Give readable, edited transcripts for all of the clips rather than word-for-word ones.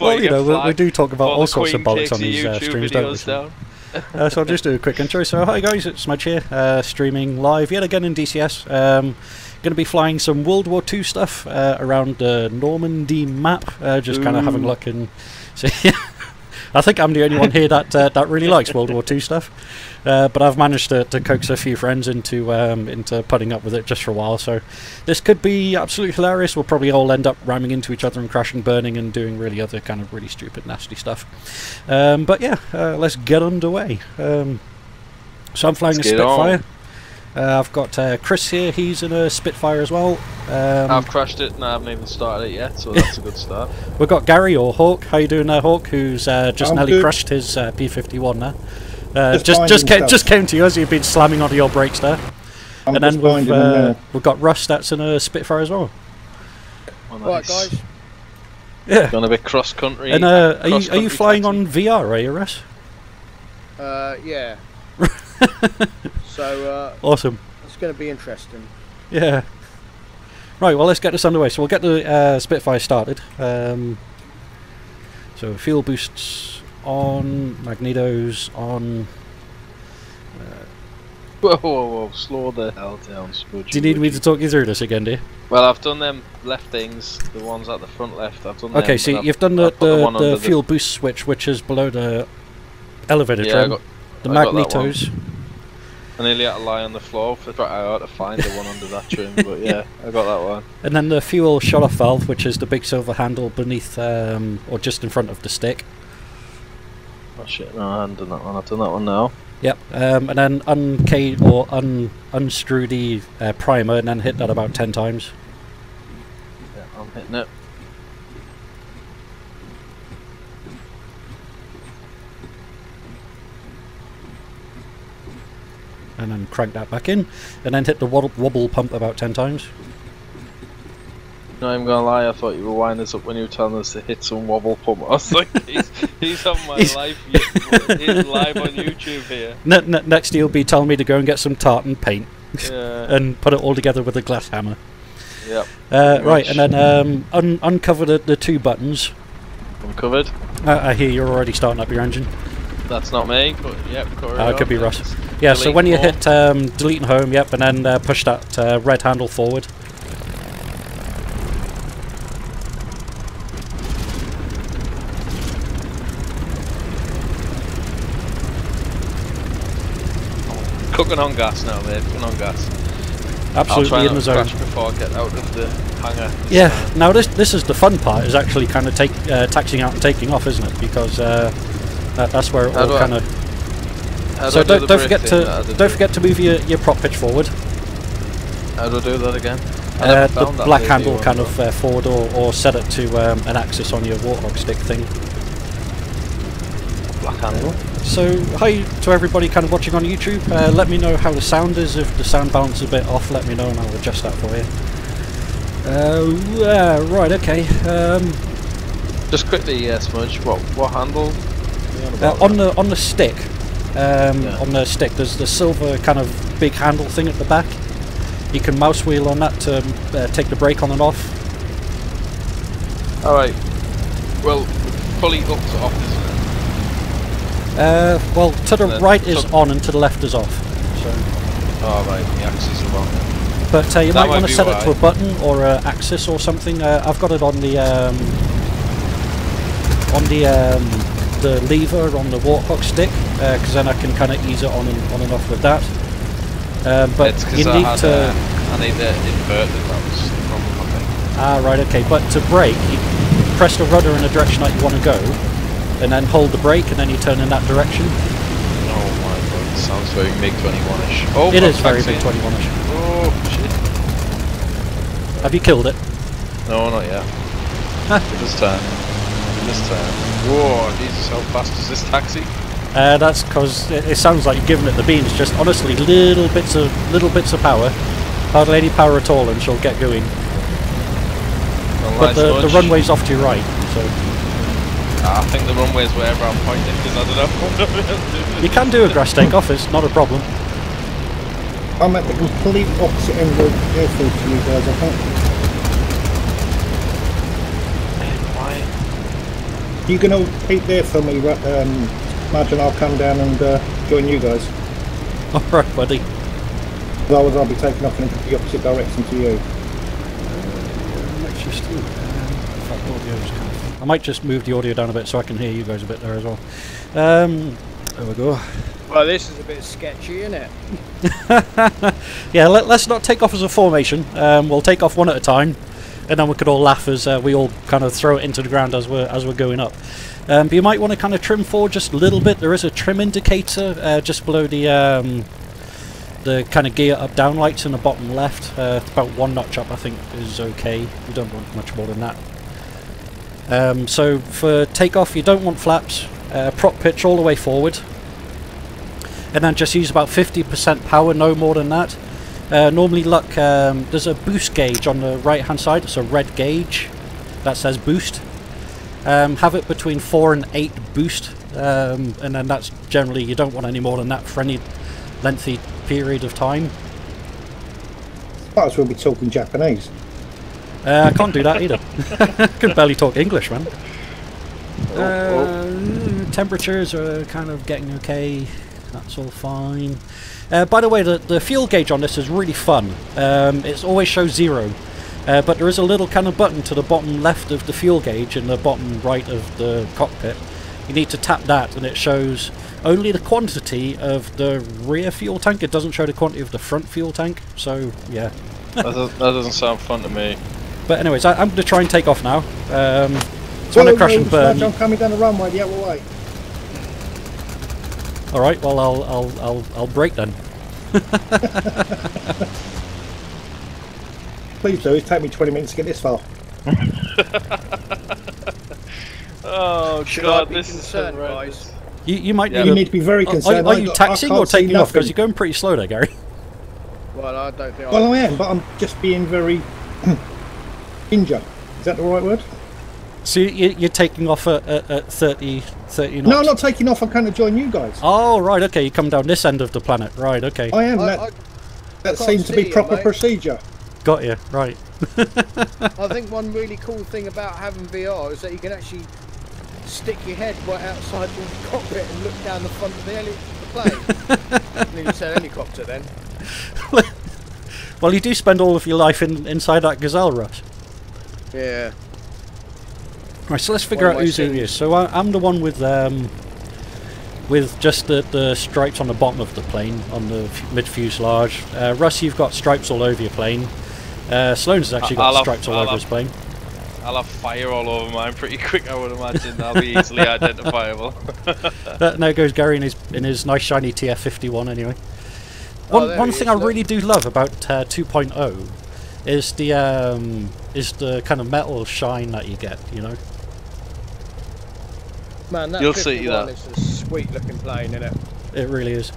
Well, you know, we do talk about all sorts of bollocks on these streams, don't we? So I'll just do a quick intro. So hi guys, it's Smudge here, streaming live yet again in DCS. Going to be flying some World War II stuff around the Normandy map, just kind of having a look and see. I think I'm the only one here that really likes World War II stuff, but I've managed to coax a few friends into putting up with it just for a while. So this could be absolutely hilarious. We'll probably all end up ramming into each other and crashing, burning, and doing really other kind of really stupid, nasty stuff. But yeah, let's get underway. So I'm flying a Spitfire. I've got Chris here, he's in a Spitfire as well. I've crashed it and I haven't even started it yet, so that's a good start. We've got Gary, or Hawk. How you doing there, Hawk? Who's just nearly crushed his P-51 now. Just came to you as you've been slamming onto your brakes there. And then we've got Russ, that's in a Spitfire as well. Oh, nice. Right, guys. Yeah. Going a bit cross country. And are you flying on VR, are you, Russ? Yeah. So awesome. It's going to be interesting. Yeah. Right, well, let's get this underway. So we'll get the Spitfire started. So fuel boosts on, magnetos on. Whoa, slow the hell down, Spudge. Do you need me to talk you through this again, do you? Well, I've done them left things, the ones at the front left. I've done them. Okay, so you've done the fuel boost switch, which is below the elevator trim. The magnetos. I nearly had to lie on the floor for trying to find the one under that trim, but yeah, I got that one. And then the fuel shut-off valve, which is the big silver handle beneath, or just in front of the stick. Oh shit, no, I haven't done that one. I've done that one now. Yep, and then unscrew the primer and then hit that about 10 times. Yeah, I'm hitting it. And then crank that back in, and then hit the wobble pump about 10 times. No, I'm gonna lie, I thought you were winding us up when you were telling us to hit some wobble pump. I was like, he's on my life, he's live on YouTube here. Next he'll be telling me to go and get some tartan paint, and put it all together with a glass hammer. Yep. Right, and then uncover the two buttons. Uncovered. I hear you're already starting up your engine. That's not me, but yep, it could be Russ. Yeah, so when you hit delete and home, yep, and then push that red handle forward. Cooking on gas now, mate. Cooking on gas. Absolutely in the zone. I'll try before I get out of the hangar. Yeah. Now this is the fun part. Is actually kind of taxiing out and taking off, isn't it? Because that's where it all kind of. So don't forget to move your prop pitch forward. How do I do that again? The black handle kind of forward, or set it to an axis on your Warthog stick thing. Black handle. So hi to everybody kind of watching on YouTube. Let me know how the sound is. If the sound balance is a bit off, let me know and I'll adjust that for you. Right, okay. Just quickly, Smudge. What handle? On the stick. On the stick, there's the silver kind of big handle thing at the back. You can mouse wheel on that to take the brake on and off. Alright. Well, fully up to off, isn't it? Well, to the right is on and to the left is off. So. Oh right, the axis are on. But you might want to set it to a button or an axis or something. I've got it on the lever on the Warthog stick, because then I can kind of ease it on and off with that. But you need to. I need to invert it. That was the problem, I think. Ah, right, okay. But to brake, you press the rudder in the direction that you want to go, and then hold the brake, and then you turn in that direction. Oh my god, it sounds very MiG-21ish. Oh, it is very MiG-21ish. Oh shit! Have you killed it? No, not yet. This time. Whoa, Jesus, how fast is this taxi? That's because it sounds like you're giving it the beans. Just honestly, little bits of power, hardly any power at all, and she'll get going. But the runway's off to your right, so. I think the runway's wherever I'm pointing, because I don't know. You can do a grass takeoff, it's not a problem. I'm at the complete opposite end of the airfield to you guys, I think. Why You can all keep there for me, Martin. I'll come down and join you guys. Alright, buddy. Otherwise I'll be taking off in the opposite direction to you. I might just move the audio down a bit so I can hear you guys a bit there as well. There we go. Well, this is a bit sketchy, isn't it? Yeah, let's not take off as a formation. We'll take off one at a time, and then we could all laugh as we all kind of throw it into the ground as we're going up. But you might want to kind of trim forward just a little bit. There is a trim indicator just below the kind of gear up down lights in the bottom left. About 1 notch up, I think, is okay. You don't want much more than that. So for takeoff, you don't want flaps. Prop pitch all the way forward, and then just use about 50% power, no more than that. Normally look, there's a boost gauge on the right hand side. It's a red gauge that says boost. Have it between 4 and 8 boost, and then that's generally, you don't want any more than that for any lengthy period of time. Might as well be talking Japanese. I can't do that either. I can barely talk English, man. Temperatures are kind of getting okay. That's all fine. By the way, the fuel gauge on this is really fun. It always shows 0. But there is a little kind of button to the bottom left of the fuel gauge and the bottom right of the cockpit. You need to tap that and it shows only the quantity of the rear fuel tank. It doesn't show the quantity of the front fuel tank. So, yeah. That doesn't sound fun to me. But anyways, I'm going to try and take off now. So I'm going to crash and burn. I'm coming down the runway the other way. Alright, well I'll brake then. Please do, it's taken me 20 minutes to get this far. Oh Should god, I be this is concerned, horrendous. guys? You might You need to be very concerned. Are you taxiing or taking off? Because you're going pretty slow there, Gary. Well, I don't think Well, I am, but I'm just being very injured. Is that the right word? So you're taking off at 30 knots? No, I'm not taking off. I'm going to join you guys. Oh, right, okay. You come down this end of the planet. Right, okay. I am. That seems to be proper procedure. Got you, right. I think one really cool thing about having VR is that you can actually stick your head right outside your cockpit and look down the front of the plane. I mean, you said helicopter then. Well, you do spend all of your life inside that gazelle rush. Yeah. Right, so let's figure out who's who is. So I'm the one with just the stripes on the bottom of the plane, on the mid fuselage. Russ, you've got stripes all over your plane. Sloane's has actually got stripes all over his plane. I'll have fire all over mine pretty quick, I would imagine. I'll be easily identifiable. There goes Gary in his nice shiny TF-51 anyway. One thing I really do love about 2.0 is the kind of metal shine that you get, you know. Man, that You'll see that. is a sweet looking plane, isn't it? It really is.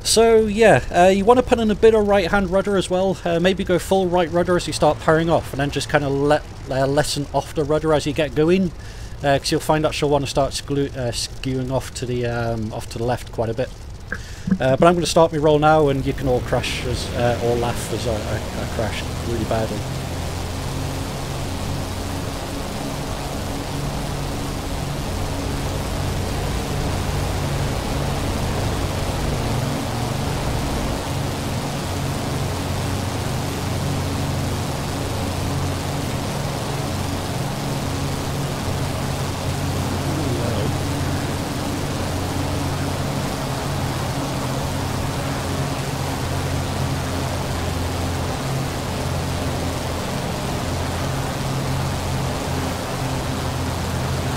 So yeah, you want to put in a bit of right hand rudder as well. Maybe go full right rudder as you start powering off, and then just kind of lessen off the rudder as you get going, because you'll find that she'll want to start skewing off to the left quite a bit. But I'm going to start my roll now, and you can all crash or laugh as I crash really badly.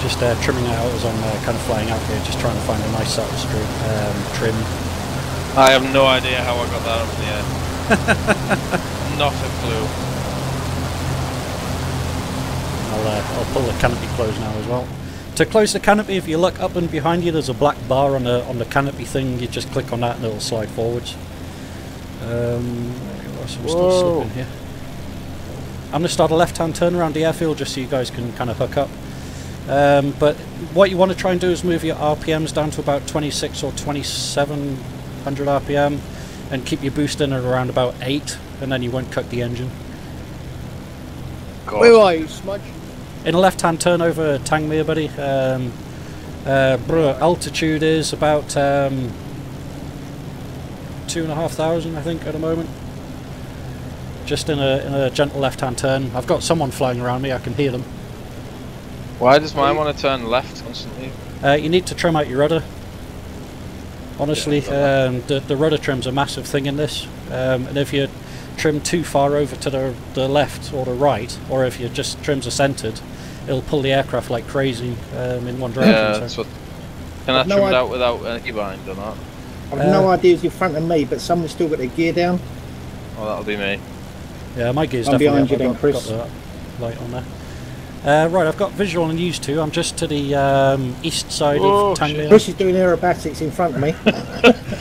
Just trimming out as I'm kind of flying out here, just trying to find a nice sort of trim. I have no idea how I got that up in the air. Not a clue. I'll pull the canopy close now as well. To close the canopy, if you look up and behind you, there's a black bar on the canopy thing. You just click on that and it'll slide forwards. Still slipping here. I'm going to start a left-hand turn around the airfield just so you guys can kind of hook up. But what you want to try and do is move your RPMs down to about 26 or 2700 RPM and keep your boost in at around about 8, and then you won't cook the engine. God. Where are you, Smudge? in a left-hand turn over Tangmere, buddy. Altitude is about 2,500, I think, at the moment. Just in a gentle left-hand turn. I've got someone flying around me. I can hear them. Why does mine want to turn left constantly? You need to trim out your rudder. Honestly, the rudder trim's a massive thing in this, and if you trim too far over to the left or the right, or if your just trims are centred, it'll pull the aircraft like crazy in one direction. Yeah, that's what. Can I trim it out without any bind or not? I've no idea who's in front of me, but someone's still got their gear down. Oh, that'll be me. Yeah, my gear's I'm definitely behind you then, Chris. got the light on there. Right, I've got visual on you two. I'm just to the east side of Tangmere. Chris is doing aerobatics in front of me.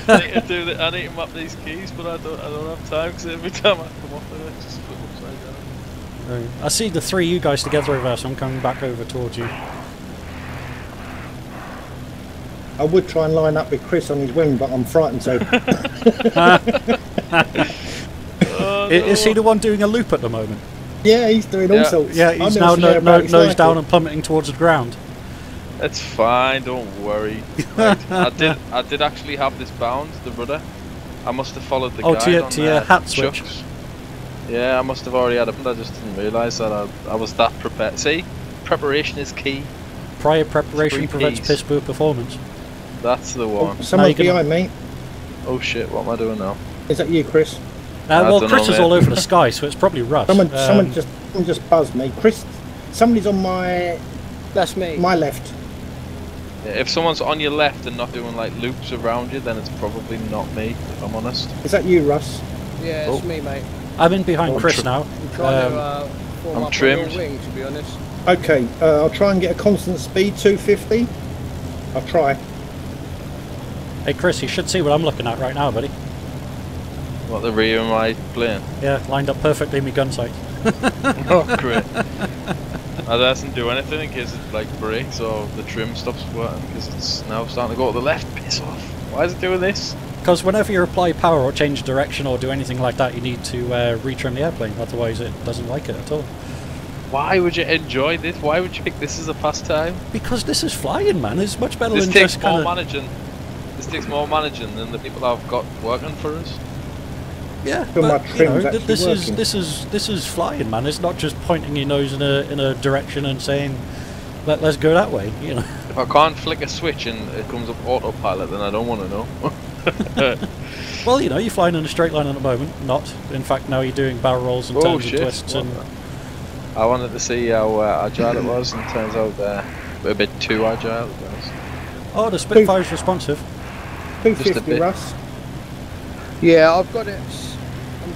I need to map these keys, but I don't have time because every time I come off of it, it's just flip upside down. Right. I see the three of you guys together over there, so I'm coming back over towards you. I would try and line up with Chris on his wing, but I'm frightened to. Is he the one doing a loop at the moment? Yeah, he's doing all sorts. Yeah, he's now nose down and plummeting towards the ground. It's fine, don't worry. Right, I did actually have this bound, the rudder. I must have followed the guide to your hat switch. Yeah, I must have already had it, but I just didn't realise that I was that prepared. See, preparation is key. Prior preparation prevents piss poor performance. That's the one. Oh, someone's behind me. Oh shit, what am I doing now? Is that you, Chris? Well, Chris is all over the sky, so it's probably Russ. Someone just buzzed me. Chris, somebody's on my... That's me. My left. Yeah, if someone's on your left and not doing like loops around you, then it's probably not me, if I'm honest. Is that you, Russ? Yeah, it's me, mate. I'm in behind Chris now. I'm trying to form up trimmed. on your wing, to be honest. Okay, I'll try and get a constant speed, 250. I'll try. Hey Chris, you should see what I'm looking at right now, buddy. What, the rear of my plane? Yeah, lined up perfectly in my gun sight. Oh, great. That doesn't do anything in case it like breaks or the trim stops working because it's now starting to go to the left. Piss off. Why is it doing this? Because whenever you apply power or change direction or do anything like that, you need to retrim the airplane, otherwise it doesn't like it at all. Why would you enjoy this? Why would you pick this as a pastime? Because this is flying, man. It's much better This than takes just more kind of... managing. This takes more managing than the people I've got working for us. Yeah, So but my you know, trim's this actually is flying, man. It's not just pointing your nose in a direction and saying, let's go that way. You know. If I can't flick a switch and it comes up autopilot, then I don't want to know. Well, you know, you're flying in a straight line at the moment. Not, in fact, now you're doing barrel rolls and turns and twists. And I wanted to see how agile it was, and it turns out a bit too agile. oh, the Spitfire's responsive. 250, Russ. Yeah, I've got it.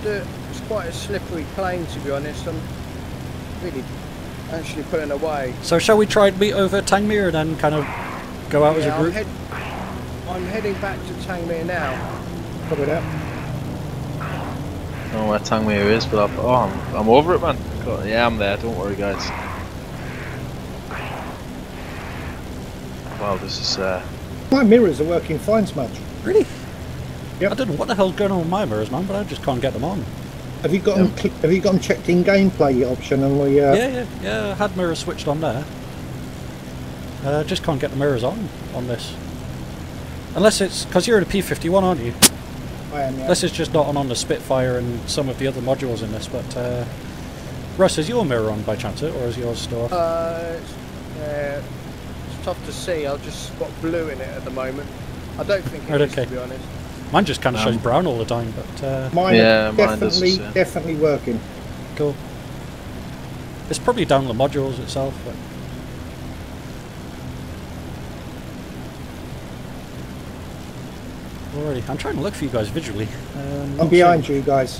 It's quite a slippery plane, to be honest. I'm really actually pulling away. So shall we try and meet over Tangmere and then kind of go out as a group? I'm heading back to Tangmere now. Copy that. I don't know where Tangmere is, but I'm over it, man. Yeah, I'm there. Don't worry, guys. Wow, this is. My mirrors are working fine, Smudge. Really? Yep. I don't know what the hell's going on with my mirrors, man, but I just can't get them on. Have you got them? Have you got them checked in gameplay option? And we. Yeah. I had mirrors switched on there. Just can't get the mirrors on this. Unless it's because you're in a P51, aren't you? I am. Yeah. Unless it's just not on the Spitfire and some of the other modules in this. But Russ, is your mirror on by chance, or is yours still off? It's tough to see. I've just got blue in it at the moment. I don't think it is, to be honest. Mine just kind of shows brown all the time, but mine definitely working. Cool. It's probably down the modules itself. But alrighty, I'm trying to look for you guys visually. I'm behind you guys.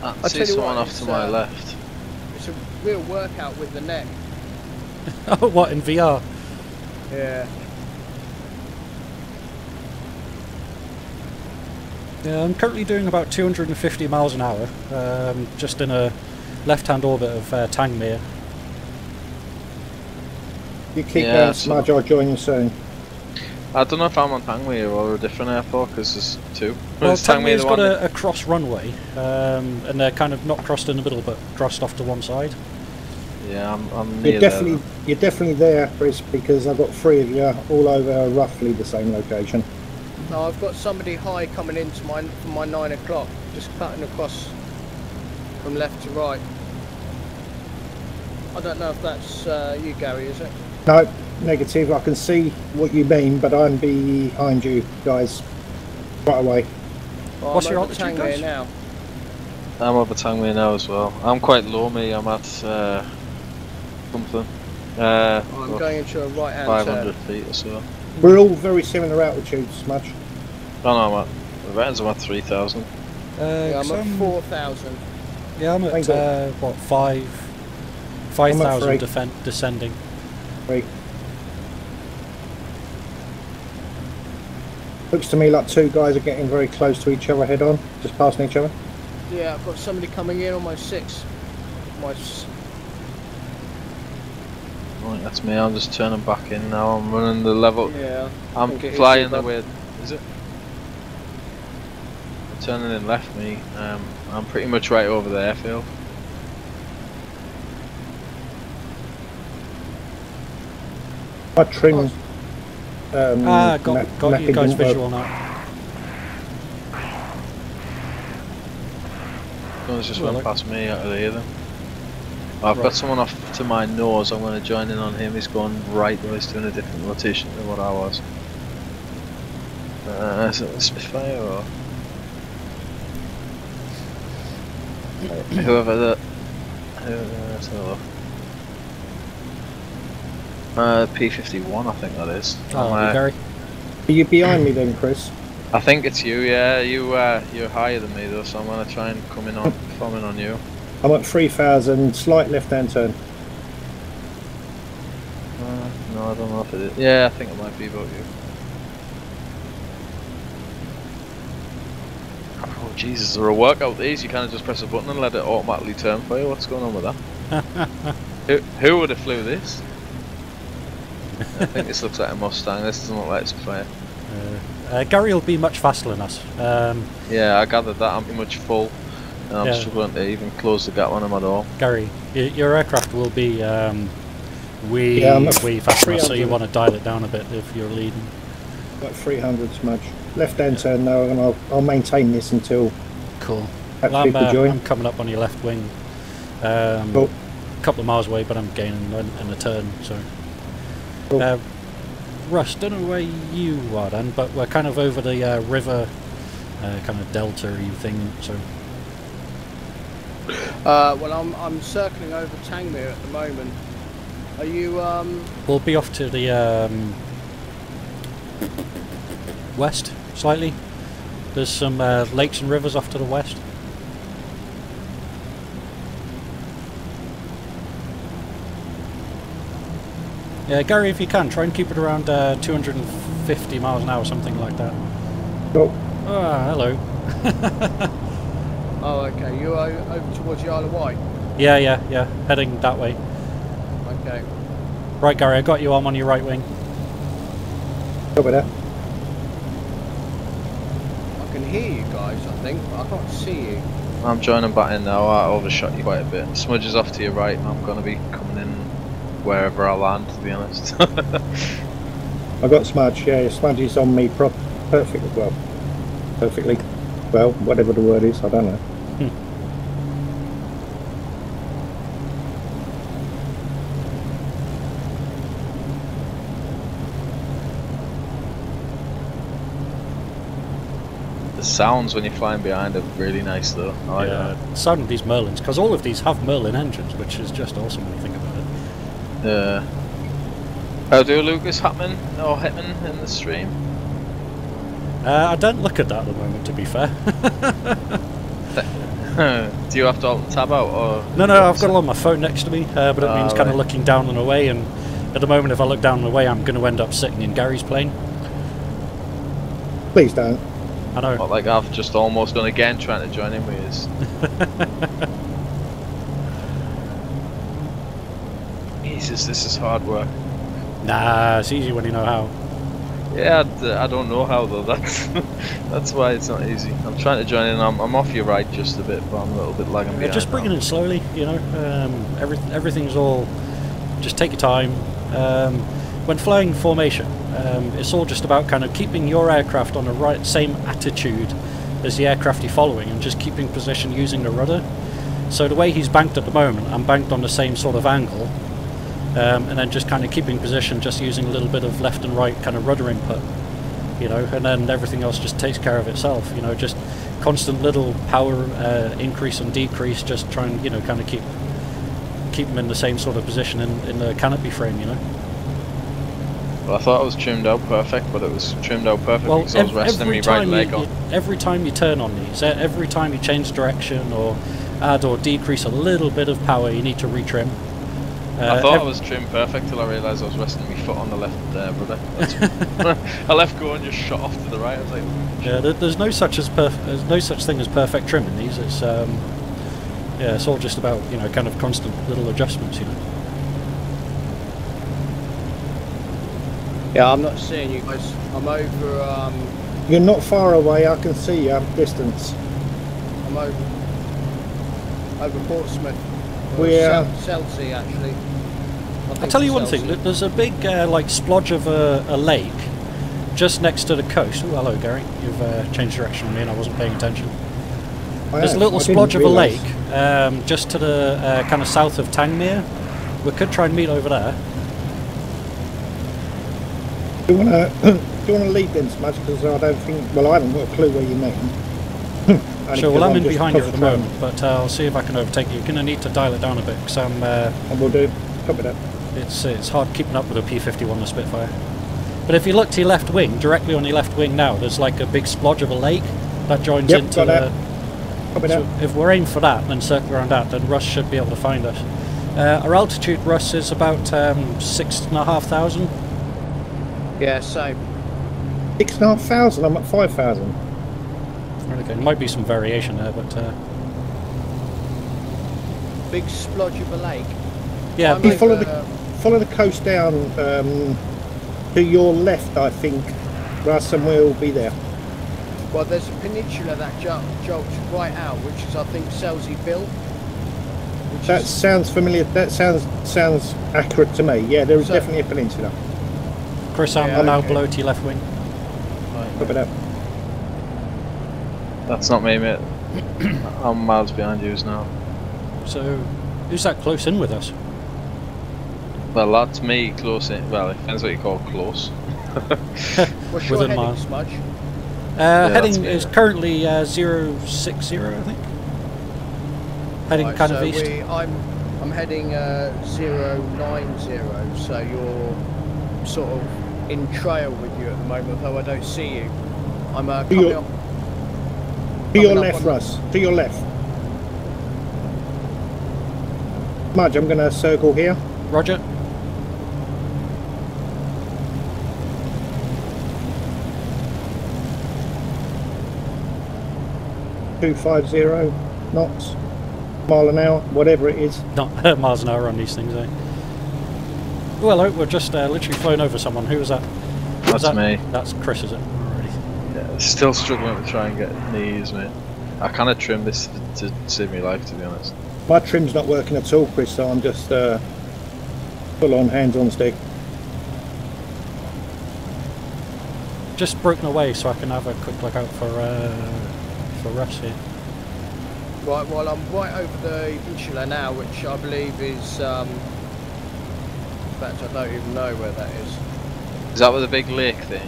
I see someone off to my left. It's a real workout with the neck. Oh, what, in VR? Yeah. Yeah, I'm currently doing about 250 miles an hour, just in a left-hand orbit of Tangmere. You keep going, Smudge, I'll join you soon. I don't know if I'm on Tangmere or a different airport, because there's two. Well, Tangmere's got a cross runway, and they're kind of not crossed in the middle, but crossed off to one side. Yeah, I'm near there. You're definitely there, Chris, because I've got 3 of you all over roughly the same location. No, I've got somebody high coming into from my 9 o'clock, just cutting across from left to right. I don't know if that's you, Gary, is it? No, negative. I can see what you mean, but I'm behind you guys right away. Well, What's I'm your over altitude, Tangmere guys? now. I'm over Tangmere now as well. I'm quite low, me. I'm at something. I'm going into a right-hand 500 turn. feet or so. We're all very similar altitudes, Smudge. No, I'm at. The reckons I'm at 3,000. Yeah, I'm at 4,000. Yeah, I'm at what, 5,000 descending. 3. Looks to me like 2 guys are getting very close to each other head on, just passing each other. Yeah, I've got somebody coming in on my 6. Right, that's me. I'm just turning back in now. I'm running the level. Yeah. I'm flying the way. Is it? I'm turning in left, me. I'm pretty much right over the airfield. My trim. Got you guys visual now. Someone's just went past me out of there then. I've got someone off to my nose. I'm going to join in on him. He's going right, though. He's doing a different rotation than what I was. Is it a Spitfire or whoever that? Let's have a look. P51, I think that is. Gary. Are you behind me then, Chris? I think it's you. Yeah, you're higher than me though, so I'm going to try and come in on you. I'm at 3,000, slight left-hand turn. No, I don't know if it is. Yeah, I think it might be about you. Oh Jesus, is there a workout these? You kind of just press a button and let it automatically turn for you? What's going on with that? Who would have flew this? I think this looks like a Mustang. This doesn't look like a Spitfire. Gary will be much faster than us. Yeah, I gathered that. I'm pretty much full. And I'm struggling to even close the gap on him at all. Gary, your aircraft will be way faster than us, so you want to dial it down a bit if you're leading. Like 300 Smudge. Left-hand turn now, and I'll maintain this until. Cool. People join. I'm coming up on your left wing. Cool. A couple of miles away, but I'm gaining in a turn. So. Cool. Russ, don't know where you are then, but we're kind of over the river, kind of delta-y thing. So. Well, I'm circling over Tangmere at the moment. Are you? We'll be off to the west slightly. There's some lakes and rivers off to the west. Yeah, Gary, if you can, try and keep it around 250 miles an hour, something like that. Cool. Ah, hello. Oh, okay. You're over towards the Isle of Wight? Yeah, heading that way. Okay. Right, Gary, I got you. I'm on your right wing. Over there. I can hear you guys, I think, but I can't see you. I'm joining back in now. I overshot you quite a bit. Smudge is off to your right, and I'm going to be coming in wherever I land, to be honest. I got Smudge. Yeah, Smudge is on me perfectly well. Perfectly well, whatever the word is, I don't know. The sounds when you're flying behind are really nice though. I like that. The sound of these Merlins, because all of these have Merlin engines, which is just awesome when you think about it. Yeah. How do Lucas Hatman or Hitman in the stream? I don't look at that at the moment, to be fair. Do you have to tab out or? No, I've got it on my phone next to me, but it means kind of looking down and away, and at the moment if I look down and away I'm going to end up sitting in Gary's plane. Please don't. I know. Not like I've just almost done again trying to join in with his. Jesus, this is hard work. Nah, it's easy when you know how. Yeah, I don't know how though. That's why it's not easy. I'm trying to join in. I'm off your right just a bit, but I'm a little bit lagging behind. Just bringing it slowly, you know. Everything's all. Just take your time. When flying formation, it's all just about kind of keeping your aircraft on the same attitude as the aircraft you're following, and just keeping position using the rudder. So the way he's banked at the moment, I'm banked on the same sort of angle. And then just kind of keeping position, just using a little bit of left and right kind of rudder input, you know, and then everything else just takes care of itself, you know, just constant little power increase and decrease, just try and, you know, kind of keep them in the same sort of position in the canopy frame, you know. Well, I thought it was trimmed out perfect, but it was trimmed out perfect because I was resting my right leg on. Every time you turn on these, every time you change direction or add or decrease a little bit of power, you need to retrim. I thought it was trimmed perfect till I realised I was resting my foot on the left rudder. I left go and just shot off to the right. I was like, yeah, there's no such thing as perfect trim in these. It's yeah, it's all just about, you know, kind of constant little adjustments, you know. Yeah, I'm not seeing you guys. I'm over. You're not far away. I can see you. Distance. I'm over Portsmouth. We're Chelsea, actually. I'll tell you one thing. There's a big like splodge of a lake just next to the coast. Oh, hello, Gary. You've changed direction on me, and I wasn't paying attention. There's a little splodge of a lake just to the kind of south of Tangmere. We could try and meet over there. Do you want to lead then, Smudge? Because I don't think. Well, I haven't got a clue where you mean. Sure. Well, I'm in behind you at the moment, but I'll see if I can overtake you. You're going to need to dial it down a bit because I'm. I will do. Copy that. It's hard keeping up with a P-51, the Spitfire. But if you look to your left wing, directly on your left wing now, there's like a big splodge of a lake that joins into. Got that. Copy that. So if we're aiming for that and circle around that, then Russ should be able to find us. Our altitude, Russ, is about 6,500. Yeah, same. 6,500. I'm at 5,000. Okay, there might be some variation there, but big splodge of a lake. yeah. You follow the coast down to your left, I think. Russ, and we'll be there. Well, there's a peninsula that jolts right out, which is, I think, Selsey Bill. That sounds familiar. That sounds accurate to me. Yeah, there is definitely a peninsula. Chris, I'm now below to your left wing. Copy that. that's not me, mate. I'm miles behind you now. So, who's that close in with us? Well, that's me close in. Well, it depends what you call close. What's your heading, Smudge? Heading is currently 060, I think. Heading right, kind so of east. I'm heading 090, so you're sort of in trail with you at the moment, though I don't see you. I'm coming up. To your left, Russ. To your left. Smudge, I'm going to circle here. Roger. .250 knots, mile an hour, whatever it is. Not miles an hour on these things, eh? Oh, hello, we're just literally flown over someone. Who was that? That's me. That's Chris, is it? Alrighty. Yeah, still struggling to try and get knees, mate. I kind of trimmed this to save me life, to be honest. My trim's not working at all, Chris, so I'm just full on hands on stick. Just broken away so I can have a quick look out for Russ here. Right, well, I'm right over the peninsula now, which I believe is, in fact, I don't even know where that is. Is that with the big lake thing?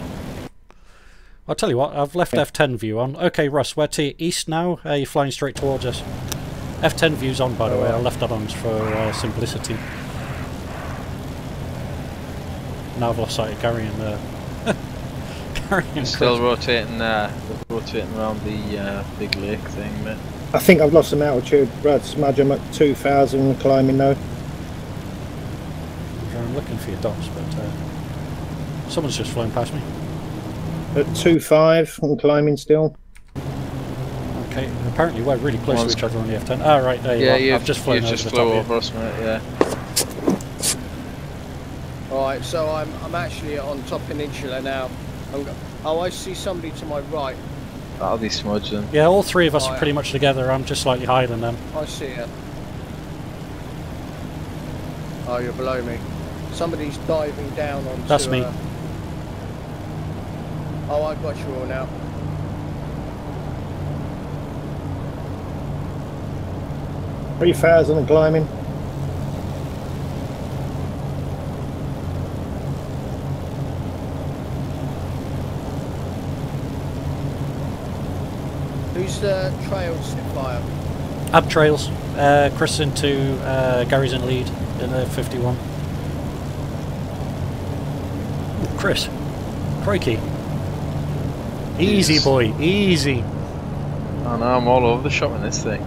I'll tell you what, I've left F10 view on. Okay, Russ, we're to east now. You're flying straight towards us. F10 view's on, by the way. I left that on for simplicity. Now I've lost sight of Gary and still rotating around the big lake thing, mate. I think I've lost some altitude. Right, Smudge, I'm at 2,000 climbing now. I'm looking for your dots, but someone's just flown past me. At 2.5, I'm climbing still. Okay, apparently we're really close to each other on the F10. Ah, right, there you are. I've just flown over the top over us, mate, yeah. Alright, so I'm actually on top peninsula now. Oh, I see somebody to my right. That'll be Smudge then. Yeah, all three of us are pretty much together. I'm just slightly higher than them. I see it. Oh, you're below me. Somebody's diving down onto... That's me. Oh, I got you all now. $3,000 and climbing. Who's the trail Spitfire? Ab trails. Chris into Gary's in lead in the 51. Chris, crikey. Easy boy, easy. I know, I'm all over the shop in this thing.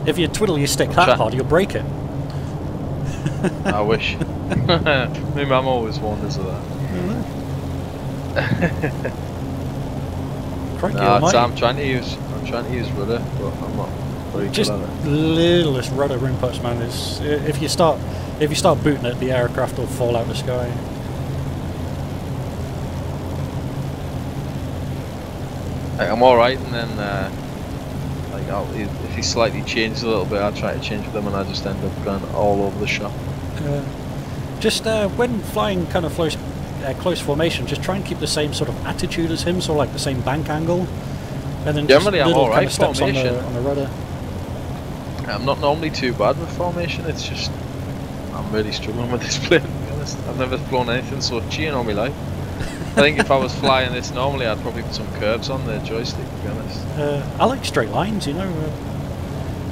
If you twiddle your stick that hard, you'll break it. I wish. My mum always warned us of that. Crikey, no, I'm trying to use rudder, but I'm not very just good at it. littlest rudder inputs, man. Is if you start booting it, the aircraft will fall out of the sky. Like, I'm all right, and then like if he slightly changes a little bit, I'll try to change with them, and I just end up going all over the shop. Just when flying kind of close formation, just try and keep the same sort of attitude as him, so like the same bank angle, and then generally just I'm all right kind of formation on the rudder. I'm not normally too bad with formation. It's just I'm really struggling with this plane, to be honest. I've never flown anything so cheering all my life. I think if I was flying this normally, I'd probably put some curves on the joystick, to be honest. I like straight lines, you know.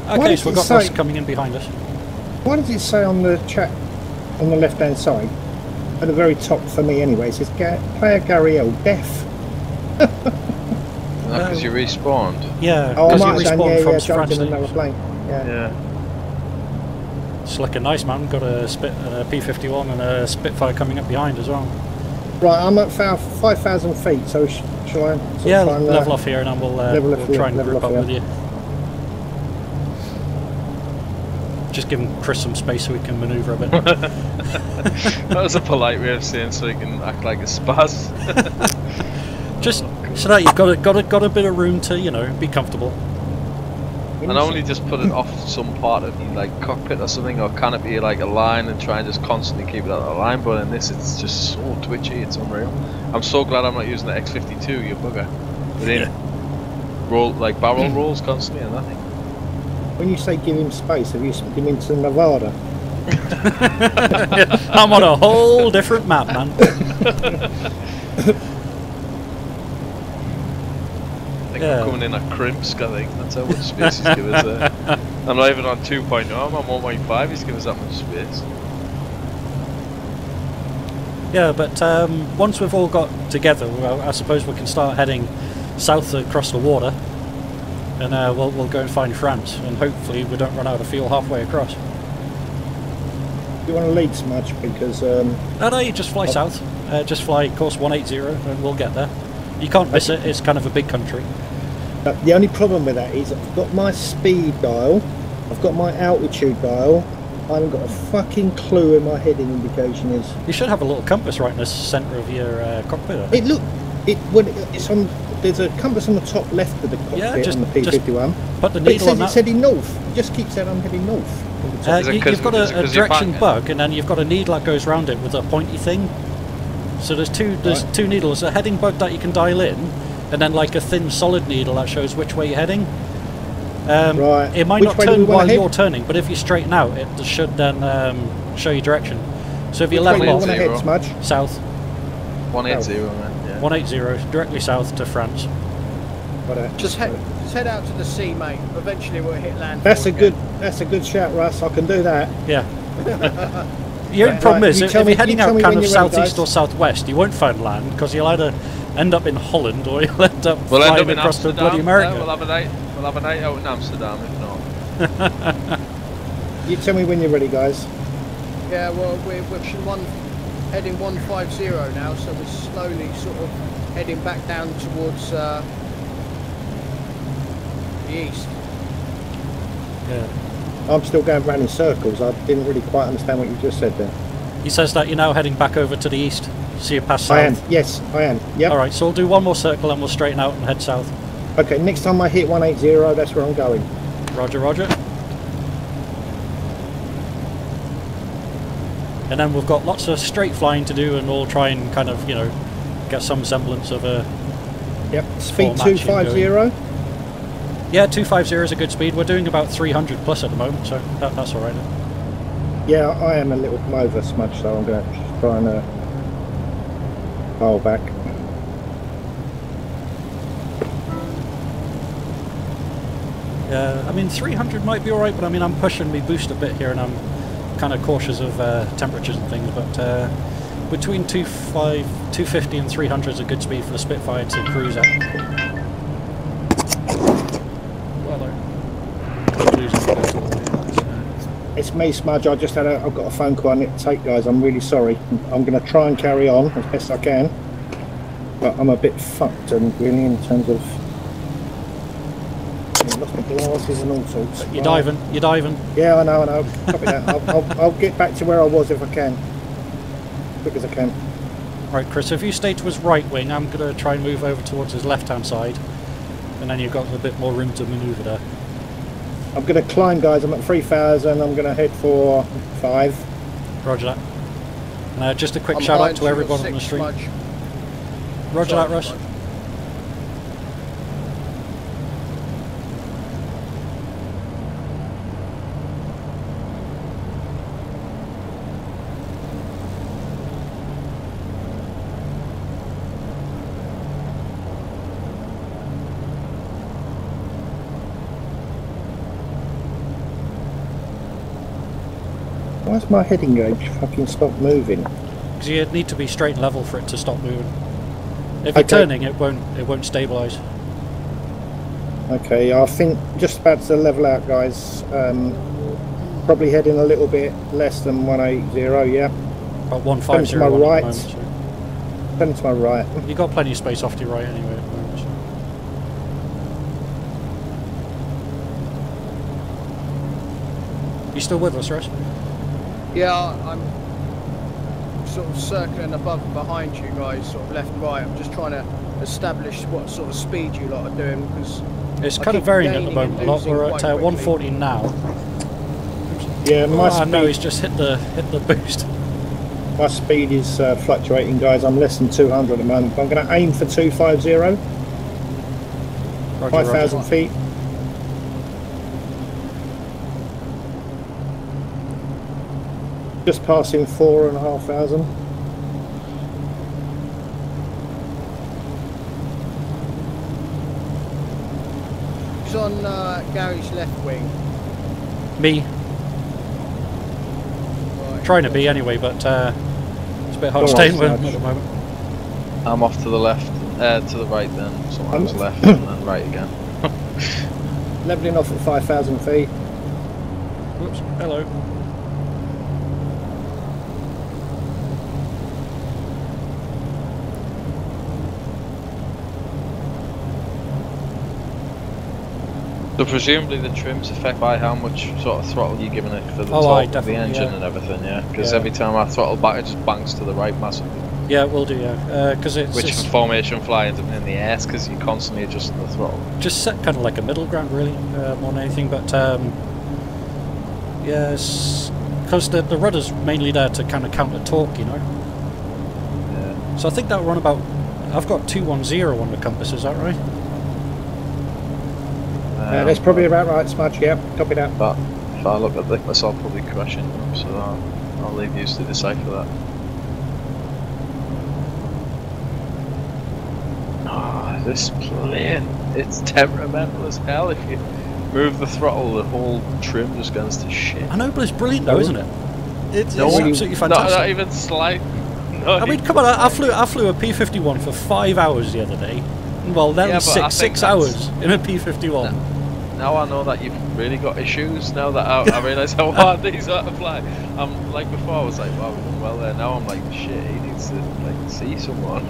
Okay, so we've got Russ coming in behind us. What does it say on the chat on the left hand side? At the very top for me anyway, it says player Gary L. deaf. Because you respawned? Yeah, because you respawned from jumped in another plane. Yeah. It's looking nice, man. Got a P-51 and a Spitfire coming up behind as well. Right, I'm at 5,000 feet, so shall I? Yeah, level off here and then we'll try and group up with you. Just giving Chris some space so we can manoeuvre a bit. That was a polite way of saying so he can act like a spaz. Just so that you've got a bit of room to, you know, be comfortable. And only just put it off some part of the like cockpit or something, or can it be like a line and try and just constantly keep it out of the line? But in this, it's just so twitchy, it's unreal. I'm so glad I'm not using the X52, you bugger. It ain't roll like barrel rolls constantly and nothing. When you say give him space, have you split him into Nevada? I'm on a whole different map, man. I'm coming in at Crimsk, I think. That's how much space he's given us there. I'm not even on 2.0, I'm on 1.5, he's given us that much space. Yeah, but once we've all got together, well, I suppose we can start heading south across the water, and we'll go and find France, and hopefully we don't run out of fuel halfway across. You want to lead so much because... No, you just fly south. Just fly course 180 and we'll get there. You can't miss it, it's kind of a big country. The only problem with that is I've got my speed dial, I've got my altitude dial, I haven't got a fucking clue where my heading indication is. You should have a little compass right in the centre of your cockpit. It's on. There's a compass on the top left of the cockpit on the P-51. Put the needle on that. It's heading north. It just keeps saying I'm heading north. You've got a direction bug, and then you've got a needle that goes round it with a pointy thing. So there's two needles, a heading bug that you can dial in, and then like a thin solid needle that shows which way you're heading. Right. It might not turn while you're turning, but if you straighten out, it should then show you direction. So if you level off, south. 180, man. Yeah. 180, directly south to France. Just head out to the sea, mate. Eventually we'll hit land. That's a good shout, Russ. I can do that. Yeah. The only problem is, if you're heading out kind of southeast or southwest, you won't find land, because you'll either end up in Holland or you'll end up flying across to bloody America. We'll have a night out in Amsterdam, if not. You tell me when you're ready, guys. Yeah, well, we're heading 150 now, so we're slowly sort of heading back down towards the east. Yeah. I'm still going round in circles. I didn't really quite understand what you just said there. He says that you're now heading back over to the east. So you pass south? I am, yes, I am. Yep. Alright, so we'll do one more circle and we'll straighten out and head south. Okay, next time I hit 180, that's where I'm going. Roger, roger. And then we've got lots of straight flying to do, and we'll try and kind of, you know, get some semblance of a... Yep, speed 250. Yeah, 250 is a good speed. We're doing about 300 plus at the moment, so that's alright. Yeah, I am a little over smudge, so I'm going to try and dial back. I mean, 300 might be alright, but I mean, I'm pushing my boost a bit here, and I'm kind of cautious of temperatures and things, but between 250 and 300 is a good speed for the Spitfire to cruise at. It's me, Smudge. I've got a phone call I need to take, guys. I'm really sorry. I'm going to try and carry on as best I can, but I'm a bit fucked and really in terms of... I've lost my glasses and all sorts. You're diving. You're diving. Yeah, I know. Copy that. I'll get back to where I was if I can, quick as I can. Right, Chris. If you stay to his right wing, I'm going to try and move over towards his left-hand side, and then you've got a bit more room to manoeuvre there. I'm going to climb, guys. I'm at 3,000. I'm going to head for 5. Roger that. And just a quick shout out to everyone on the stream. Roger that, Russ. Why's my heading gauge fucking stop moving? Because you need to be straight and level for it to stop moving. If you're turning, it won't stabilise. Okay, I think just about to level out, guys. Probably heading a little bit less than 180, yeah. About 150 to my right. Moment, so. Turning to my right. You've got plenty of space off to your right anyway at the moment. So. You still with us, Russ? Yeah, I'm sort of circling above and behind you guys, sort of left, right. I'm just trying to establish what sort of speed you lot are doing, because it's kind of varying at the moment a lot. We're at 140 now. Yeah, my speed. No, he's just hit the boost. My speed is fluctuating, guys. I'm less than 200 at the moment. I'm going to aim for 250. 5,000 feet. Just passing 4,500. Who's on Gary's left wing? Me. Right. Trying to be anyway, but it's a bit hard staying with him at the moment. I'm off to the left, to the right then. Sometimes left and then right again. Leveling off at 5,000 feet. Whoops, hello. So presumably the trim's affected by how much sort of throttle you're giving it for the torque of the engine and everything, yeah? Because every time I throttle back it just bangs to the right massively. Yeah, it will do, yeah. Which for formation flying in the air, because you're constantly adjusting the throttle. Just set kind of like a middle ground really, more than anything, but yes, because the rudder's mainly there to kind of counter torque, you know? Yeah. So I think that'll run about, I've got 210 on the compass, is that right? That's probably about right, Smudge, yeah, copy that. But if I look at this, I'll probably crash into them, so I'll leave you to decipher that. Oh, this plane, it's temperamental as hell. If you move the throttle, the whole trim just goes to shit. I know, but it's brilliant though, isn't it? It's absolutely fantastic. Not even slight. I mean, come on, I flew a P-51 for 5 hours the other day. Well, that was 6 hours in a P-51. Now I know that you've really got issues. Now that I realise how hard these are to fly. I'm like before I was like, wow, we're doing well there. Now I'm like, shit, he needs to like see someone.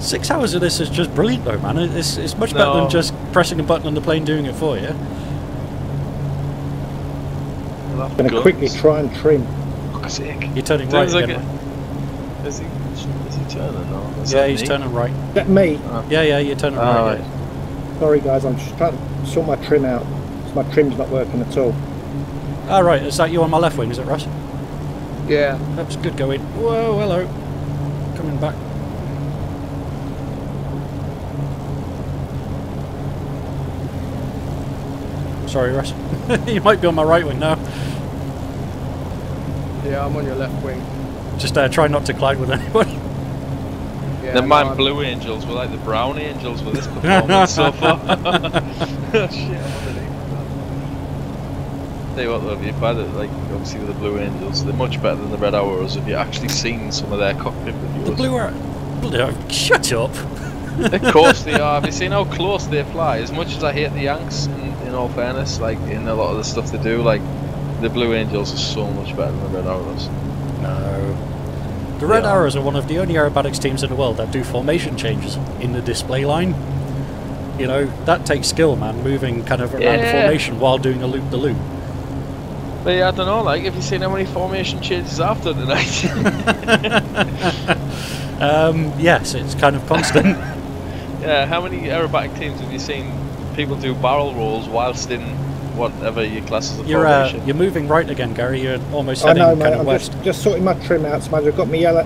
6 hours of this is just brilliant though, man. It's much better than just pressing a button on the plane doing it for you. I'm going to quickly try and trim. fuck's sake. You're turning right again. Is he turning now? Yeah, he's turning right. Is that me? Oh. Yeah, you're turning right. Yeah. Sorry guys, I'm just trying to sort my trim out. My trim's not working at all. Oh, right, is that you on my left wing, is it, Russ? Yeah. That's good going. Whoa, hello. Coming back. Sorry, Russ. You might be on my right wing now. Yeah, I'm on your left wing. Just try not to collide with anybody. Yeah, the man blue angels were like the brown angels with this performance so far. Shit, I'm underneath. Tell you what though, if you find it, like, obviously with the blue angels, they're much better than the red arrows. Have you actually seen some of their cockpit videos? The blue arrow? Shut up! Of course they are. Have you seen how close they fly? As much as I hate the Yanks, in all fairness, like in a lot of the stuff they do, like the blue angels are so much better than the red arrows. No. The Red Arrows are one of the only aerobatics teams in the world that do formation changes in the display line. You know, that takes skill, man, moving kind of around the formation while doing a loop-the-loop. But yeah, I don't know, like, have you seen how many formation changes after tonight? Yes, it's kind of constant. Yeah, how many aerobatic teams have you seen people do barrel rolls whilst in whatever your classes of formation? You're moving right again, Gary. You're almost heading kind of west. Just sorting my trim out, Smudge. I've got my yellow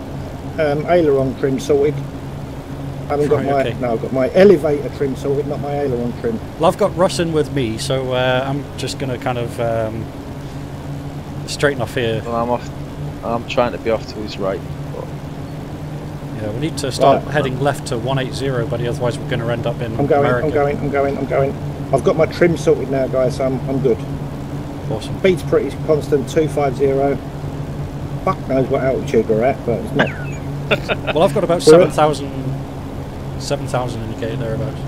aileron trim sorted. I haven't got my I've got my elevator trim sorted, not my aileron trim. Well, I've got Russ in with me, so I'm just going to kind of straighten off here. Well, I'm trying to be off to his right. But yeah, we need to start heading left to 180, buddy. Otherwise, we're going to end up in America. I'm going. I've got my trim sorted now, guys, so I'm good. Awesome. Speed's pretty constant, 250. Fuck knows what altitude we're at, but it's not. Well, I've got about 7,000 indicated thereabouts.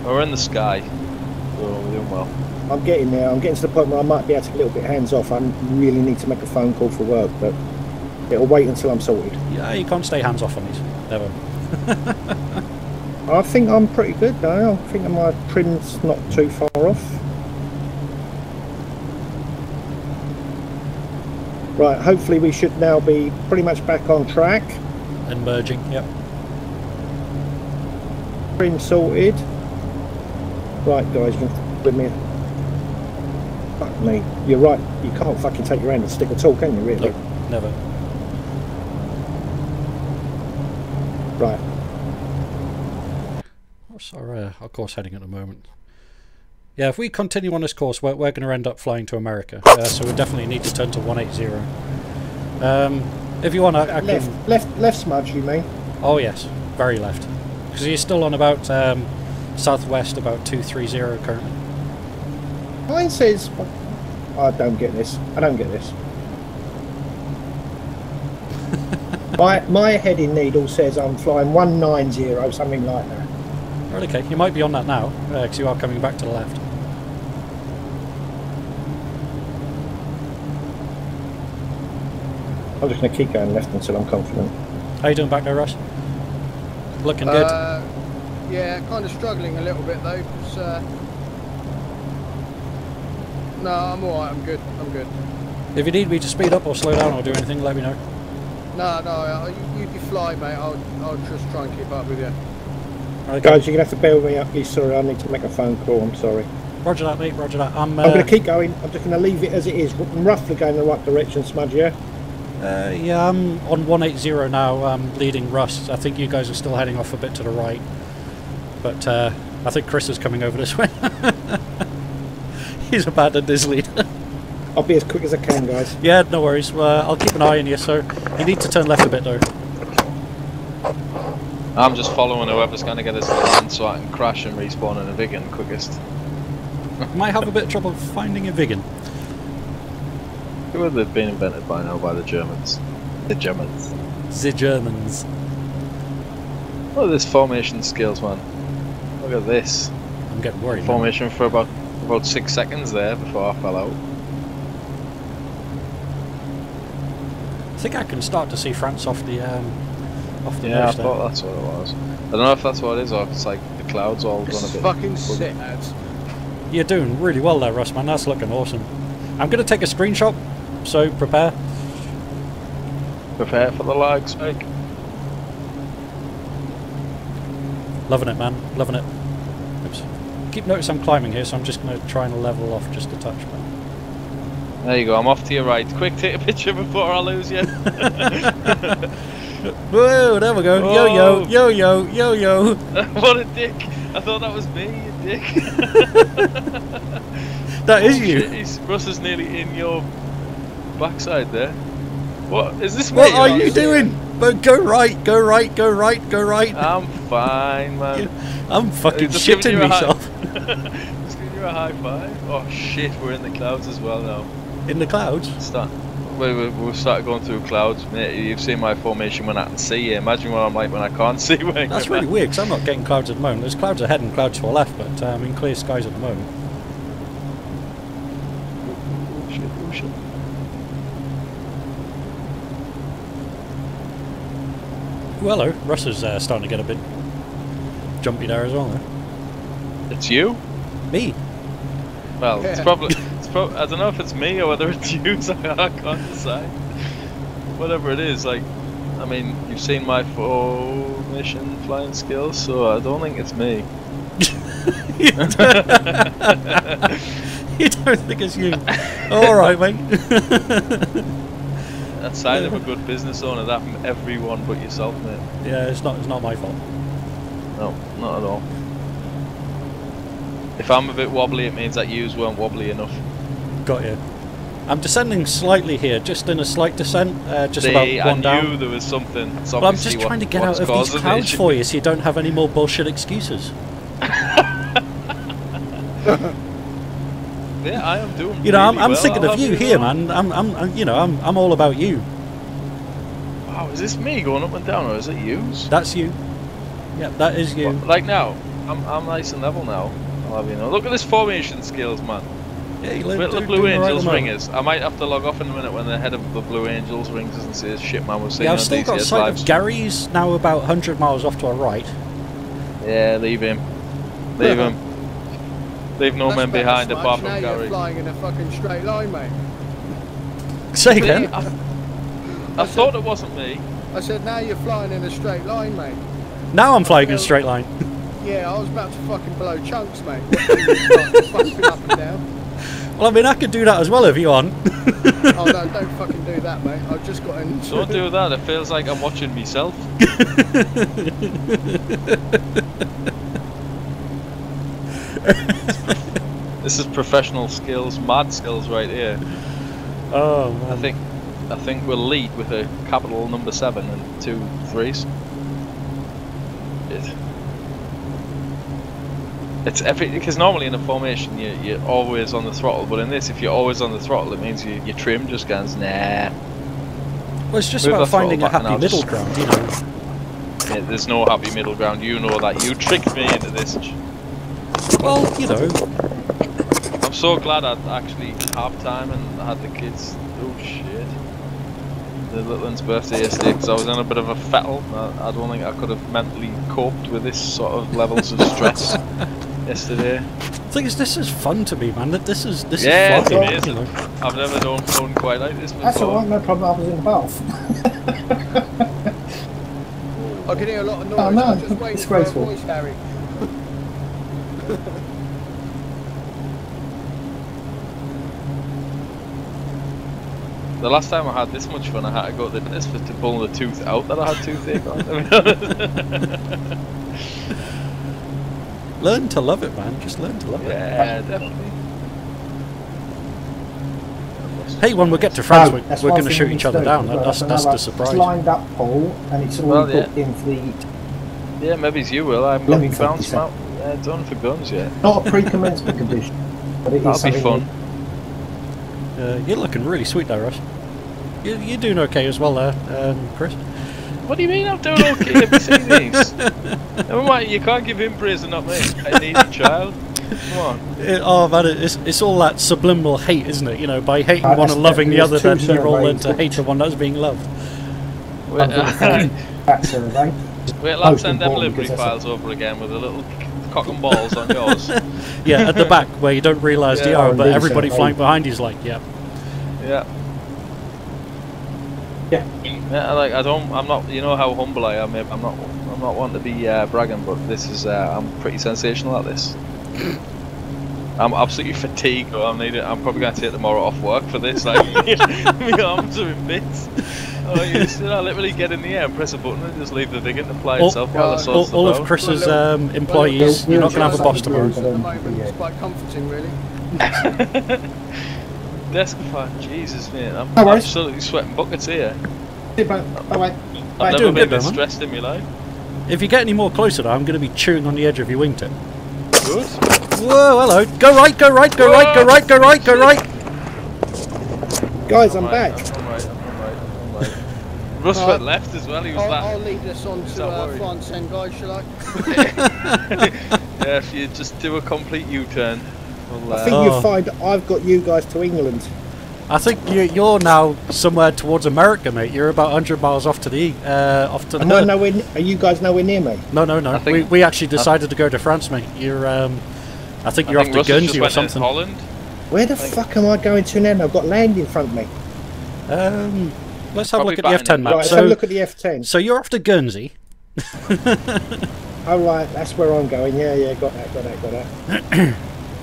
We're in the sky, so we're doing well. I'm getting there. I'm getting to the point where I might be able to get a little bit hands off. I really need to make a phone call for work, but it'll wait until I'm sorted. Yeah, you can't stay hands off on these. Never. I think I'm pretty good though. I think my trim's not too far off. Right, hopefully we should now be pretty much back on track. And merging, yep. Trim sorted. Right guys, you can with me. Fuck me. You're right, you can't fucking take your hand and stick at all, can you really? Nope, never. Right. What's our course heading at the moment? Yeah, if we continue on this course, we're going to end up flying to America. So we definitely need to turn to 180. If you want, I can... Left smudge, you mean? Oh yes, very left. Because you're still on about southwest, about 230 currently. Mine says... I don't get this. My heading needle says I'm flying 190, something like that. Right, okay, you might be on that now, because you are coming back to the left. I'm just going to keep going left until I'm confident. How you doing back there, Russ? Looking good? Yeah, kind of struggling a little bit though, because... No, I'm alright, I'm good. If you need me to speed up or slow down or do anything, let me know. No, you fly, mate. I'll just try and keep up with you. Okay. Guys, you're going to have to bear with me up here. Sorry, I need to make a phone call. I'm sorry. Roger that, mate. Roger that. I'm going to keep going. I'm just going to leave it as it is. I'm roughly going in the right direction, Smudge, yeah? Yeah, I'm on 180 now. I'm leading Russ. I think you guys are still heading off a bit to the right. But I think Chris is coming over this way. He's abandoned his lead. I'll be as quick as I can, guys. Yeah, no worries. I'll keep an eye on you, so you need to turn left a bit, though. I'm just following whoever's going to get us to land so I can crash and respawn in a Viggen quickest. Might have a bit of trouble finding a Viggen. Who would have been invented by now by the Germans? The Germans. Look at this formation skills, man. Look at this. I'm getting worried. Formation for about 6 seconds there before I fell out. I think I can start to see France off the yeah, I nose thought that's what it was. I don't know if that's what it is or if it's like the clouds all gone a bit... fucking sick, lads. You're doing really well there, Russ, man. That's looking awesome. I'm going to take a screenshot, so prepare. Prepare for the lag spike. Loving it, man. Loving it. Oops. Keep notice I'm climbing here, so I'm just going to try and level off just a touch. But... There you go, I'm off to your right. Quick, take a picture before I lose you. Whoa, there we go. Whoa. Yo, yo, yo, yo, yo. What a dick. I thought that was me, you dick. That is you. Shit, Russ is nearly in your backside there. What? Is this me? What are you doing? But go right, go right, go right, go right. I'm fine, man. Yeah, I'm fucking shitting myself. Just giving you a high five. Oh shit, we're in the clouds as well now. In the clouds? We've started going through clouds. Mate, you've seen my formation when I can see you. Imagine what I'm like when I can't see. That's really weird, because I'm not getting clouds at the moment. There's clouds ahead and clouds to the left, but I'm in clear skies at the moment. Oh shit, oh shit. Well, hello. Russ is starting to get a bit jumpy there as well. Though. It's you? Me? Well, yeah. It's probably... I don't know if it's me or whether it's you, so I can't decide. Whatever it is, like, I mean, you've seen my formation flying skills, so I don't think it's me. You don't think it's you? Alright, mate. That's sign of a good business owner, that from everyone but yourself, mate. Yeah, it's not my fault. No, not at all. If I'm a bit wobbly, it means that yous weren't wobbly enough. Got you. I'm descending slightly here, just in a slight descent, just about one down. I knew there was something. Well, I'm just trying to get out of these clouds for you, so you don't have any more bullshit excuses. Yeah, I am doing. You know, really I'm well. thinking of you here, man. I'm all about you. Wow, is this me going up and down, or is it yous? That's you. Yeah, that is you. What, like now, I'm nice and level now. I'll have you know. Look at this formation skills, man. Yeah, you look at the Blue Angels ringers. I might have to log off in a minute when the head of the Blue Angels rings and says, "Shit, man, we're seeing." Yeah, I've still got sight of Gary's now about 100 miles off to our right. Yeah, leave him. Leave him. Leave no men behind apart from Gary. You're flying in a fucking straight line, mate. Say again? I thought it wasn't me. I said, now you're flying in a straight line, mate. Now I'm flying in a straight line. Yeah, I was about to fucking blow chunks, mate. Fucking up and down. Well, I mean, I could do that as well if you want. Oh, no, don't fucking do that, mate. I've just got in. Don't do that. It feels like I'm watching myself. This is professional skills, mad skills right here. Oh man. I think we'll lead with a capital number 7 and 2 3s. It's every, because normally in a formation you're always on the throttle, but in this, if you're always on the throttle, it means your trim just goes nah. Well, it's just about finding a happy middle ground, you know. Yeah, there's no happy middle ground. You know that. You tricked me into this. Well, you know. I'm so glad I'd actually have time and I had the kids. Oh shit. The little one's birthday yesterday because I was in a bit of a fettle. I don't think I could have mentally coped with this sort of levels of stress yesterday. The thing is, this is fun to me, man. This is fun. It's amazing. You know? I've never known fun quite like this before. That's alright, no problem. I was in the bath. I can hear a lot of noise. Oh, no, I'm just waiting it's for a graceful. voice, Harry. The last time I had this much fun, I had to go to the dentist to pull the tooth out that I had toothache on. Learn to love it, man. Just learn to love it. Yeah, definitely. Hey, when we get to France, we're going to shoot each other down. That's the surprise. It's lined up, Paul, and it's all booked in for the... Yeah, maybe it's you, Will. I haven't got the bounce out done for guns yet. Not a pre-commencement condition, but it is that'll be fun. You're looking really sweet there, Russ. You're doing okay as well there, Chris. What do you mean I'm doing okay? Have you seen these? Never mind, you can't give him praise and not me. I need a child. Come on. Oh man, it's all that subliminal hate, isn't it? You know, by hating one and loving the other, then you roll into hate the one that's being loved. Wait till I send them livery files over again with a little cock and balls on yours. Yeah, at the back where you don't realise they are, but everybody flying behind you's like, yeah. Yeah. Yeah, like I'm not. You know how humble I am. I'm not wanting to be bragging, but this is. I'm pretty sensational at this. I'm absolutely fatigued. I'm probably going to take tomorrow off work for this. Like, my arms are in bits. I literally get in the air and press a button and just leave the Viggen to fly itself while I sort all of Chris's employees, you're not going to have a boss tomorrow. At the moment, it's quite comforting, really. Desk fire, Jesus, mate. I'm absolutely sweating buckets here. I've never been this stressed in my life. If you get any more closer, though, I'm going to be chewing on the edge of your wingtip. Good. Whoa, hello. Go right, go right, go right, go right, go right, go right. Guys, I'm back. I'm right. Russ went left as well, he was back. I'll lead us on to France then, guys, shall I? Yeah, if you just do a complete U-turn. I think you'll find I've got you guys to England. I think you're now somewhere towards America, mate. You're about 100 miles off to the Are you guys nowhere near me? No. We actually decided to go to France, mate. You're I think you're off to Guernsey or something. Holland. Where the fuck am I going to now? I've got land in front of me. Let's have a look at the F10 map. Right, let's have a look at the F10. So you're off to Guernsey. Oh right, that's where I'm going. Yeah, got that.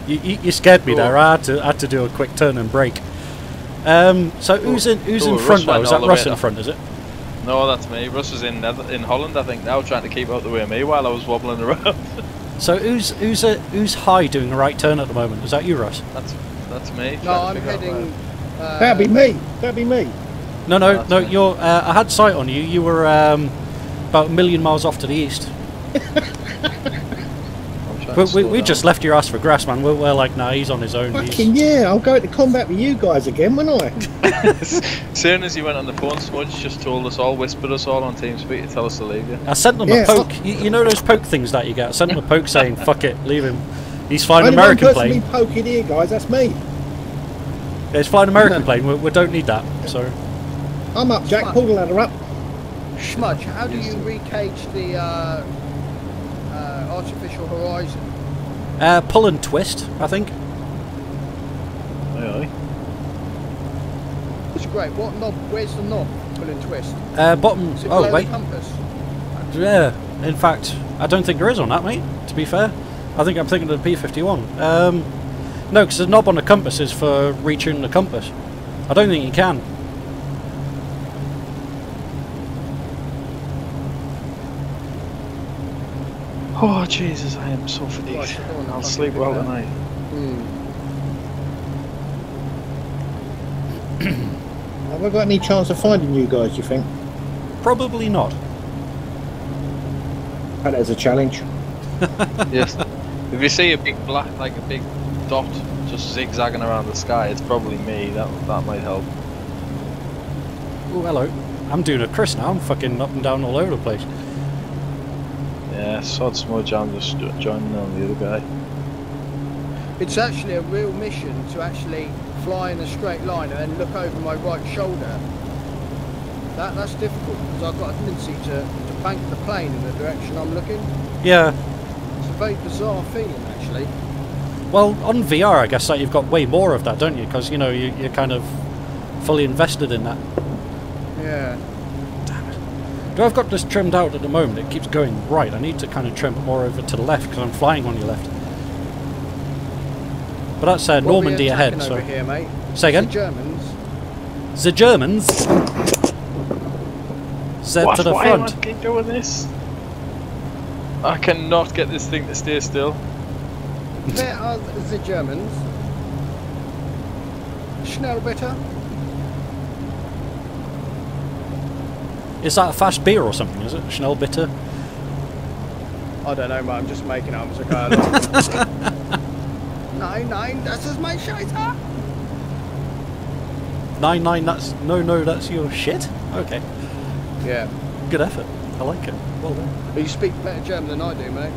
You scared me there. I had to do a quick turn and brake. So who's in front now? Is that Russ in front? Is it? No, that's me. Russ is in Holland, I think now, trying to keep out the way of me while I was wobbling around. So who's high doing a right turn at the moment? Is that you, Russ? That's me. No, I'm heading. That'd be me. No. You're. I had sight on you. You were about 1 million miles off to the east. But we just left your ass for grass, man. We're like, nah, he's on his own. Fucking yeah, I'll go to combat with you guys again, won't I? As soon as you went on the phone, Smudge just told us all, whispered us all on TeamSpeak to tell us to leave you. I sent them a poke. You know those poke things that you get? I sent them a poke saying, fuck it, leave him. He's flying an American plane. Only one person poking here, guys, that's me. Yeah, he's flying an American plane, we don't need that, so... I'm up, Jack, pull the ladder up. Smudge, how do you recage the artificial horizon? Pull and twist, I think. Aye. That's great. What knob? Where's the knob? Pull and twist. Bottom. Oh wait. The compass? Yeah. In fact, I don't think there is on that, mate. To be fair, I think I'm thinking of the P51. No, because the knob on the compass is for retuning the compass. I don't think you can. Oh Jesus, I am so fatigued. I'll sleep well tonight. Have I got any chance of finding you guys, do you think? Probably not. That is a challenge. Yes. If you see a big black, like a big dot just zigzagging around the sky, it's probably me. That might help. Oh, hello. I'm doing a Chris now. I'm fucking up and down all over the place. Yeah, sod Smudge, I'm just joining on the other guy. It's actually a real mission to actually fly in a straight line and then look over my right shoulder. That's difficult because I've got a tendency to bank the plane in the direction I'm looking. Yeah. It's a very bizarre feeling, actually. Well, on VR, I guess that you've got way more of that, don't you? Because, you know, you're kind of fully invested in that. Yeah. I've got this trimmed out at the moment. It keeps going right. I need to kind of trim it more over to the left because I'm flying on your left. But that's Normandy ahead. So over here, mate. Say again. The Germans. The Germans. Z to the front. Why am I keep doing this? I cannot get this thing to stay still. There are the Germans. Schnell bitter. Is that a fast beer or something, is it? Schnell bitter? I don't know, mate. I'm just making up as I go along. 9, das ist mein Scheiße. 9, that's... No, that's your shit? Okay. Yeah. Good effort. I like it. Well done. But you speak better German than I do, mate.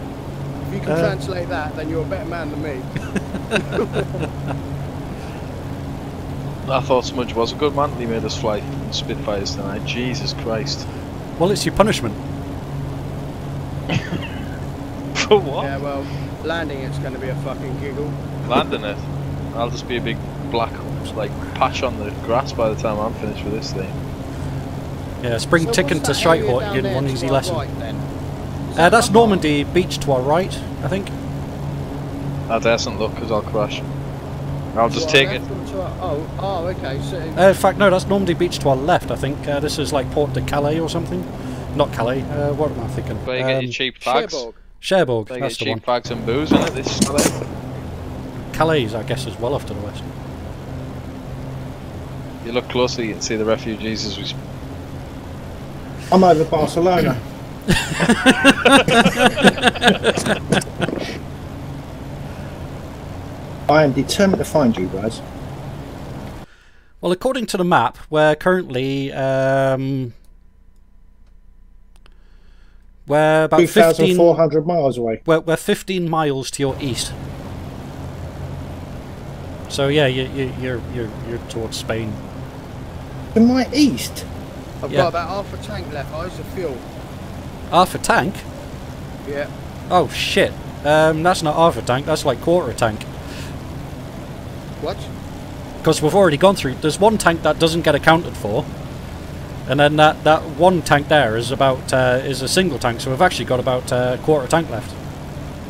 If you can translate that, then you're a better man than me. I thought Smudge was a good man. He made us fly in Spitfires tonight. Jesus Christ. Well, it's your punishment. For what? Yeah, well, landing it's going to be a fucking giggle. Landing it? I'll just be a big black like patch on the grass by the time I'm finished with this thing. Yeah, spring ticket to Scheithort in one easy lesson. Right, that's Normandy Beach to our right, I think. I daren't look because I'll crash. I'll just take it. Oh, okay. So In fact, no, that's Normandy Beach to our left, I think. This is like Port de Calais or something. Not Calais, what am I thinking? Where you get your cheap fags. Cherbourg, Where you that's get the one. cheap fags and booze in it, this Calais. Calais, I guess, is well off to the west. You look closely, you can see the refugees as we speak. I'm over Barcelona. I am determined to find you guys. Well, according to the map, we're currently we're about 2,400 miles away. We're 15 miles to your east. So yeah, you're towards Spain. To my east? I've got about half a tank left. Eyes of fuel. Half a tank? Yeah. Oh shit. That's not half a tank. That's like quarter a tank. What? Because we've already gone through. There's one tank that doesn't get accounted for, and then that one tank there is about is a single tank. So we've actually got about a quarter tank left.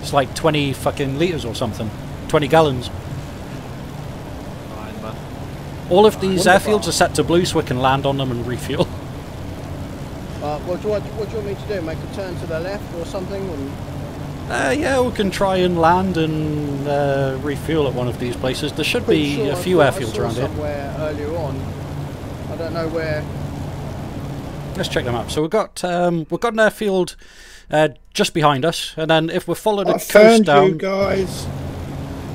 It's like 20 fucking litres or something. 20 gallons. Fine, man. All of these airfields are set to blue so we can land on them and refuel. What do you want me to do? Make a turn to the left or something? Yeah, we can try and land and refuel at one of these places. There should be a few airfields around here. Somewhere earlier on. I don't know where. Let's check them out. So we've got an airfield just behind us, and then if we follow the coast down, you guys.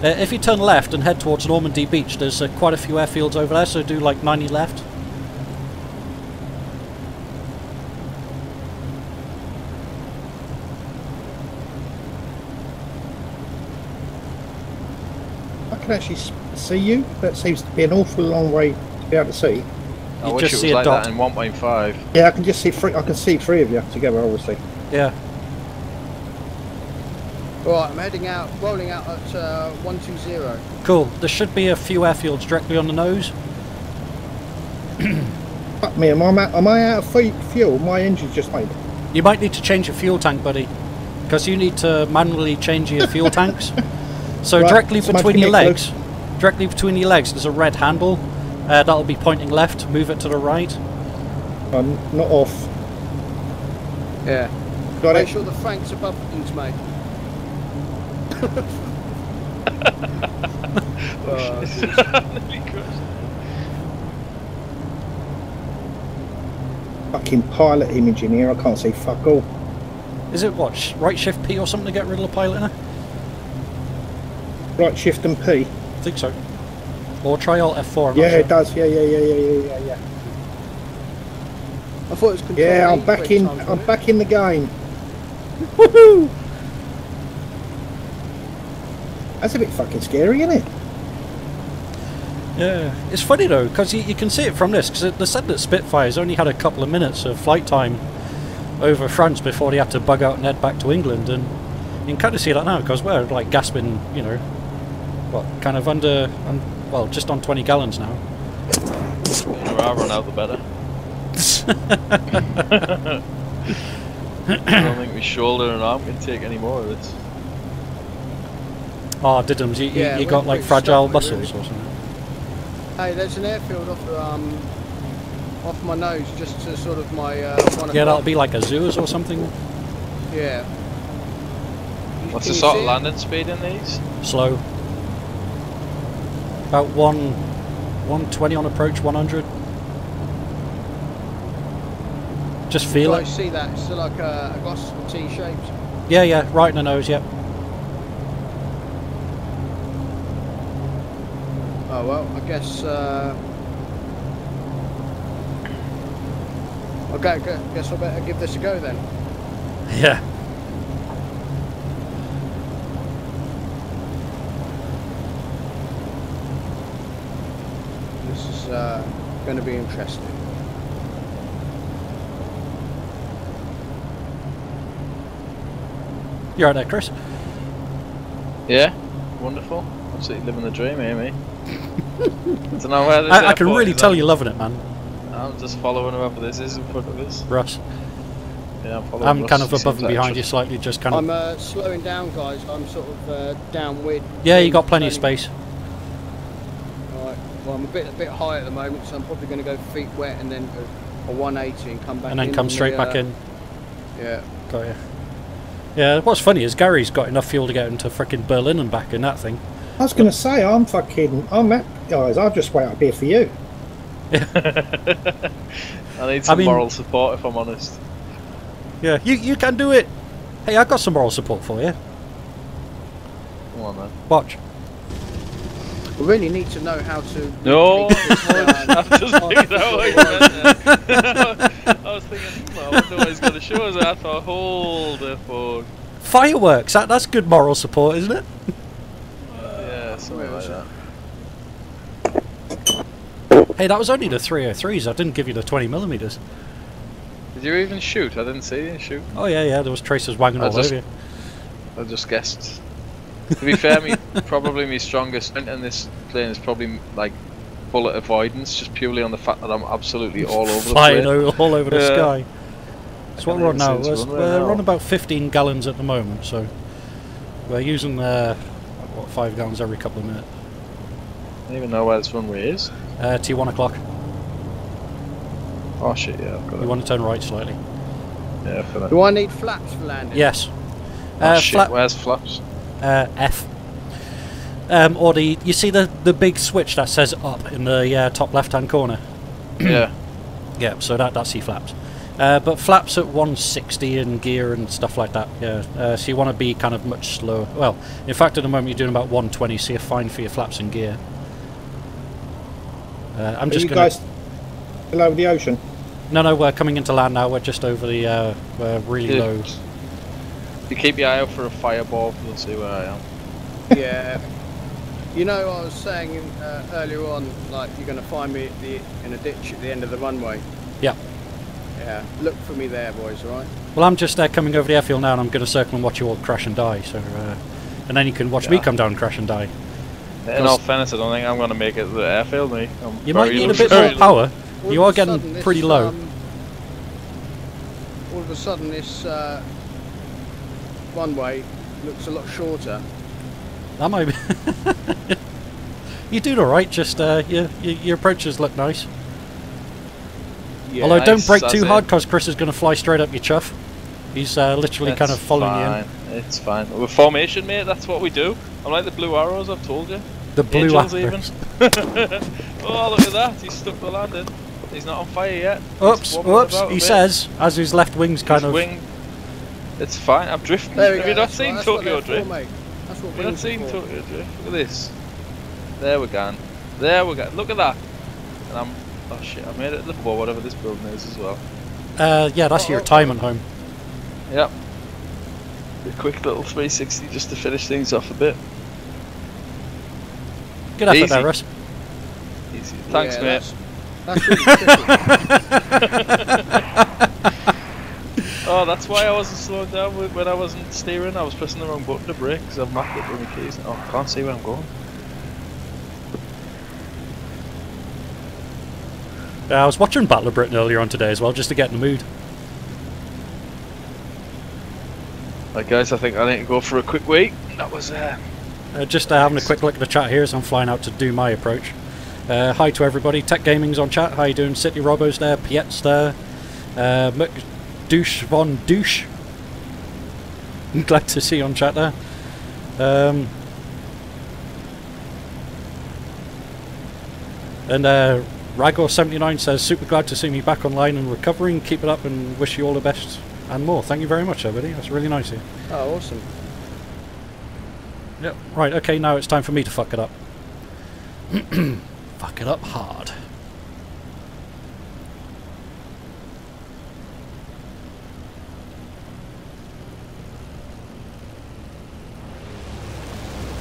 If you turn left and head towards Normandy Beach, there's quite a few airfields over there. So do like 90 left. I can actually see you. That seems to be an awful long way to be able to see. I wish it was like that in 1.5. Yeah, I can just see three. I can see three of you together, obviously. Yeah. Alright, I'm heading out, rolling out at 120. Cool. There should be a few airfields directly on the nose. Fuck me, am I out of fuel? My engine's just made. You might need to change your fuel tank, buddy, because you need to manually change your fuel tanks. So right, directly between your legs, there's a red handle. That'll be pointing left. Move it to the right. I'm not off. Yeah. Got Make it. sure the Frank's above things, mate. Fucking pilot image in here. I can't see fuck all. Is it what? Right shift P or something to get rid of the pilot in it? Right shift and P. I think so. Or try Alt F4. Yeah, it does. Yeah. I thought it was control. Yeah, I'm back in. I'm back in the game. Woohoo! That's a bit fucking scary, isn't it? Yeah, it's funny though because you can see it from this because they said that Spitfires only had a couple of minutes of flight time over France before they had to bug out and head back to England, and you can kind of see that now because we're like gasping, you know, what kind of well, just on 20 gallons now. The sooner I run out, the better. I don't think my shoulder and arm can take any more of it. Oh, Diddums, you got like fragile muscles or something? Hey, there's an airfield off my nose, just to sort of my yeah, that'll be like a Zoos or something. Yeah. What's the sort of landing speed in these? Slow. About 120 on approach, 100. Just feel it. I see that. It's like a gospel T-shaped. Yeah, right in the nose, yep. Oh well, I guess okay, guess I better give this a go then. Yeah. This is going to be interesting. You alright there, Chris? Yeah, wonderful. Absolutely living the dream, Amy. I don't know where this I can really tell you're loving it, man. I'm just following whoever this is in front of us. Russ. Yeah, I'm following I'm Russ. kind of above and behind you slightly, just kind of... I'm slowing down, guys. I'm sort of downwind. Yeah, you got plenty of space. Alright, well I'm a bit high at the moment, so I'm probably going to go feet wet and then a 180 and come back in. And then come straight back in. Yeah. Got you. Yeah, what's funny is Gary's got enough fuel to get into frickin' Berlin and back in that thing. I was going to say, I'm at, guys, I'll just wait up here for you. I need some moral support, if I'm honest. Yeah, you can do it. Hey, I got some moral support for you. Come on, man. Watch. We really need to know how to... No! I was thinking, well, I wonder what he's going to show us after. Hold the phone. Fireworks, that's good moral support, isn't it? Yeah, something like that. Hey, that was only the 303s, I didn't give you the 20mm. Did you even shoot? I didn't see you shoot. Oh yeah, there was tracers wagging all over you. I just guessed. To be fair, probably my strongest sprint in this plane is probably like bullet avoidance, just purely on the fact that I'm absolutely all over the Flying plane. all over the sky. That's what we're on now. We're on about 15 gallons at the moment, so we're using what, 5 gallons every couple of minutes. I don't even know where this runway is. T1 o'clock. Oh shit, yeah, I've got it. You want to turn right slightly. Yeah, for that. Do I need flaps for landing? Yes. Oh shit, where's flaps? F. Or you see the big switch that says up in the top left hand corner? Yeah. Yeah, so that's your flaps. But flaps at 160 in gear and stuff like that, yeah. So you want to be kind of much slower. Well, in fact at the moment you're doing about 120, so you're fine for your flaps and gear. I'm just you guys still over the ocean? No, we're coming into land now, we're just over the, we're really low. You keep your eye out for a fireball, you'll see where I am. Yeah. You know, I was saying earlier on, like, you're going to find me in a ditch at the end of the runway. Yeah. Yeah, look for me there, boys, alright? Well, I'm just coming over the airfield now and I'm going to circle and watch you all crash and die, so, and then you can watch me come down and crash and die. In all fairness, I don't think I'm going to make it to the airfield, mate. You might need a bit more power. You are getting pretty low. All of a sudden, this runway looks a lot shorter. That might be... You're doing alright, just your approaches look nice. Yeah, although don't brake too hard because Chris is going to fly straight up your chuff. He's literally kind of following you in. It's fine. With formation, mate, that's what we do. I'm like the blue arrows, I've told you. The blue Angels arrows. Even. Oh, look at that. He's stuck the landing. He's not on fire yet. Oops, he says, as his left wing's kind of... It's fine, I'm drifting. Have you not seen Tokyo Drift? Have you not seen Tokyo Drift? Look at this. There we're going. There we go. Look at that. And I'm... Oh shit, I made it look for whatever this building is as well. Yeah, that's your retirement home. Yep. A quick little 360 just to finish things off a bit. Good effort there, Russ. Easy. Thanks, mate. That's really Oh, that's why I wasn't slowing down when I wasn't steering. I was pressing the wrong button to brake because I've mapped it with my keys. Oh, I can't see where I'm going. I was watching Battle of Britain earlier on today as well, just to get in the mood. Right, guys, I think I need to go for a quick wee. That was just having a quick look at the chat here as I'm flying out to do my approach. Hi to everybody. Tech Gaming's on chat. How you doing? City Robo's there. Piet's there. Douche Von Douche. I'm glad to see you on chat there. And Ragor79 says, super glad to see me back online and recovering. Keep it up and wish you all the best and more. Thank you very much, everybody. That's really nice of you. Oh, awesome. Yep. Right, okay, now it's time for me to fuck it up. Fuck it up hard.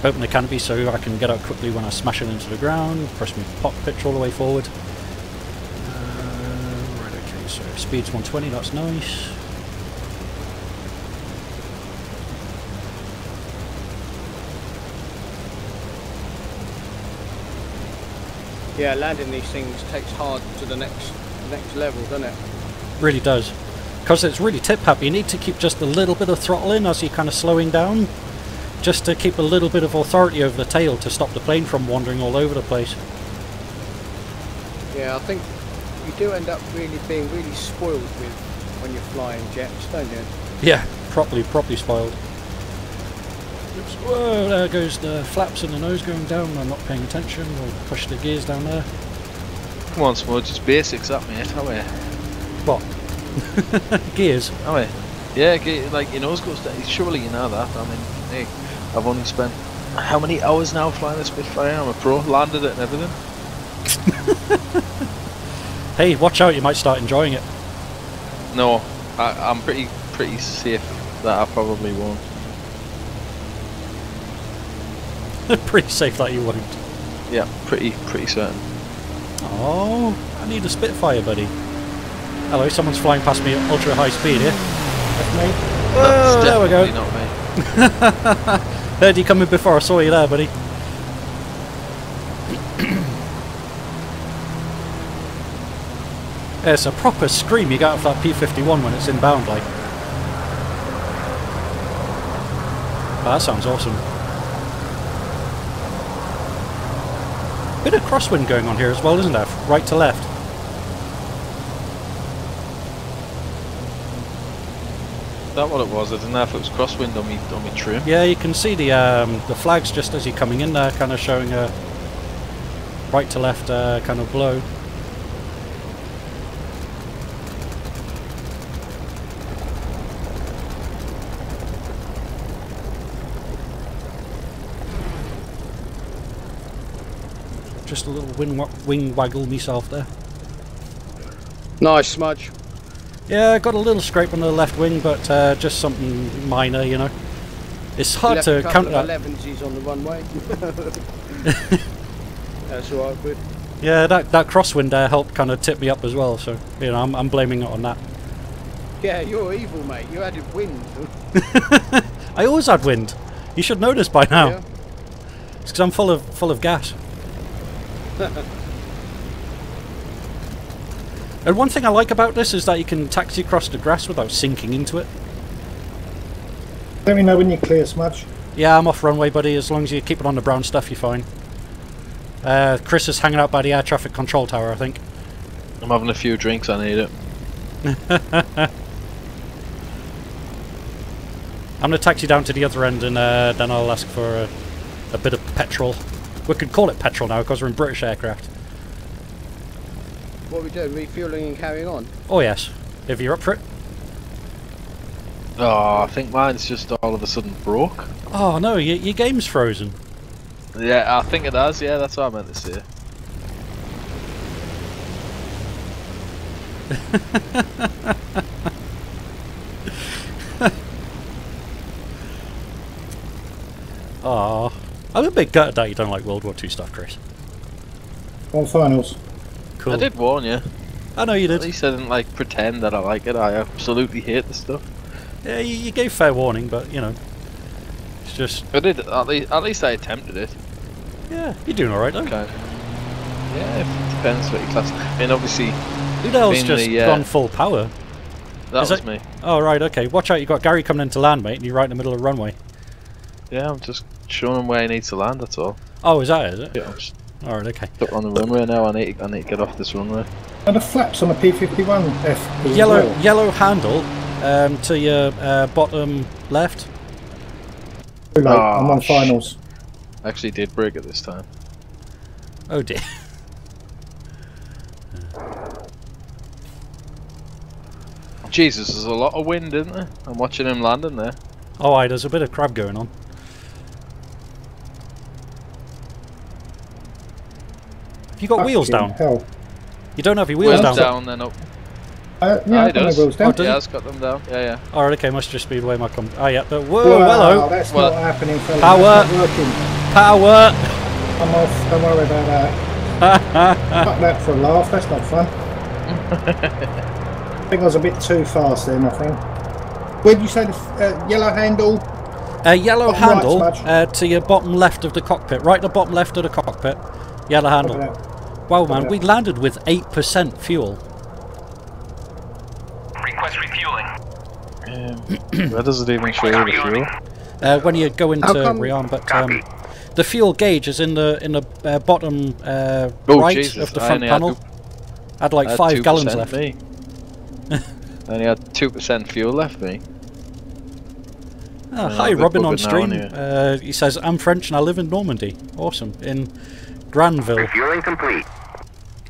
Open the canopy so I can get out quickly when I smash it into the ground. Press my pop pitch all the way forward. Right, okay, so speed's 120, that's nice. Yeah, landing these things takes hard to the next next level, doesn't it? Really does. Because it's really tip happy. You need to keep just a little bit of throttle in as you're kind of slowing down, just to keep a little bit of authority over the tail to stop the plane from wandering all over the place. Yeah, I think you do end up being really spoiled with when you're flying jets, don't you? Yeah, properly spoiled. Oops. Whoa, there goes the flaps and the nose going down. I'm not paying attention. We'll push the gears down there. Come on, Smudge, just basics up, mate. How are you? What? Gears? How are you? Yeah, like your nose goes down. Surely you know that. I mean, hey, I've only spent how many hours now flying the Spitfire? I'm a pro. Landed it and everything. Hey, watch out! You might start enjoying it. No, I'm pretty safe that I probably won't. Pretty safe that you won't. Yeah, pretty certain. Oh, I need a Spitfire, buddy. Hello, someone's flying past me at ultra high speed here. That's me. Oh, there we go. Not me. Heard you coming before I saw you there, buddy. It's a proper scream you get off that P-51 when it's inbound, like. Oh, that sounds awesome. Bit of crosswind going on here as well, isn't there? Right to left. Is that what it was? I didn't know if it was crosswind on me trim. Yeah, you can see the flags just as you're coming in there, kind of showing a right to left kind of blow. Just a little wing waggle myself there. Nice, Smudge. Yeah, I got a little scrape on the left wing, but just something minor, you know. It's hard to counter that. 11s on the runway. That's all right, good. Yeah, that crosswind there helped kind of tip me up as well, so you know I'm blaming it on that. Yeah, you're evil, mate. You added wind. I always had wind. You should know this by now. Yeah. It's because I'm full of gas. And one thing I like about this is that you can taxi across the grass without sinking into it. Let me know when you're clear, Smudge. Yeah, I'm off runway, buddy. As long as you keep it on the brown stuff, you're fine. Chris is hanging out by the air traffic control tower, I think. I'm having a few drinks, I need it. I'm going to taxi down to the other end and then I'll ask for a bit of petrol. We could call it petrol now because we're in British aircraft. What are we doing? Refueling and carrying on? Oh yes, if you're up for it. Oh, I think mine's just all of a sudden broke. Oh no, your game's frozen. Yeah, I think it has, yeah, that's what I meant to say. Aww. I'm a bit gutted that you don't like World War II stuff, Chris. On finals. Cool. I did warn you. I know you did. At least I didn't like pretend that I like it. I absolutely hate the stuff. Yeah, you gave fair warning, but you know, it's just. I did. At least I attempted it. Yeah, you're doing all right though. Okay. Yeah, it depends what you class. I mean, obviously. Who the hell's just gone full power? That was me. Oh right, okay. Watch out! You got Gary coming into land, mate, and you're right in the middle of the runway. Yeah, I'm just showing him where he needs to land. That's all. Oh, is that it? Is it? Yeah. I'm just Alright, okay. stuck on the runway now. I need to get off this runway. And the flaps on the P-51 F. Yellow handle to your bottom left. Too late. I'm on finals. I actually did break it this time. Oh dear. Jesus, there's a lot of wind, isn't there? I'm watching him landing there. Oh, aye, there's a bit of crab going on. Have you got wheels down? Hell. You don't have your wheels down? Down, then up. Yeah, I does. wheels down. Oh, Yeah, it's got them down. Yeah, yeah. Alright, okay, must just be the way my whoa, Whoa, hello! That's not happening, fella. Power! That's not working. Power! I'm off, don't worry about that. Fuck that for a laugh, that's not fun. I think I was a bit too fast then, I think. Where did you say the yellow handle? Yellow handle right, to your bottom left of the cockpit. Right at the bottom left of the cockpit. Yellow handle. Wow, man, we landed with 8% fuel. Refueling. Where does it even show you the fuel? When you go into rearm, but the fuel gauge is in the bottom right Jesus, of the front panel. I had like 5 gallons left. Me. I only had 2% fuel left, me. Hi, Robin on stream. He says, I'm French and I live in Normandy. Awesome. In Granville. Refueling complete.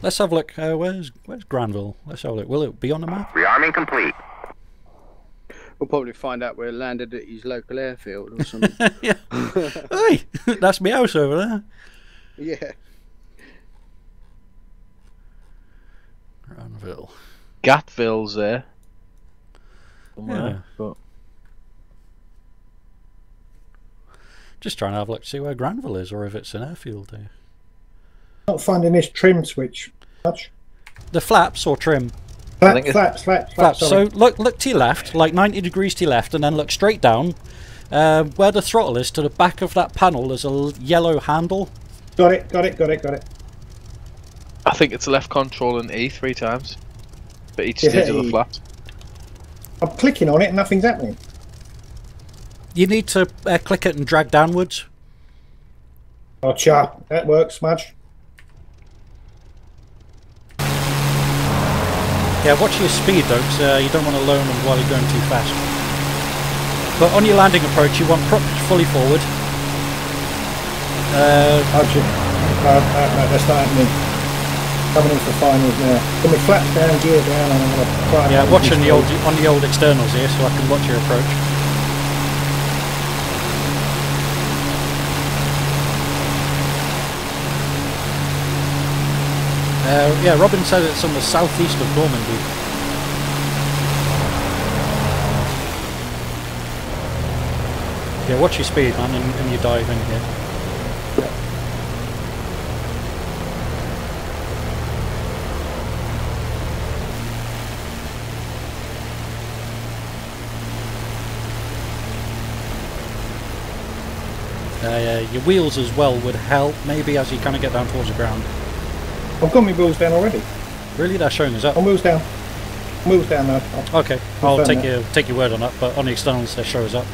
Let's have a look. Where's Granville? Let's have a look. Will it be on the map? Rearming complete. We'll probably find out where it landed at his local airfield or something. Yeah. Hey, that's my house over there. Yeah. Granville. Gatville's there. Somewhere, Yeah. but Just trying to have a look to see where Granville is, or if it's an airfield there. Not finding this trim switch much. The flaps or trim? Flaps. So look to your left, like 90 degrees to your left, and then look straight down. Where the throttle is, to the back of that panel, there's a yellow handle. Got it. I think it's left control and E 3 times for each stage of the flaps. I'm clicking on it and nothing's happening. You need to click it and drag downwards. Gotcha. That works, Smudge. Yeah, watch your speed though, because you don't want to loan them while you're going too fast. But on your landing approach, you want propped fully forward. No, that's not happening. Coming in for finals now. Can we flaps down, gear down, and I'm going to try. Yeah, watching on the old externals here, so I can watch your approach. Yeah, Robin said it's on the southeast of Normandy. Yeah, watch your speed, man, and you dive in here. Your wheels as well would help, maybe, as you kind of get down towards the ground. I've got my wheels down already. Really? They're showing us up? I'm wheels down. Wheels down now. Okay, I'll take your word on that, but on the externals they show us up.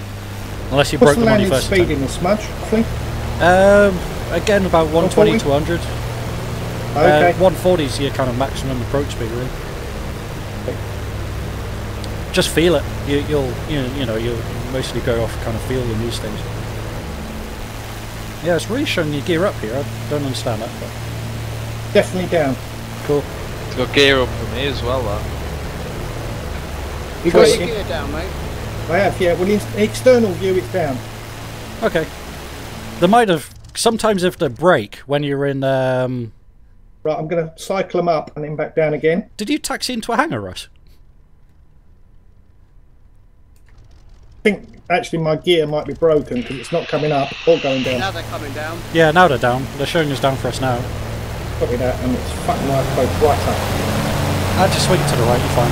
Unless you What's broke the them on your landing first speed attempt. in the Smudge, roughly? Again, about 120 to 100. Okay. 140 is your kind of maximum approach speed, really. Just feel it. You'll mostly go off kind of feel in these things. Yeah, it's really showing you gear up here. I don't understand that, but Definitely down. cool. It's got gear up for me as well, that. You got your gear down, mate? I have, yeah. Well, in external view, it's down. Okay. They might have sometimes if they break when you're in. Right, I'm going to cycle them up and then back down again. Did you taxi into a hangar, Russ? I think actually my gear might be broken because it's not coming up or going down. Now they're coming down. Yeah, now they're down. They're showing us down for us now. Copy that, and it's fucking like both right up. I'll just swing to the right, you're fine.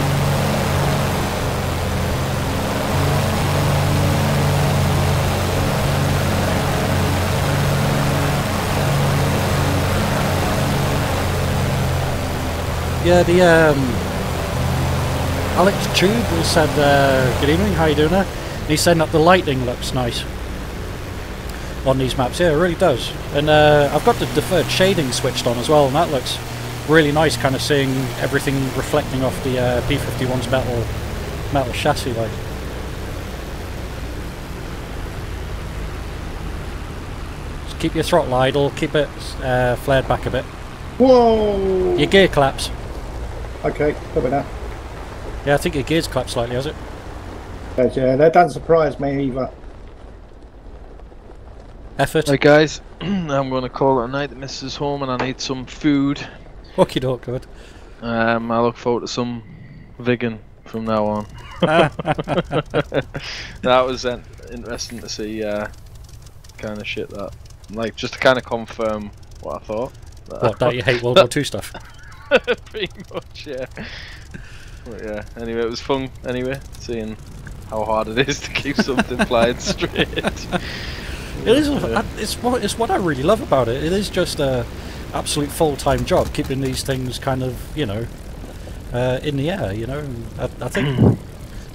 Yeah, the Alex Tube said, good evening, how you doing there? And he's saying that the lighting looks nice on these maps. Yeah, it really does. And I've got the deferred shading switched on as well, and that looks really nice, kind of seeing everything reflecting off the P-51's metal chassis like. Just keep your throttle idle, keep it flared back a bit. Whoa! Your gear claps. Okay, copy that. Yeah, I think your gear's clapped slightly, has it? Yeah, that doesn't surprise me either. Effort. Right, guys, I'm going to call it a night. The missus is home and I need some food. Okie doke, good. I look forward to some Viggen from now on. That was interesting to see kind of shit that, like, just to kind of confirm what I thought. What, that you hate World War II stuff? Pretty much, yeah. But yeah, anyway, it was fun, anyway, seeing how hard it is to keep something flying straight. It is. It's what I really love about it. It is just a absolute full-time job, keeping these things kind of, in the air. I think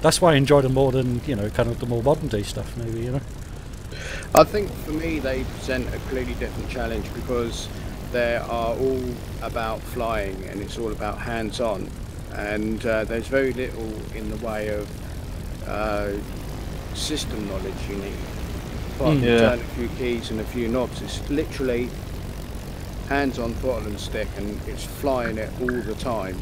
that's why I enjoy them more than, you know, kind of the more modern day stuff, maybe, you know. I think for me they present a completely different challenge because they are all about flying and it's all about hands-on, and there's very little in the way of system knowledge you need. But turn a few keys and a few knobs. It's literally hands-on throttle and stick, and it's flying it all the time.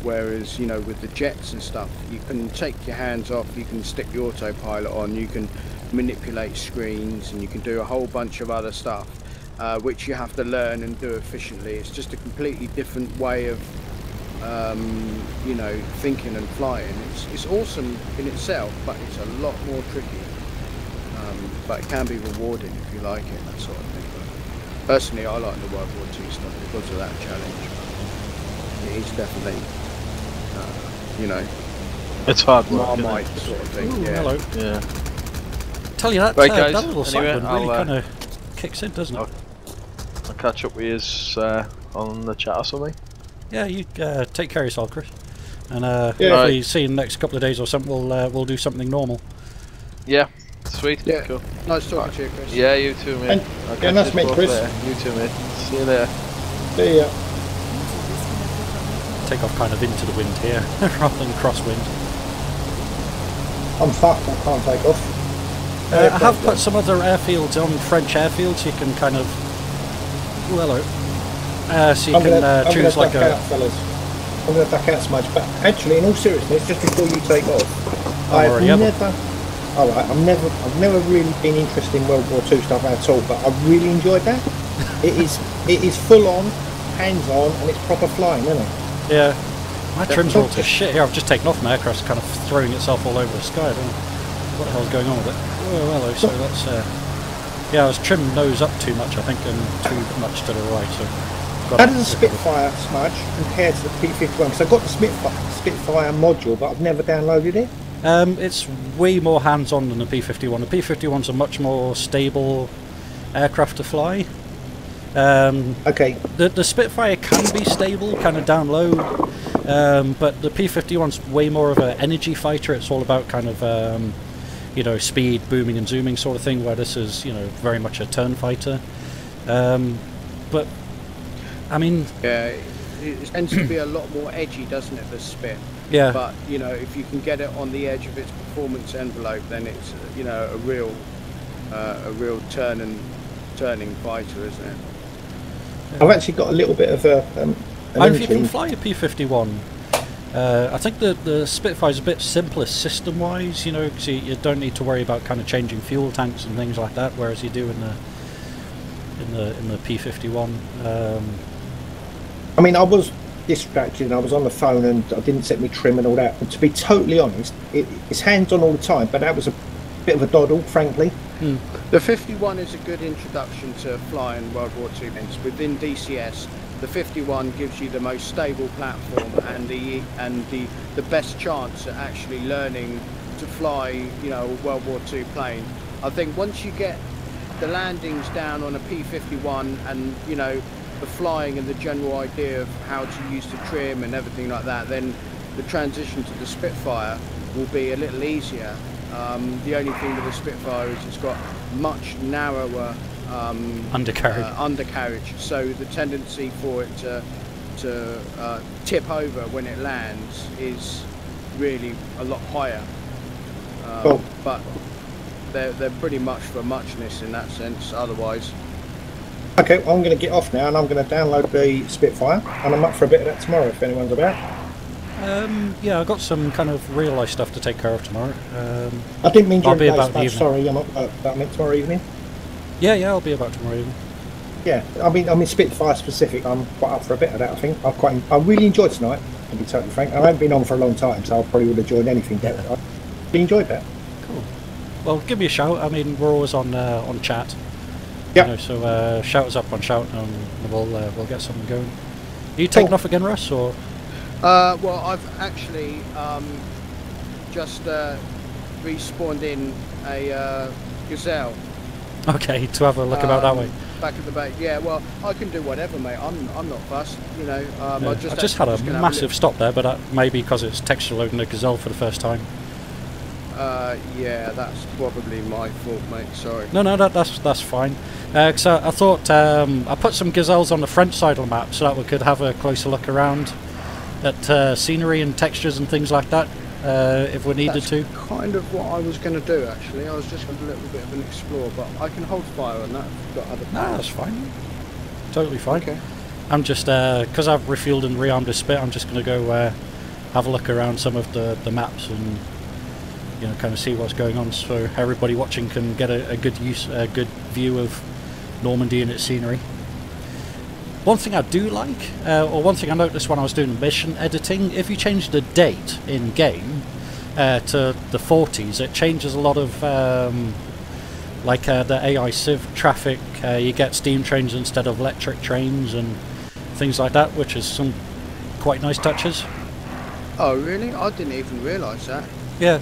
Whereas, you know, with the jets and stuff, you can take your hands off, you can stick the autopilot on, you can manipulate screens, and you can do a whole bunch of other stuff, which you have to learn and do efficiently. It's just a completely different way of, you know, thinking and flying. It's awesome in itself, but it's a lot more tricky. But it can be rewarding if you like it, that sort of thing. But personally, I like the World War II stuff because of that challenge. It is definitely, you know, it's hard work, Marmite sort of thing. Ooh, yeah. hello. Yeah. Tell you that, Right, guys, that little anyway, sidewind really kind of kicks in, doesn't it? I'll catch up with you on the chat or something. Yeah, you take care of yourself, Chris. And hopefully see you in the next couple of days or something. We'll do something normal. Yeah, sweet. Yeah. Cool. Nice talking to you, Chris. Yeah, you too, mate. Yeah, nice to meet Chris. Later. You too, mate. See you later. See ya. Take off kind of into the wind here, rather than crosswind. I'm fucked, I can't take off. I have put some other airfields on French airfields, so you can kind of... Well, hello. So you can choose like a... Out, fellas. I'm going to duck out smudge, but actually, in all seriousness, just before you take off, I've never really been interested in World War II stuff at all, but I really enjoyed that. It is full on, hands on, and it's proper flying, isn't it? Yeah. My trims are all to shit here. I've just taken off my aircraft, kind of throwing itself all over the sky. I don't know what the hell's going on with it. Oh, hello. So that's yeah, I was trimmed nose up too much, I think, and too much to the right. So how does the Spitfire smudge compare to the P-51? Because I've got the Spitfire module, but I've never downloaded it. It's way more hands-on than the P-51. The P-51's a much more stable aircraft to fly. Okay. The Spitfire can be stable, kind of down low, but the P-51's way more of an energy fighter. It's all about kind of, you know, speed, booming and zooming sort of thing, where this is, you know, very much a turn fighter. But, I mean... Yeah, it tends to be a lot more edgy, doesn't it, the Spit? Yeah. But, you know, if you can get it on the edge of its performance envelope, then it's, you know, a real turning fighter, isn't it? I've actually got a little bit of a... and if you can fly a P-51, I think the Spitfire's a bit simpler system-wise, you know, because you don't need to worry about kind of changing fuel tanks and things like that, whereas you do in the P-51. I mean, I was distracted and I was on the phone and I didn't set me trim and all that, but to be totally honest, it's hands-on all the time, but that was a bit of a doddle, frankly. The 51 is a good introduction to flying World War II events. Within DCS, the 51 gives you the most stable platform and the best chance at actually learning to fly, you know, a World War II plane. I think once you get the landings down on a P-51 and, you know, the flying and the general idea of how to use the trim and everything like that, then the transition to the Spitfire will be a little easier. The only thing with the Spitfire is it's got much narrower undercarriage, so the tendency for it to tip over when it lands is really a lot higher. But they're pretty much for muchness in that sense. Otherwise. Okay, I'm going to get off now and I'm going to download the Spitfire, and I'm up for a bit of that tomorrow if anyone's about. Yeah, I've got some kind of real life stuff to take care of tomorrow. I didn't mean during the day, sorry, I meant tomorrow evening. Yeah, I'll be about tomorrow evening. Yeah, I mean Spitfire specific, I'm quite up for a bit of that, I think. I really enjoyed tonight, to be totally frank. I haven't been on for a long time, so I probably would have joined anything better. I really enjoyed that. Cool. Well, give me a shout. I mean, we're always on chat. Yeah. You know, so shout us up on shout and we'll get something going. Are you taking off again, Russ, or...? Well, I've actually just respawned in a Gazelle. Okay, to have a look about that way. Back at the back. Yeah, well, I can do whatever, mate. I'm not fussed, you know. Yeah. I just had a massive stop there, but maybe because it's texture loading the Gazelle for the first time. Yeah, that's probably my fault, mate. Sorry. No, that's fine. Because I thought I put some Gazelles on the French side of the map so that we could have a closer look around at scenery and textures and things like that if we needed to. Kind of what I was going to do, actually. I was just going to do a little bit of an explore, but I can hold fire on that if you've got other plans. No, that's fine. Totally fine. Okay. I'm just, because I've refueled and rearmed the Spit, I'm just going to go have a look around some of the maps and, you know, kind of see what's going on, so everybody watching can get a good view of Normandy and its scenery. One thing I do like, or one thing I noticed when I was doing mission editing, if you change the date in game to the 40s, it changes a lot of like the AI Civ traffic. You get steam trains instead of electric trains and things like that, which is some quite nice touches. Oh really? I didn't even realise that. Yeah.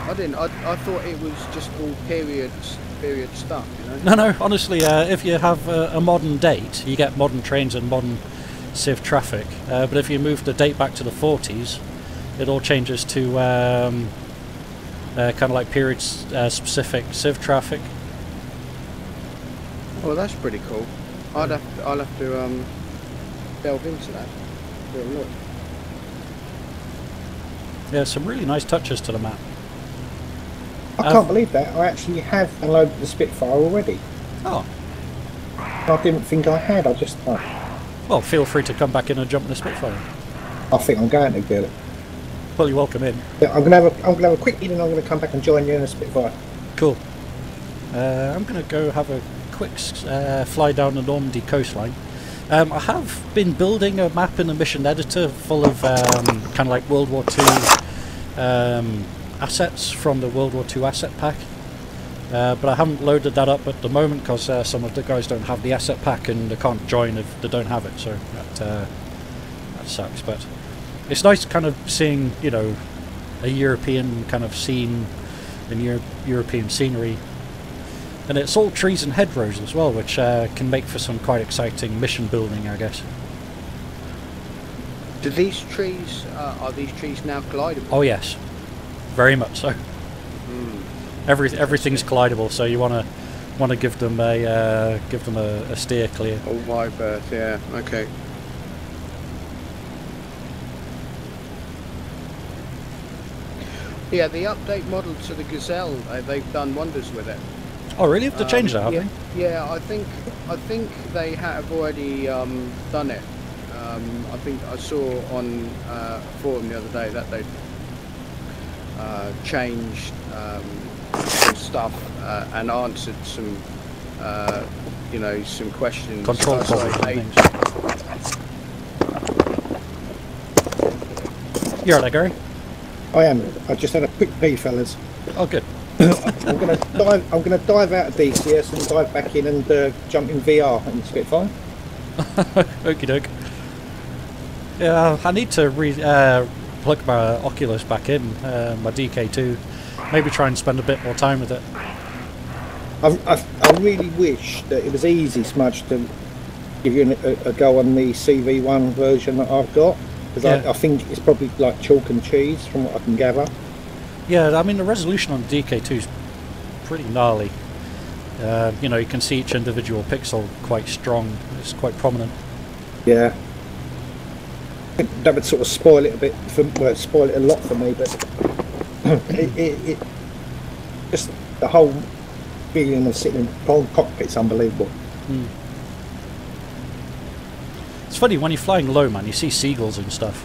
I didn't. I thought it was just all period stuff, you know. No. Honestly, if you have a modern date, you get modern trains and modern Civ traffic. But if you move the date back to the 40s, it all changes to kind of like period specific Civ traffic. Well, that's pretty cool. I'll have to delve into that. Have a look. Yeah, some really nice touches to the map. I can't believe that. I actually have downloaded the Spitfire already. Oh. I didn't think I had. I just thought. Well, feel free to come back in and jump in the Spitfire. I think I'm going to do it. Well, you're welcome in. Yeah, I'm gonna have a quick eat and I'm gonna come back and join you in the Spitfire. Cool. I'm gonna go have a quick fly down the Normandy coastline. I have been building a map in the mission editor full of kind of like World War II assets from the World War II asset pack, but I haven't loaded that up at the moment because some of the guys don't have the asset pack and they can't join if they don't have it, so that sucks. But it's nice kind of seeing, you know, a European kind of scene and European scenery, and it's all trees and hedgerows as well, which can make for some quite exciting mission building, I guess. Do these trees are these trees now glidable? Oh yes, very much so. Everything's collidable, so you want to give them a steer clear. A wide berth, yeah. Okay. Yeah, the update model to the Gazelle, they've done wonders with it. Oh really? Have they changed that? Have they? Yeah, I think they have already done it. I think I saw on a forum the other day that they'd changed some stuff and answered some, you know, some questions. Control things. You're all right, Gary? I am. I just had a quick pee, fellas. Oh, good. I'm gonna dive out of DCS and dive back in and jump in VR and Spitfire. Okie doke. Yeah, I need to plug my Oculus back in, my DK2. Maybe try and spend a bit more time with it. I really wish that it was easy, Smudge, to give you a go on the CV1 version that I've got, because yeah. I think it's probably like chalk and cheese from what I can gather. Yeah, I mean the resolution on the DK2 is pretty gnarly. You know, you can see each individual pixel quite strong. It's quite prominent. Yeah. That would sort of spoil it a bit. Spoil it a lot for me, but it just the whole feeling of sitting in the whole cockpit's unbelievable. Mm. It's funny when you're flying low, man. You see seagulls and stuff.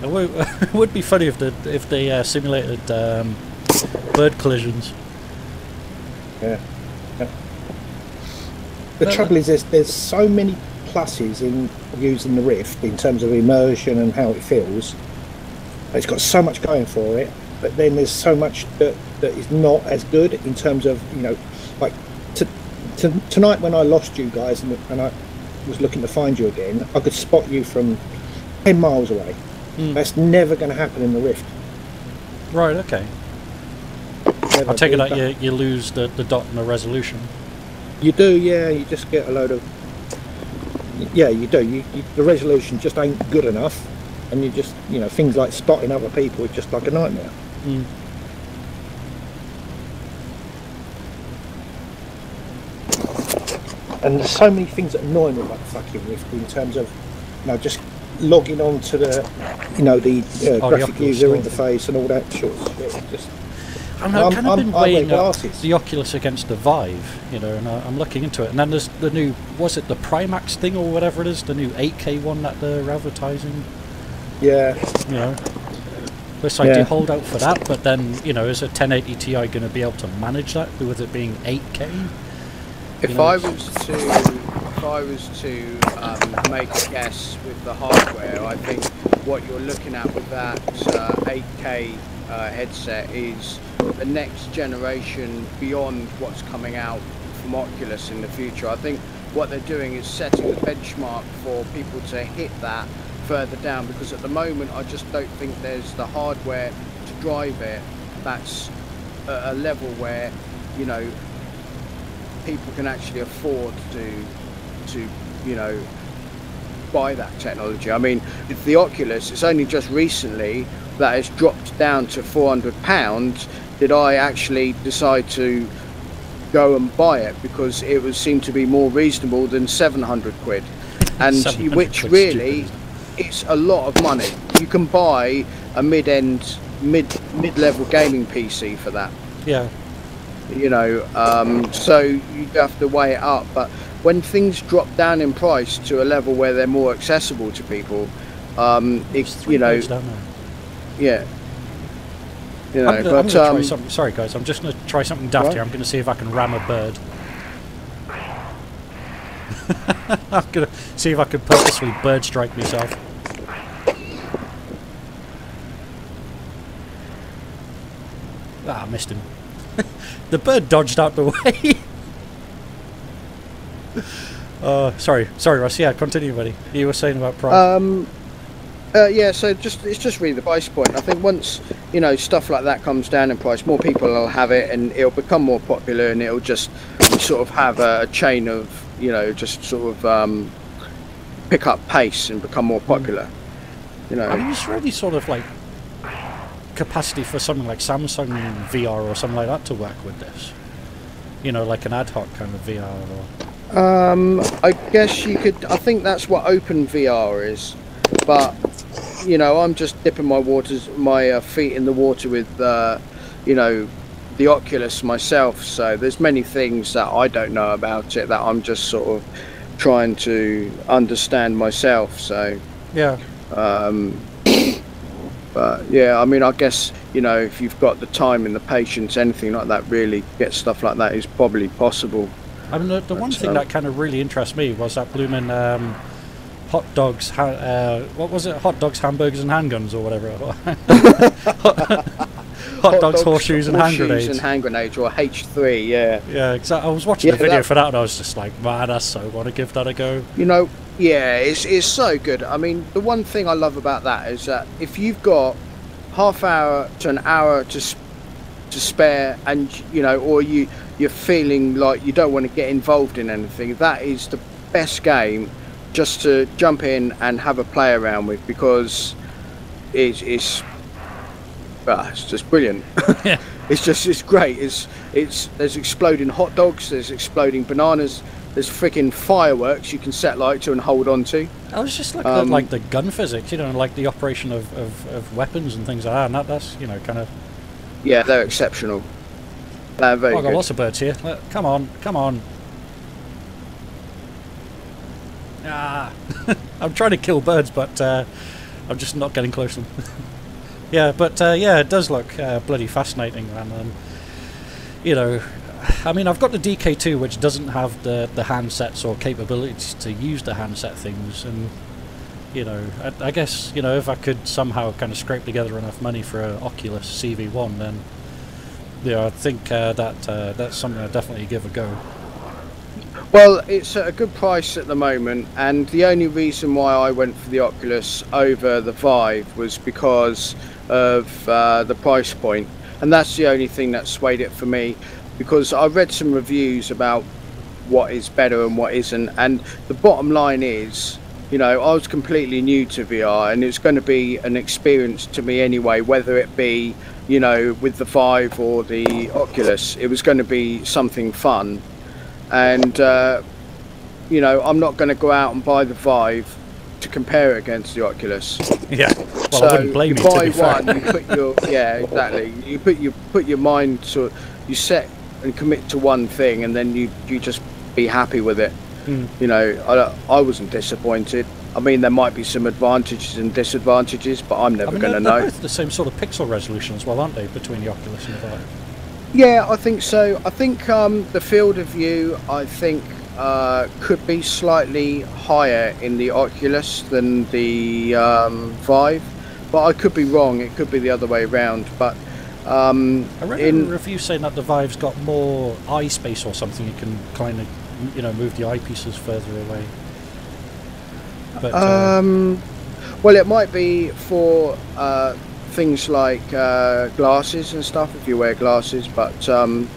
It would be funny if they simulated bird collisions. Yeah. The trouble is, there's so many pluses in using the Rift in terms of immersion and how it feels. It's got so much going for it, but then there's so much that is not as good in terms of, you know, like tonight when I lost you guys and I was looking to find you again, I could spot you from 10 miles away. That's never going to happen in the Rift. Right, okay. I take it that you lose the dot and the resolution. You do, yeah. You just get a load of. Yeah, you do. The resolution just ain't good enough, and you just, you know, things like spotting other people is just like a nightmare. Mm. And there's so many things that annoy me about the fucking Rift in terms of, you know, just logging on to the, you know, the graphic user interface and all that sort of shit. Just, I've kind of been weighing up the Oculus against the Vive, you know, and I'm looking into it. And then there's the new, was it the Primax thing or whatever it is, the new 8K one that they're advertising? Yeah. You know, it's like, do you hold out for that? But then, you know, is a 1080 Ti going to be able to manage that with it being 8K? If I was to make a guess with the hardware, I think what you're looking at with that 8K headset is the next generation beyond what's coming out from Oculus in the future. I think what they're doing is setting the benchmark for people to hit that further down, because at the moment I just don't think there's the hardware to drive it that's at a level where, you know, people can actually afford to you know, buy that technology. I mean, with the Oculus, it's only just recently that it's dropped down to £400 did I actually decide to go and buy it, because it was seemed to be more reasonable than 700 quid, and which really it's a lot of money. You can buy a mid-level gaming PC for that. Yeah. You know, so you have to weigh it up. But when things drop down in price to a level where they're more accessible to people, it's, you know, yeah. You know, I'm gonna try something. Sorry, guys, I'm just going to try something daft here. I'm going to see if I can ram a bird. I'm going to see if I can purposefully bird strike myself. Ah, I missed him. The bird dodged out the way. Sorry, Ross. Yeah, continue, buddy. You were saying about price. Yeah, so it's just really the price point. I think once, you know, stuff like that comes down in price, more people will have it, and it'll become more popular, and it'll just sort of have a chain of, you know, just sort of pick up pace and become more popular. You know, I mean, it's really sort of like capacity for something like Samsung VR or something like that to work with this. You know, like an ad hoc kind of VR. Or... I guess you could. I think that's what Open VR is, but. You know, I'm just dipping my feet in the water with, you know, the Oculus myself. So there's many things that I don't know about it that I'm just sort of trying to understand myself. So yeah. But yeah, I mean, I guess, you know, if you've got the time and the patience, anything like that, really get stuff like that is probably possible. I mean, the one thing that kind of really interests me was that blooming. Hot dogs, what was it? Hot dogs, hamburgers, and handguns, or whatever. Hot dogs, horseshoes, and hand grenades. And hand grenades, or H3, yeah. Yeah, exactly. I was watching the video for that, and I was just like, man, I so want to give that a go. You know, yeah, it's so good. I mean, the one thing I love about that is that if you've got half hour to an hour to spare, and you know, or you're feeling like you don't want to get involved in anything, that is the best game just to jump in and have a play around with, because it's just brilliant. Yeah. it's great. There's exploding hot dogs, there's exploding bananas, there's freaking fireworks you can set light to and hold on to. I was just looking at like the gun physics, you know, like the operation of weapons and things like that, and that's, you know, kind of... Yeah, they're exceptional. They're very I've got good. lots of birds here. Come on. Ah, I'm trying to kill birds, but I'm just not getting close to them. Yeah, but yeah, it does look bloody fascinating, man. And you know, I mean, I've got the DK2, which doesn't have the handsets or capabilities to use the handset things, and you know, I guess, you know, if I could somehow kind of scrape together enough money for an Oculus CV1, then yeah, I think that's something I'd definitely give a go. Well, it's at a good price at the moment, and the only reason why I went for the Oculus over the Vive was because of the price point, and that's the only thing that swayed it for me, because I read some reviews about what is better and what isn't. And the bottom line is, you know, I was completely new to VR, and it's going to be an experience to me anyway, whether it be, you know, with the Vive or the Oculus. It was going to be something fun. And you know, I'm not going to go out and buy the Vive to compare it against the Oculus. Yeah, well, so I wouldn't blame you you, buy to be fair. one, you put your exactly. You put your mind to, you set and commit to one thing, and then you just be happy with it. You know, I wasn't disappointed. I mean, there might be some advantages and disadvantages, but I'm never going to know. They're both the same sort of pixel resolution as well, aren't they, between the Oculus and the Vive? Yeah, I think so. I think the field of view, I think, could be slightly higher in the Oculus than the Vive, but I could be wrong. It could be the other way around. But I read a review saying that the Vive's got more eye space or something. You can kind of, you know, move the eyepieces further away. But, well, it might be for things like glasses and stuff, if you wear glasses. But in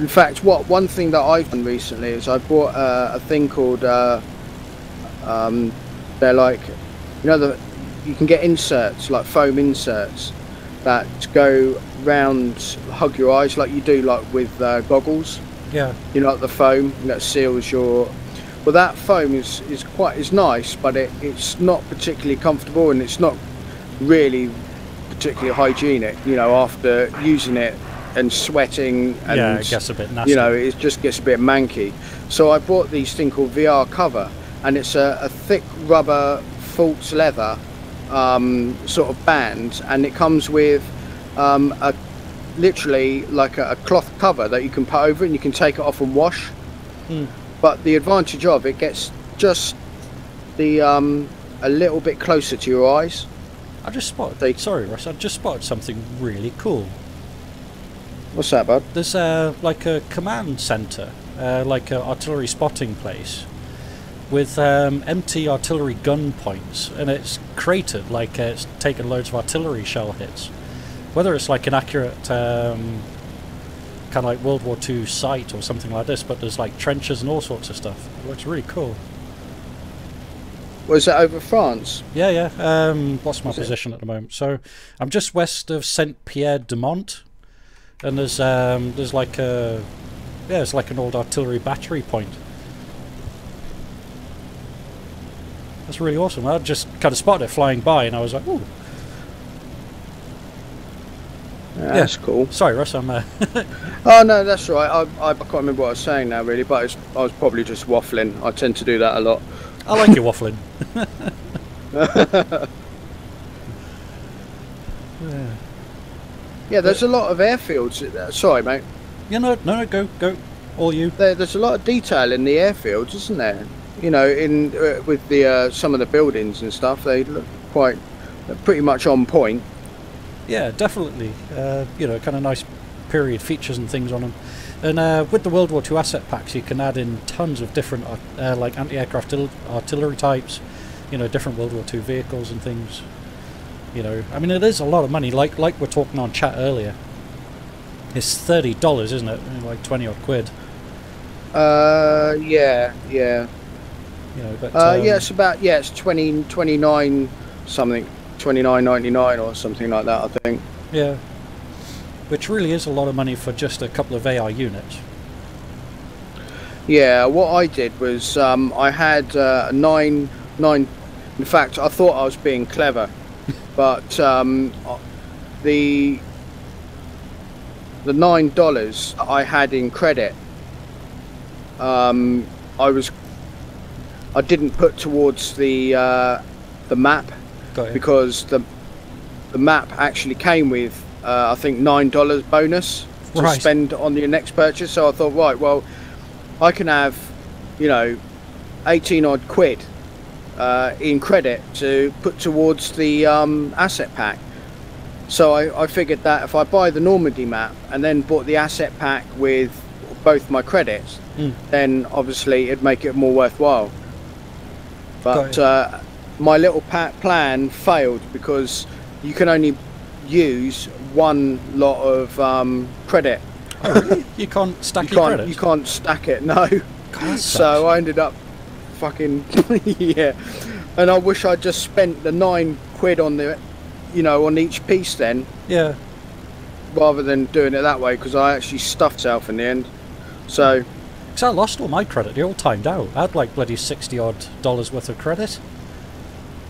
fact, one thing that I've done recently is I bought a thing called they're like, you know, you can get inserts, like foam inserts that go round, hug your eyes like you do like with goggles. Yeah, you know, like the foam that seals your. Well, that foam is nice, but it's not particularly comfortable, and it's not really particularly hygienic. You know, after using it and sweating, and yeah, it gets a bit nasty. You know, it just gets a bit manky. So I bought these thing called VR cover, and it's a thick rubber false leather sort of band, and it comes with literally like a cloth cover that you can put over, and you can take it off and wash. But the advantage of it gets just the a little bit closer to your eyes. I just spotted. Sorry, Russ. I just spotted something really cool. What's that, bud? There's like a command centre, like an artillery spotting place, with empty artillery gun points, and it's cratered like it's taken loads of artillery shell hits. Whether it's like an accurate kind of like World War II site or something like this, but there's like trenches and all sorts of stuff. It looks really cool. Was that over France? Yeah, yeah. What's my position at the moment? So I'm just west of Saint-Pierre-de-Mont, and there's like a it's like an old artillery battery point. That's really awesome. I just kind of spotted it flying by, and I was like, ooh. Yeah, that's cool. Sorry, Russ, I'm... Oh, no, that's right. I can't remember what I was saying now, really, but I was probably just waffling. I tend to do that a lot. I like your waffling. Yeah, there's a lot of airfields. Sorry, mate. Yeah, no, go. All you. There's a lot of detail in the airfields, isn't there? You know, in with the some of the buildings and stuff, they look pretty much on point. Yeah, definitely. You know, kind of nice period features and things on them. And with the World War II asset packs, you can add in tons of different like anti-aircraft artillery types. You know, different World War II vehicles and things. You know, I mean, it is a lot of money. Like we're talking on chat earlier. It's $30, isn't it? Like 20 odd quid. Yeah. You know, but yeah, it's 29 something, 29.99 or something like that, I think. Yeah. Which really is a lot of money for just a couple of AI units. Yeah, what I did was I had 9. In fact, I thought I was being clever, but the $9 I had in credit, I didn't put towards the map, because the map actually came with I think $9 bonus to spend on your next purchase. So I thought, right, well, I can have, you know, 18 odd quid in credit to put towards the asset pack. So I figured that if I buy the Normandy map and then bought the asset pack with both my credits, then obviously it'd make it more worthwhile. But my little plan failed because you can only use one lot of credit. Oh, really? You can't stack your credits? You can't stack it, no. God, so I ended up fucking yeah. And I wish I'd just spent the £9 on the, you know, on each piece then. Yeah. Rather than doing it that way, because I actually stuffed myself in the end. So. Because I lost all my credit. They're all timed out. I had like bloody $60 odd worth of credit.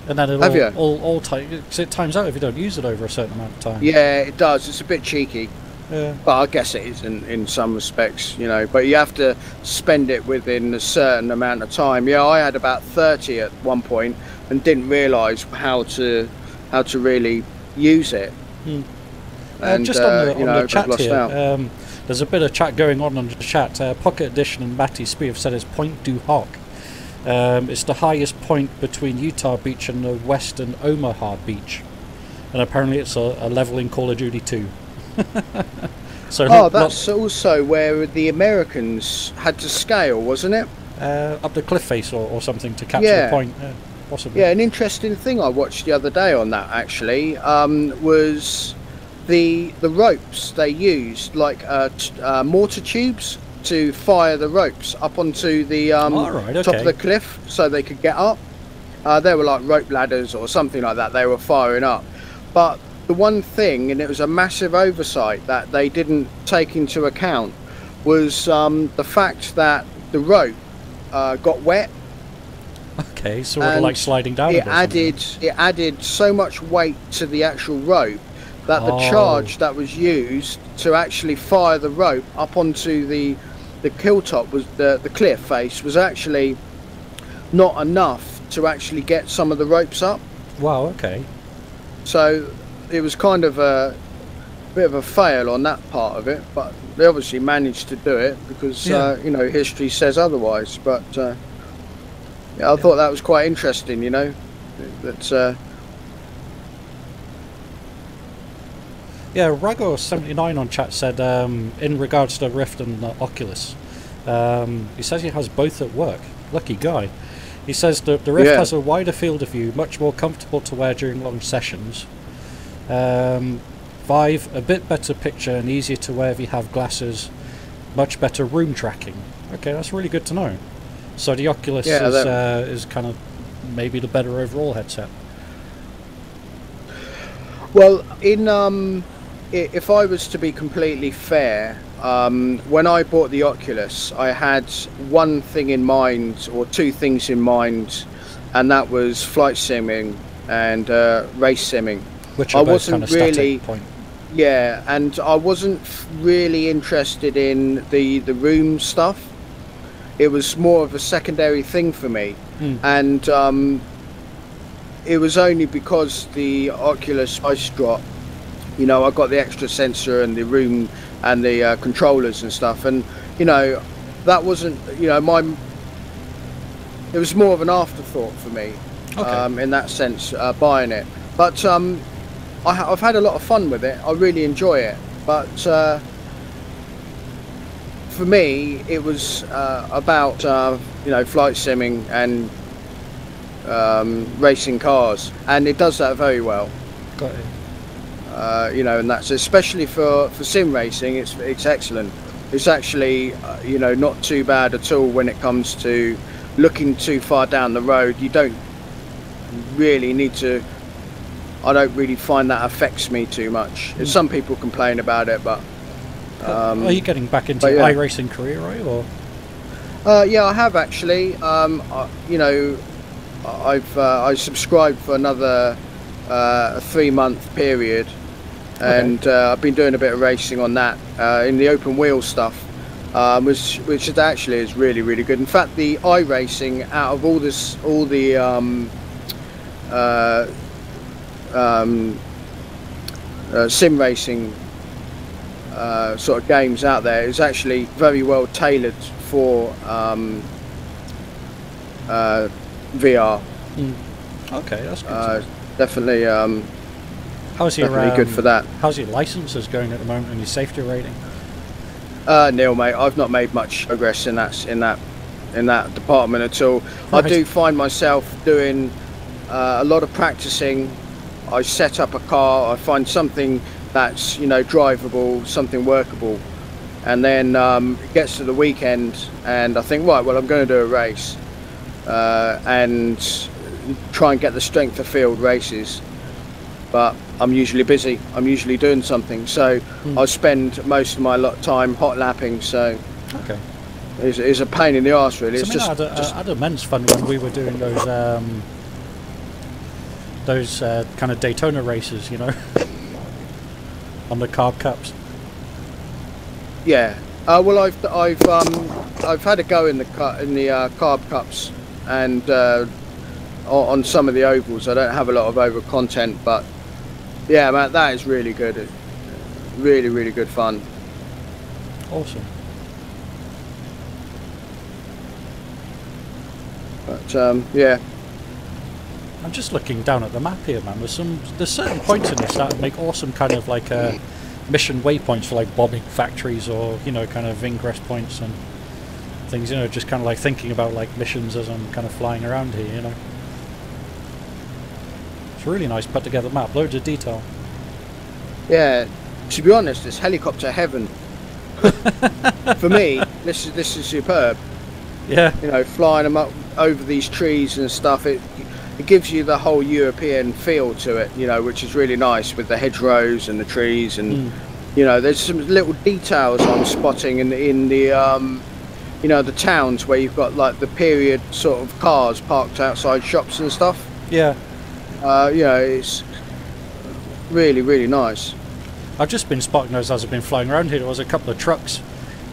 And then it all cause it times out if you don't use it over a certain amount of time. Yeah, it does. It's a bit cheeky. Yeah. But I guess it is in some respects, you know. But you have to spend it within a certain amount of time. Yeah, I had about 30 at one point and didn't realise how to really use it. And just on the chat here, there's a bit of chat going on the chat. Pocket Edition and Matty Spee have said it's Point du Hoc. It's the highest point between Utah Beach and the western Omaha Beach, and apparently it's a level in Call of Duty 2. So that's also where the Americans had to scale, wasn't it? Up the cliff face or something to capture the point. Possibly. Yeah, an interesting thing I watched the other day on that actually was the ropes they used, like mortar tubes to fire the ropes up onto the top of the cliff so they could get up. They were like rope ladders or something like that they were firing up. But the one thing, and it was a massive oversight that they didn't take into account, was the fact that the rope got wet. Okay, so it was like sliding down. It added so much weight to the actual rope that the charge that was used to actually fire the rope up onto the hilltop, was the cliff face, was actually not enough to actually get some of the ropes up. Wow, okay. So it was kind of a bit of a fail on that part of it, but they obviously managed to do it because you know, history says otherwise. But yeah, I thought that was quite interesting, you know. That's yeah, Rago79 on chat said in regards to the Rift and the Oculus, he says he has both at work. Lucky guy. He says the Rift has a wider field of view, much more comfortable to wear during long sessions. 5, a bit better picture and easier to wear if you have glasses. Much better room tracking. Okay, that's really good to know. So the Oculus is kind of maybe the better overall headset. Well, if I was to be completely fair, when I bought the Oculus, I had one thing in mind, or two things in mind, and that was flight simming and race simming. Which I wasn't really, yeah, and I wasn't really interested in the room stuff. It was more of a secondary thing for me, and it was only because the Oculus Ice Drop, you know, I got the extra sensor and the room and the controllers and stuff, and you know, that wasn't, you know, it was more of an afterthought for me, in that sense, buying it. But I've had a lot of fun with it. I really enjoy it, but for me it was about you know, flight simming and racing cars, and it does that very well. Got it. You know, and that's especially for sim racing. It's excellent. It's actually you know, not too bad at all when it comes to looking too far down the road. You don't really need to. I don't really find that affects me too much. Some people complain about it, but are you getting back into your iRacing career, right? Or yeah, I have actually. You know, I subscribed for another 3-month period, and I've been doing a bit of racing on that in the open wheel stuff, which actually is really, really good. In fact, the iRacing, out of all the sim racing sort of games out there, is actually very well tailored for VR. Okay, that's good. Definitely. How's your definitely good for that? How's your licenses going at the moment and your safety rating? Nil, mate. I've not made much progress in that department at all. Right. I do find myself doing a lot of practicing. I set up a car. I find something that's, you know, drivable, something workable, and then it gets to the weekend, and I think, right, well, I'm going to do a race and try and get the strength of field races, but I'm usually busy. I'm usually doing something, so I spend most of my time hot lapping. So okay, it's a pain in the arse, really. So it's I had immense fun when we were doing those kind of Daytona races, you know, on the carb cups. Yeah. Well, I've had a go in the carb cups, and on some of the ovals. I don't have a lot of oval content, but yeah, man, that is really good. Really, really good fun. Awesome. But yeah. I'm just looking down at the map here, man. There's certain points in this that make awesome kind of like mission waypoints for like bombing factories, or you know, kind of ingress points and things. You know, just kind of like thinking about like missions as I'm kind of flying around here. You know, it's a really nice put together map. Loads of detail. Yeah. To be honest, it's helicopter heaven. For me, this is superb. Yeah. You know, flying them up over these trees and stuff. It gives you the whole European feel to it, you know, which is really nice with the hedgerows and the trees, and you know, there's some little details I'm spotting in the you know, the towns where you've got like the period sort of cars parked outside shops and stuff. Yeah. You know, it's really, really nice. I've just been spotting those as I've been flying around here. There was a couple of trucks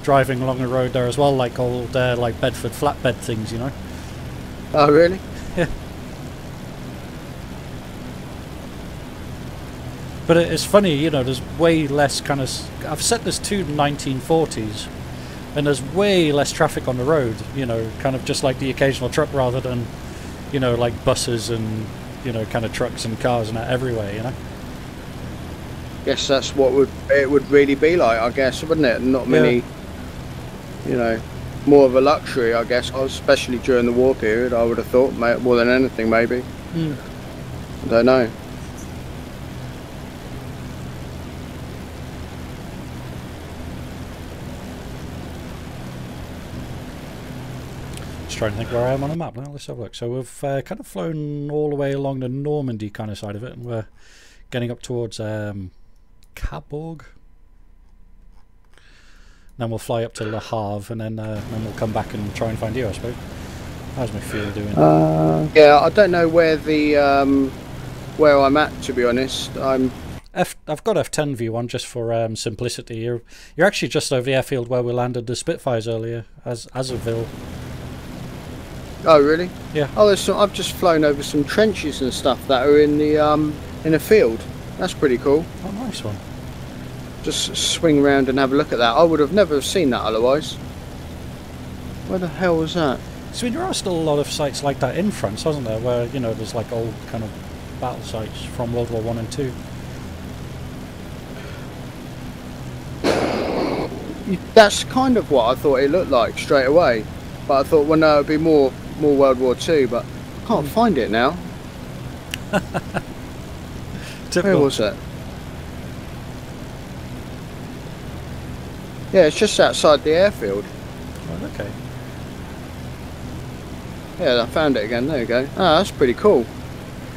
driving along the road there as well, like old like Bedford flatbed things, you know. Oh, really? Yeah. But it's funny, you know, there's way less kind of... I've set this to 1940s, and there's way less traffic on the road, you know, kind of just like the occasional truck rather than, you know, like buses and, you know, kind of trucks and cars and that everywhere, you know. Guess that's what it would really be like, I guess, wouldn't it? Not many, you know, more of a luxury, I guess, especially during the war period, I would have thought, more than anything, maybe. I don't know. Just trying to think where I am on the map now. Let's have a look. So we've kind of flown all the way along the Normandy kind of side of it, and we're getting up towards Cherbourg. Then we'll fly up to Le Havre, and then we'll come back and try and find you, I suppose. How's my fuel doing? Yeah, I don't know where the where I'm at, to be honest. I've got F10 view on just for simplicity. You're actually just over the airfield where we landed the Spitfires earlier, as a Ville. Oh, really? Yeah. Oh, I've just flown over some trenches and stuff that are in a field. That's pretty cool. Oh, nice one. Just swing around and have a look at that. I would have never seen that otherwise. Where the hell was that? So there are still a lot of sites like that in France, wasn't there? Where, you know, there's like old kind of battle sites from World War I and II. That's kind of what I thought it looked like straight away. But I thought, well, no, it'd be more World War II. But I can't find it now. Where was it? Yeah, it's just outside the airfield. Oh, okay. Yeah, I found it again. There you go. Ah, that's pretty cool.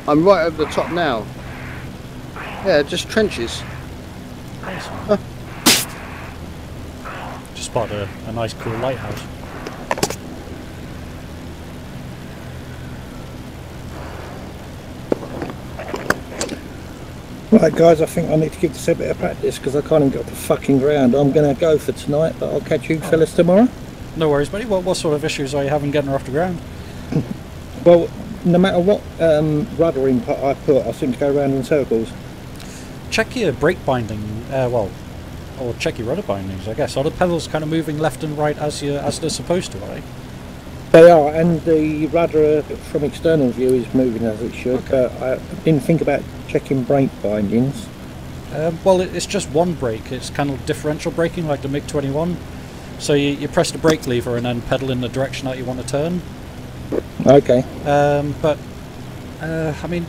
I'm right over the top now. Yeah, just trenches. Awesome. Just spotted a nice cool lighthouse. Right guys, I think I need to give this a bit of practice because I can't even get off the fucking ground. I'm going to go for tonight, but I'll catch you fellas tomorrow. No worries, buddy. What sort of issues are you having getting her off the ground? Well, no matter what rudder input I put, I seem to go around in circles. Check your brake binding, or check your rudder bindings, I guess. Are the pedals kind of moving left and right as they're supposed to, are they? They are, and the rudder from external view is moving as it should, okay. But I didn't think about checking brake bindings. Well, it's just one brake. It's kind of differential braking like the MiG-21. So you press the brake lever and then pedal in the direction that you want to turn. Okay. I mean,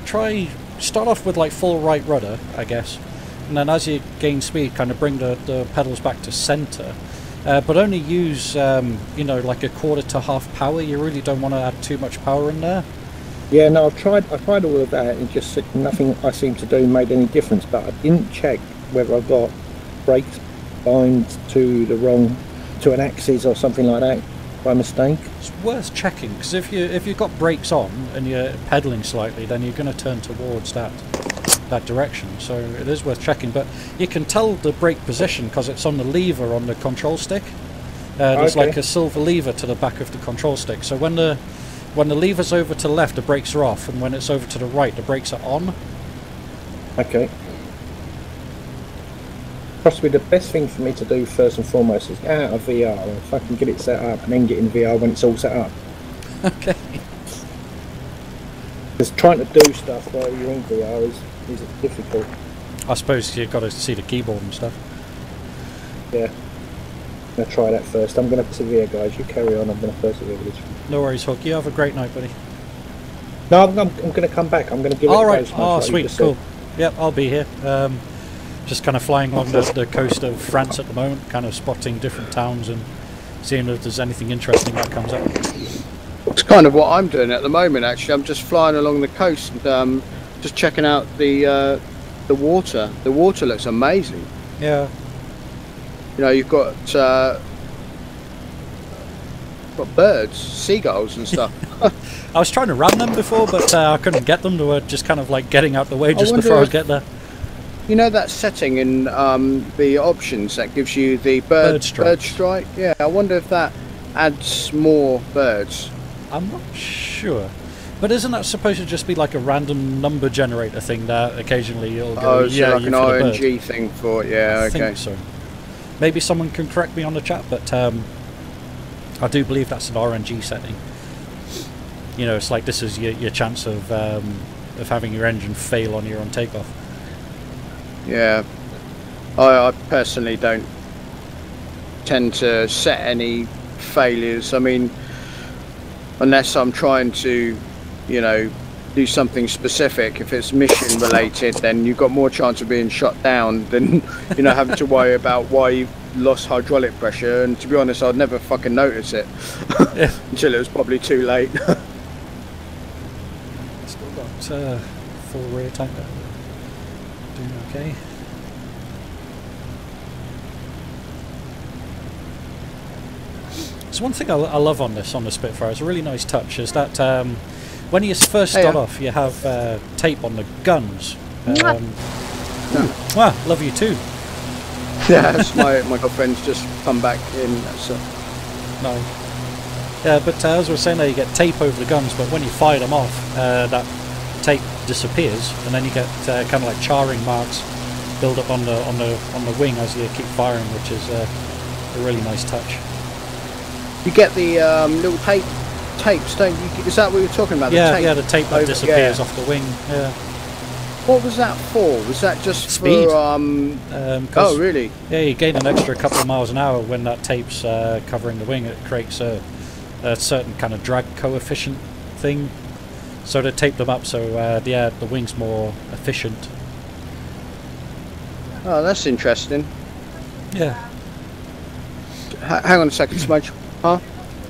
start off with like full right rudder, I guess, and then as you gain speed, kind of bring the pedals back to centre, but only use you know, like a quarter to half power. You really don't want to add too much power in there. Yeah, no, I tried all of that, and just nothing I seemed to do made any difference. But I didn't check whether I got brakes bind to an axis or something like that by mistake. It's worth checking, because if you've got brakes on and you're pedalling slightly, then you're going to turn towards that direction. So it is worth checking. But you can tell the brake position because it's on the lever on the control stick. There's like a silver lever to the back of the control stick. So when the lever's over to the left, the brakes are off, and when it's over to the right, the brakes are on. Okay. Possibly the best thing for me to do first and foremost is get out of VR, and if I can get it set up, and then get in VR when it's all set up. Okay. Because trying to do stuff while you're in VR is difficult. I suppose you've got to see the keyboard and stuff. Yeah. I'm going to try that first. I'm going to persevere, guys. You carry on. I'm going to persevere with this. No worries, Hook. You have a great night, buddy. No, I'm going to come back. I'm going to give it a go. Oh, sweet. Cool. Yep, I'll be here. Just kind of flying along the coast of France at the moment, kind of spotting different towns and seeing if there's anything interesting that comes up. It's kind of what I'm doing at the moment, actually. I'm just flying along the coast and just checking out the water. The water looks amazing. Yeah. You know, you've got birds, seagulls and stuff. I was trying to ram them before, but I couldn't get them. They were just kind of like getting out the way just before I get there. You know that setting in the options that gives you the bird strike? Yeah, I wonder if that adds more birds. I'm not sure. But isn't that supposed to just be like a random number generator thing that occasionally you'll go, yeah, like an RNG thing for it, yeah, I think so. Maybe someone can correct me on the chat, but I do believe that's an RNG setting. You know, it's like this is your chance of having your engine fail on your own takeoff. Yeah, I personally don't tend to set any failures. I mean, unless I'm trying to, you know, do something specific. If it's mission related, then you've got more chance of being shot down than, you know, having to worry about why you've lost hydraulic pressure. And to be honest, I'd never fucking notice it until it was probably too late. Still got full rear tank there. Doing okay. So one thing I love on the Spitfire, it's a really nice touch, is that when you first start off, you have tape on the guns. Well, love you too. Yeah, that's my girlfriend's just come back in. So. No. Yeah, but as we were saying there, you get tape over the guns, but when you fire them off, that tape disappears, and then you get kind of like charring marks build up on the wing as you keep firing, which is a really nice touch. You get the little tapes, don't you? Is that what you're talking about? Yeah, the tape yeah, the tape that disappears off the wing. Yeah. What was that for? Was that just speed? For oh, really? Yeah, you gain an extra couple of miles an hour when that tape's covering the wing. It creates a certain kind of drag coefficient thing. So they tape them up so yeah, the wing's more efficient. Oh, that's interesting. Yeah. Hang on a second, Smudge. Huh?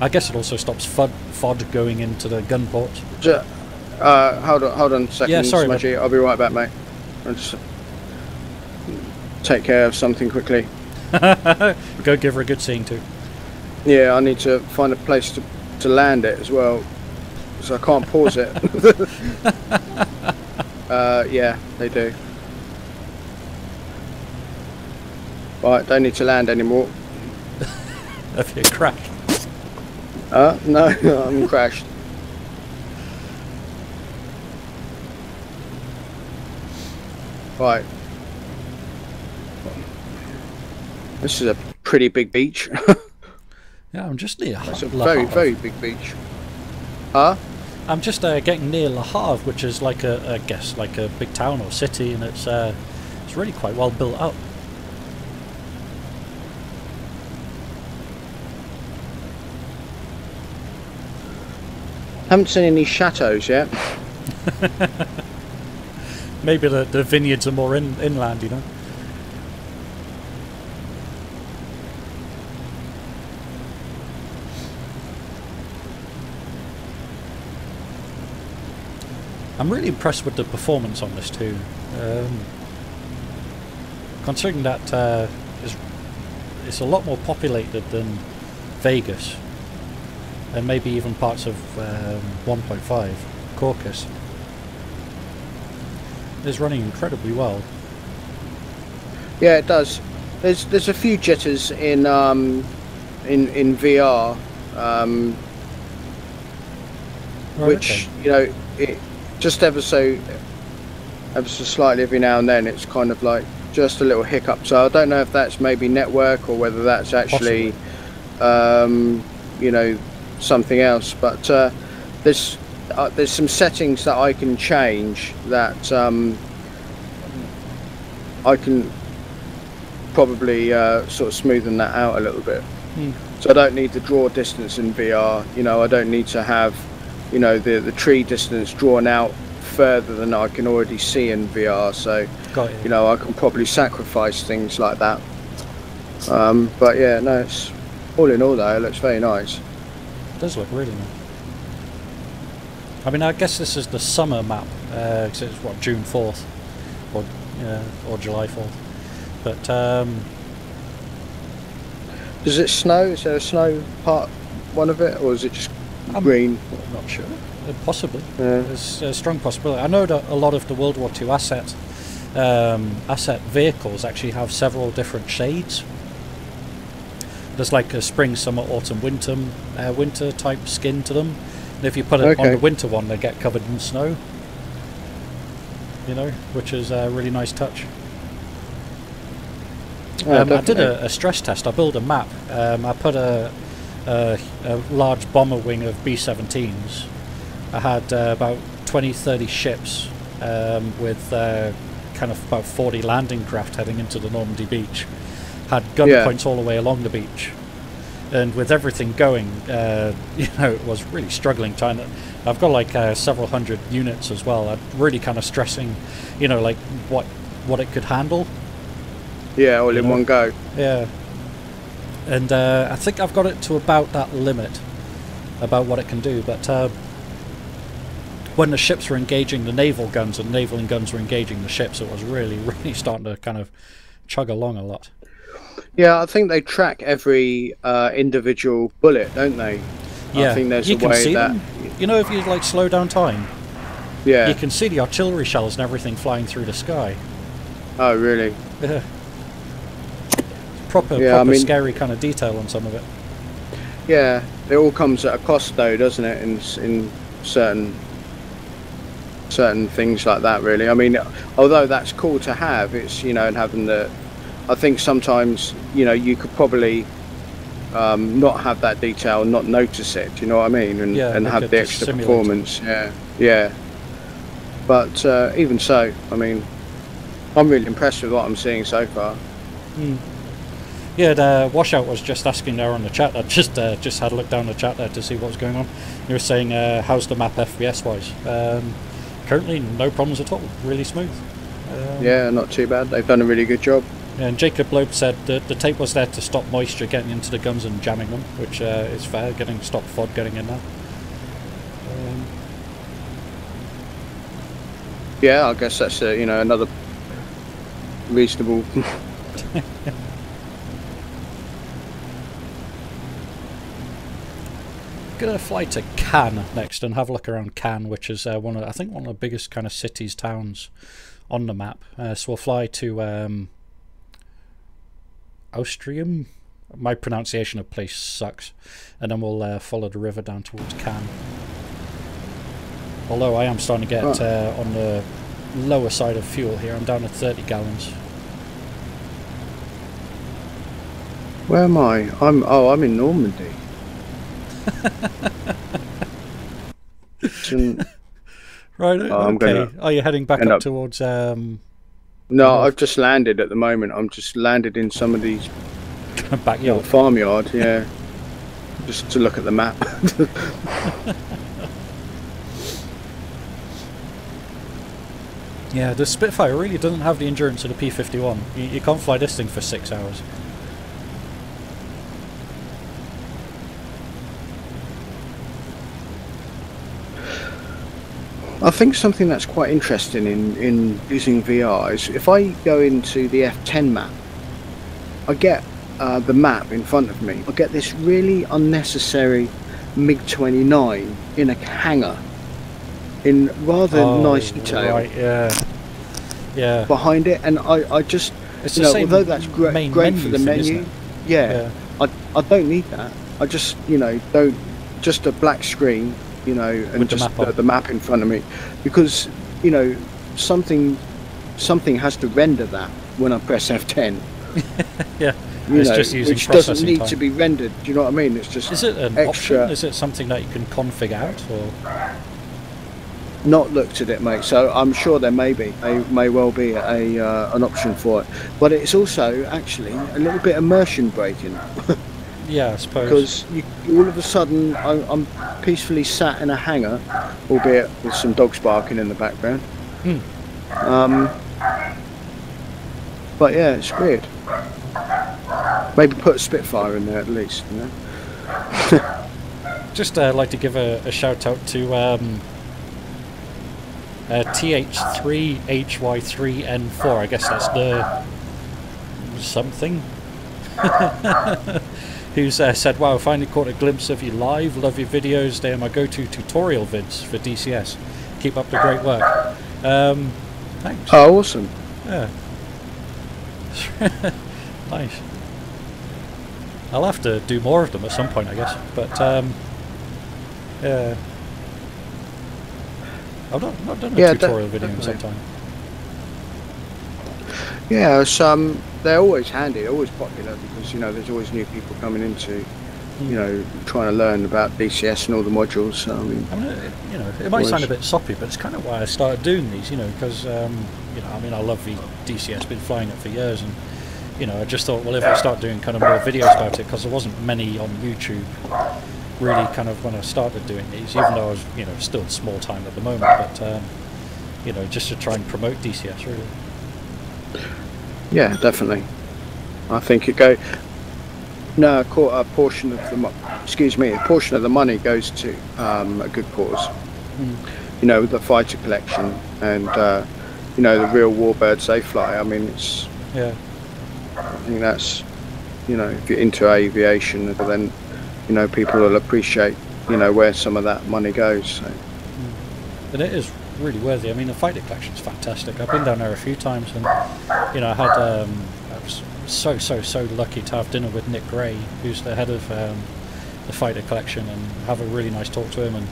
I guess it also stops FOD going into the gun port. Hold on a second, yeah, sorry, Smudgy. I'll be right back, mate. I'll just take care of something quickly. Go give her a good seeing too. Yeah, I need to find a place to land it as well, so I can't pause it. Yeah, they do. Right, don't need to land anymore. Have you crashed? No, I'm crashed. Right. This is a pretty big beach. Yeah, I'm just near. It's a very big beach. I'm just getting near Le Havre, which is like I guess like a big town or city, and it's really quite well built up. Haven't seen any chateaus yet. Maybe the vineyards are more inland, you know. I'm really impressed with the performance on this too. Considering that it's a lot more populated than Vegas, and maybe even parts of 1.5 Caucus. It's running incredibly well. Yeah, it does. There's a few jitters in VR, Right, which okay. you know, it just ever so slightly every now and then. It's kind of like just a little hiccup. So I don't know if that's maybe network or whether that's actually, you know, something else. But there's some settings that I can change that I can probably sort of smoothen that out a little bit. So I don't need the draw distance in VR. You know, I don't need to have, you know, the tree distance drawn out further than I can already see in VR. So, you know, I can probably sacrifice things like that. But yeah, no, it's all in all though, it looks very nice. It does look really nice. I mean, I guess this is the summer map, because it's what, June 4th or July 4th. But does it snow? Is there a snow part one of it, or is it just green? I'm not sure. Possibly. Yeah. There's a strong possibility. I know that a lot of the World War II asset vehicles actually have several different shades. There's like a spring, summer, autumn, winter type skin to them. And if you put it on the winter one, they get covered in snow. You know, which is a really nice touch. I did a stress test. I built a map. I put a large bomber wing of B-17s. I had about 20-30 ships with kind of about 40 landing craft heading into the Normandy beach. Had gun points all the way along the beach. And with everything going, you know, it was really struggling trying to... I've got like several hundred units as well. I'm really kind of stressing, you know, like what it could handle. Yeah, all in one go. Yeah. And I think I've got it to about that limit, about what it can do. But when the ships were engaging the naval guns and naval guns were engaging the ships, it was really, really starting to kind of chug along a lot. Yeah, I think they track every individual bullet, don't they? Yeah, I think there's you a can way see that... them. You know, if you like slow down time, yeah, you can see the artillery shells and everything flying through the sky. Oh, really? Yeah. Proper I mean, scary kind of detail on some of it. Yeah, it all comes at a cost though, doesn't it, in certain things like that, really. I mean, although that's cool to have, it's, you know, and having the... I think sometimes, you know, you could probably not have that detail and not notice it, do you know what I mean? And, and have the extra performance. Yeah. But even so, I mean, I'm really impressed with what I'm seeing so far. Yeah, the Washout was just asking there on the chat. I just had a look down the chat there to see what was going on. He was saying, how's the map FPS wise? Currently, no problems at all. Really smooth. Yeah, not too bad. They've done a really good job. And Jacob Loeb said that the tape was there to stop moisture getting into the guns and jamming them, which is fair, stop FOD getting in there. Yeah, I guess that's you know, another reasonable. Gonna fly to Cannes next and have a look around Cannes, which is one of the biggest kind of cities, towns on the map. So we'll fly to Austrium. My pronunciation of place sucks. And then we'll follow the river down towards Cannes. Although I am starting to get on the lower side of fuel here. I'm down at 30 gallons. Where am I? I'm in Normandy. Right, okay. Are you heading back up towards... No, I've just landed at the moment. I'm just landed in some of these... backyard. Farmyard, yeah. Just to look at the map. Yeah, the Spitfire really doesn't have the endurance of the P-51. You can't fly this thing for 6 hours. I think something that's quite interesting in using VR is if I go into the F10 map, I get the map in front of me. I get this really unnecessary MiG-29 in a hangar in rather nice detail. Right, yeah. Behind it, and I just, you know, although that's great for the menu, I don't need that. I just, you know, don't, just a black screen, you know, and with just the map in front of me, because, you know, something has to render that when I press F10. Yeah, you it's know, just using which doesn't need time to be rendered. Do you know what I mean? It's just. Is it an extra option? Is it something that you can configure out, or? Not looked at it, mate. So I'm sure there may well be an option for it, but it's also actually a little bit immersion breaking. Yeah, I suppose. Because all of a sudden I'm peacefully sat in a hangar, albeit with some dogs barking in the background. But yeah, it's weird. Maybe put a Spitfire in there at least, you know. Just like to give a shout out to TH3HY3N4. I guess that's the something. Who's said, "Wow, finally caught a glimpse of you live. Love your videos. They are my go-to tutorial vids for DCS. Keep up the great work." Thanks. Oh, awesome. Yeah. Nice. I'll have to do more of them at some point, I guess. But yeah, I've not done a tutorial video in some time. Yeah, so they're always handy, they're always popular, because, you know, there's always new people coming into, you know, trying to learn about DCS and all the modules. So, I mean, you know, it might sound a bit soppy, but it's kind of why I started doing these, you know, because, you know, I mean, I love the DCS, been flying it for years, and, you know, I just thought, well, if I start doing kind of more videos about it, because there wasn't many on YouTube, really, kind of when I started doing these, even though I was, you know, still small time at the moment, but, you know, just to try and promote DCS, really. Yeah, definitely. I think a portion of the money goes to a good cause. You know, the fighter collection and you know, the real warbirds they fly. I mean, it's I think that's, you know, if you're into aviation, then, you know, people will appreciate, you know, where some of that money goes. So. And it is really worthy. I mean, the fighter collection is fantastic. I've been down there a few times, and, you know, I was so lucky to have dinner with Nick Gray, who's the head of the fighter collection, and have a really nice talk to him. And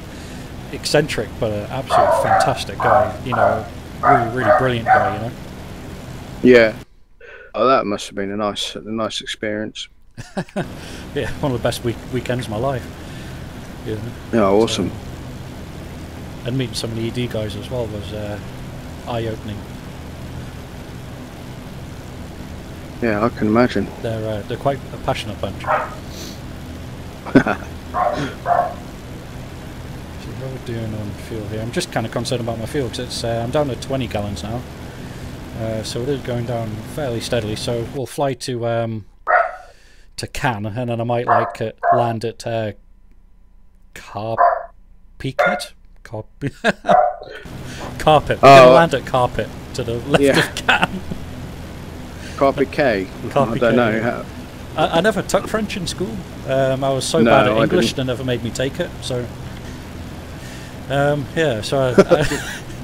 eccentric, but an absolute fantastic guy. You know, really brilliant guy. You know. Yeah. Oh, that must have been a nice experience. Yeah, one of the best weekends of my life. Yeah. Oh, awesome. And meeting some of the ED guys as well was eye-opening. Yeah, I can imagine. They're quite a passionate bunch. So what we're doing on fuel here, I'm just kind of concerned about my fuel, because I'm down to 20 gallons now. So it is going down fairly steadily. So we'll fly to Cannes, and then I might land at Carpet. Carpet. We're going to land at Carpet to the left of Cannes. Carpet K. I don't know. I never took French in school. I was so bad at English they never made me take it. So yeah. So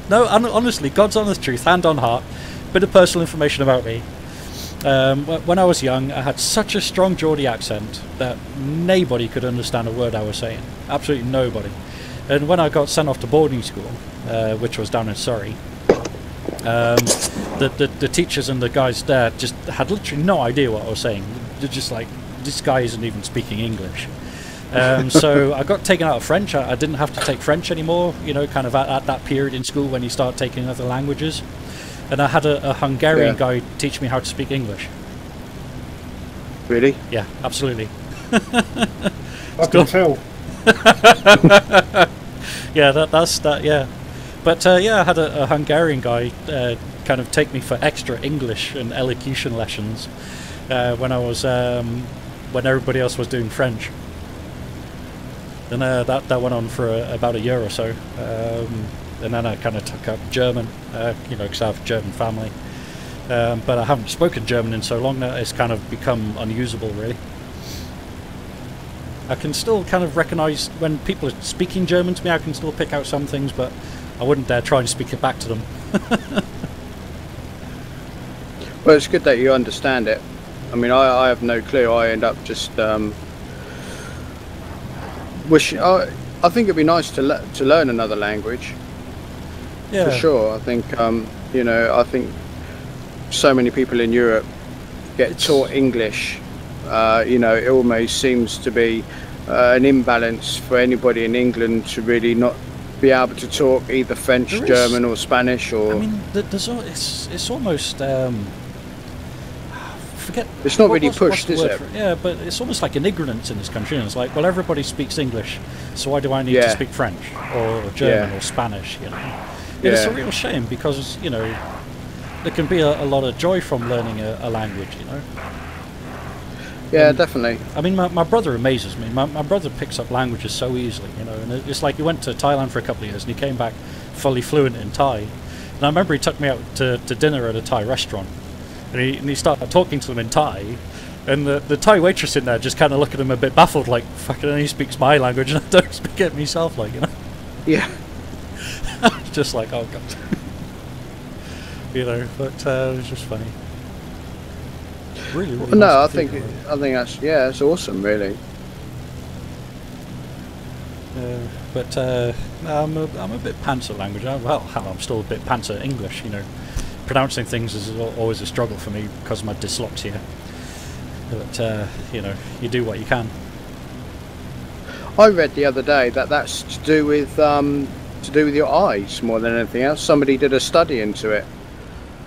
no, honestly, God's honest truth, hand on heart, bit of personal information about me. When I was young, I had such a strong Geordie accent that nobody could understand a word I was saying. Absolutely nobody. And when I got sent off to boarding school, which was down in Surrey, the teachers and the guys there just had literally no idea what I was saying. They're just like, this guy isn't even speaking English. So I got taken out of French. I didn't have to take French anymore, you know, kind of at that period in school when you start taking other languages. And I had a Hungarian guy teach me how to speak English. Really? Yeah, absolutely. I can tell. Yeah, that's that. Yeah, but yeah, I had a Hungarian guy kind of take me for extra English and elocution lessons when I was when everybody else was doing French. And that went on for about a year or so. and then I kind of took up German, you know, because I have a German family. But I haven't spoken German in so long that it's kind of become unusable, really. I can still kind of recognise when people are speaking German to me, I can still pick out some things, but I wouldn't dare try and speak it back to them. Well, it's good that you understand it. I mean, I have no clue. I end up just wishing. I think it'd be nice to learn another language. Yeah, for sure. I think you know, I think so many people in Europe get taught English. You know, it almost seems to be an imbalance for anybody in England to really not be able to talk either French, German, or Spanish. Or I mean, it's almost. Forget. It's not really pushed, is it? Yeah, but it's almost like an ignorance in this country. And it's like, well, everybody speaks English, so why do I need to speak French or German or Spanish? You know, it's a real shame because you know there can be a lot of joy from learning a language. You know. Yeah, definitely. I mean, my brother amazes me. My brother picks up languages so easily. You know, and it's like he went to Thailand for a couple of years and he came back fully fluent in Thai. And I remember he took me out to dinner at a Thai restaurant. And he started talking to them in Thai, and the Thai waitress in there just kind of looked at him a bit baffled, like, fucking, he speaks my language and I don't speak it myself, like, you know. Yeah. Just like, oh god. You know, but it was just funny. Really, really. No, nice I think that's it's awesome, really. But I'm a bit pants at language. Well, hell, I'm still a bit pants at English, you know. Pronouncing things is always a struggle for me because of my dyslexia. But you know, you do what you can. I read the other day that that's to do with your eyes more than anything else. Somebody did a study into it.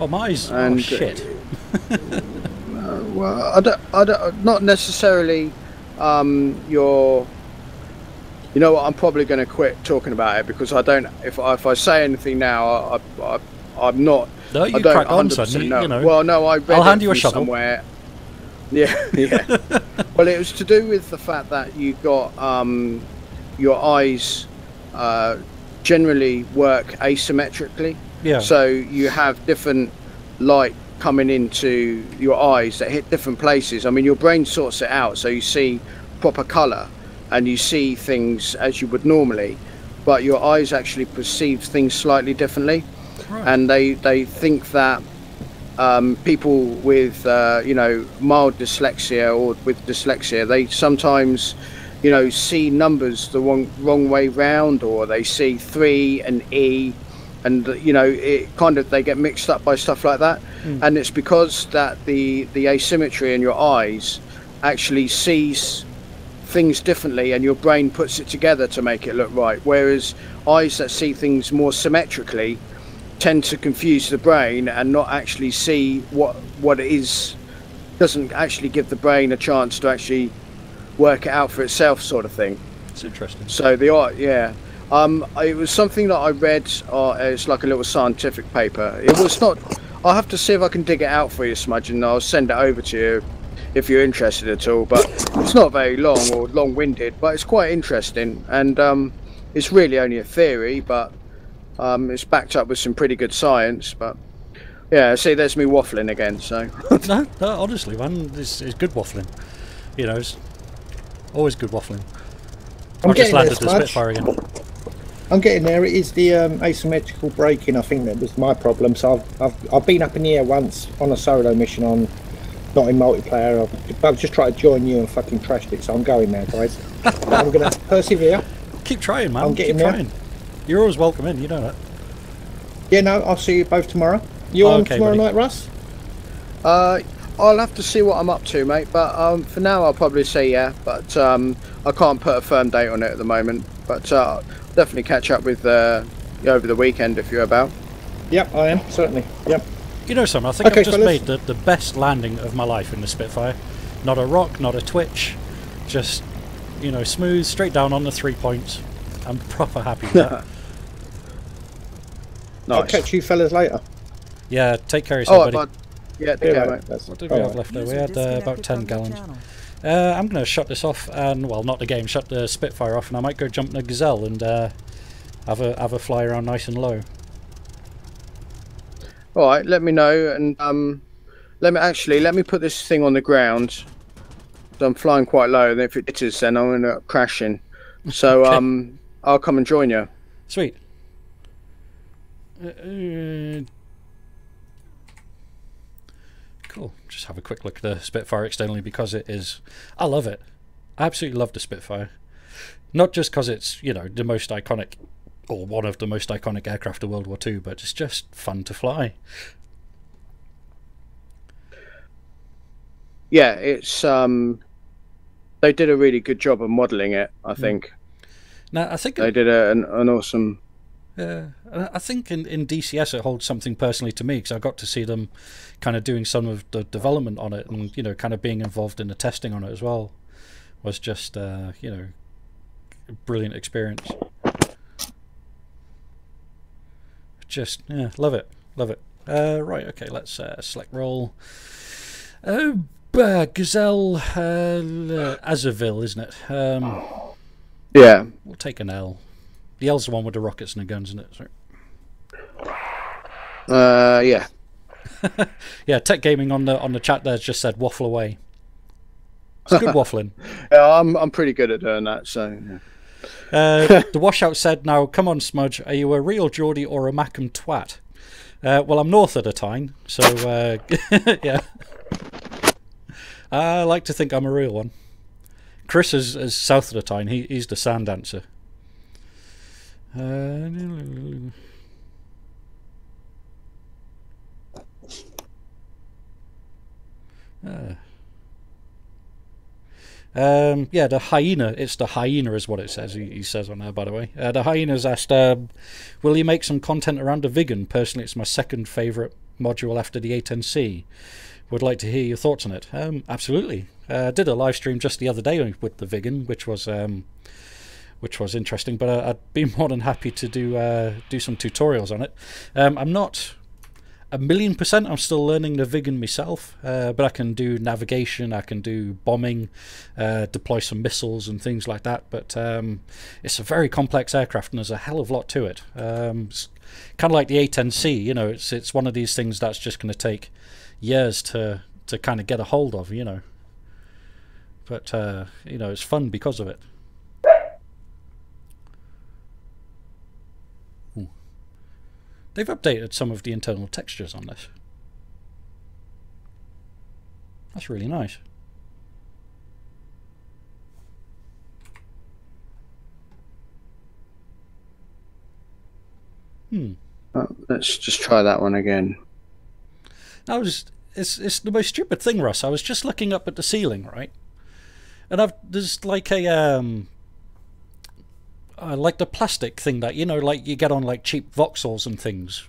Oh, my eyes! Oh shit. Well, I don't, not necessarily. Your. You know what? I'm probably going to quit talking about it because I don't. If I say anything now, I'm not. No, you crack on, son. You know. Well, no, I read I'll hand you a shovel somewhere. Yeah, yeah. Well, it was to do with the fact that you got your eyes generally work asymmetrically. Yeah. So you have different light coming into your eyes that hit different places. I mean, your brain sorts it out, so you see proper colour and you see things as you would normally, but your eyes actually perceive things slightly differently. Right. And they think that people with you know, mild dyslexia or with dyslexia, they sometimes, you know, see numbers the wrong way round, or they see 3 and E, and you know, it kind of, they get mixed up by stuff like that. And it's because that the asymmetry in your eyes actually sees things differently, and your brain puts it together to make it look right, whereas eyes that see things more symmetrically tend to confuse the brain and not actually see what it is. Doesn't actually give the brain a chance to actually work it out for itself, sort of thing. It's interesting. So the art, yeah. It was something that I read. It's like a little scientific paper. It was not. I'll have to see if I can dig it out for you, Smudge, and I'll send it over to you if you're interested at all. But it's not very long or long-winded, but it's quite interesting, and it's really only a theory, but it's backed up with some pretty good science. But yeah, see, there's me waffling again. So no, honestly, man, it's good waffling. You know, it's always good waffling. I just landed the Spitfire again. I'm getting there. It is the asymmetrical braking, I think, that was my problem. So I've been up in the air once on a solo mission, not in multiplayer. I've just tried to join you and fucking trashed it. So I'm going there, guys. I'm gonna persevere. Keep trying, man. I'm getting Keep trying. You're always welcome in. You know that. Yeah, no, I'll see you both tomorrow. You on tomorrow night, Russ? I'll have to see what I'm up to, mate. But for now, I'll probably say yeah. But I can't put a firm date on it at the moment. But definitely catch up with over the weekend if you're about. Yep, I am, certainly. Yep. You know something, I think I've just made the best landing of my life in the Spitfire. Not a rock, not a twitch, just, you know, smooth, straight down on the 3 points. I'm proper happy with that. Nice. I'll catch you fellas later. Yeah, take care of yourself, buddy. Yeah, take care, mate. What did we have left there? We had about 10 gallons. I'm going to shut this off, and, well, not the game, shut the Spitfire off, and I might go jump in a Gazelle and Have a fly around nice and low. All right, let me know, and let me put this thing on the ground. So I'm flying quite low, and if it jitters, then I'm gonna end up crashing. So okay. I'll come and join you. Sweet. Cool. Just have a quick look at the Spitfire externally because it is. I love it. I absolutely love the Spitfire. Not just because it's, you know, the most iconic, or one of the most iconic aircraft of World War II, but it's just fun to fly. Yeah, it's they did a really good job of modelling it, I think. Now I think they did an awesome. I think in DCS it holds something personally to me because I got to see them kind of doing some of the development on it, and you know, kind of being involved in the testing on it as well. Was just you know, a brilliant experience. Just yeah, love it. Right, okay, let's select roll. Gazelle Azaville, isn't it? Yeah. We'll take an L. The L's the one with the rockets and the guns, isn't it? Sorry. Yeah. Yeah, Tech Gaming on the chat there's just said waffle away. It's good waffling. Yeah, I'm pretty good at doing that, so yeah. The washout said, now come on Smudge, are you a real Geordie or a Mackham twat? Well, I'm north of the Tyne, so yeah. I like to think I'm a real one. Chris is south of the Tyne. He's the sand dancer. Yeah, the hyena. It's the hyena is what it says. He says on there, by the way. The hyena's asked, will you make some content around the Viggen? Personally, it's my second favourite module after the A10C. Would like to hear your thoughts on it. Absolutely. Did a live stream just the other day with the Viggen, which was interesting. But I'd be more than happy to do some tutorials on it. I'm not 1,000,000%. I'm still learning the Viggen myself, but I can do navigation. I can do bombing, deploy some missiles and things like that. But it's a very complex aircraft, and there's a hell of a lot to it. It's kind of like the A10C. You know, it's one of these things that's just going to take years to kind of get a hold of, you know. But you know, it's fun because of it. Ooh. They've updated some of the internal textures on this. That's really nice. Let's just try that one again. It's the most stupid thing, Russ. I was just looking up at the ceiling, right? And there's like a like the plastic thing that, you know, like you get on like cheap Vauxhalls and things.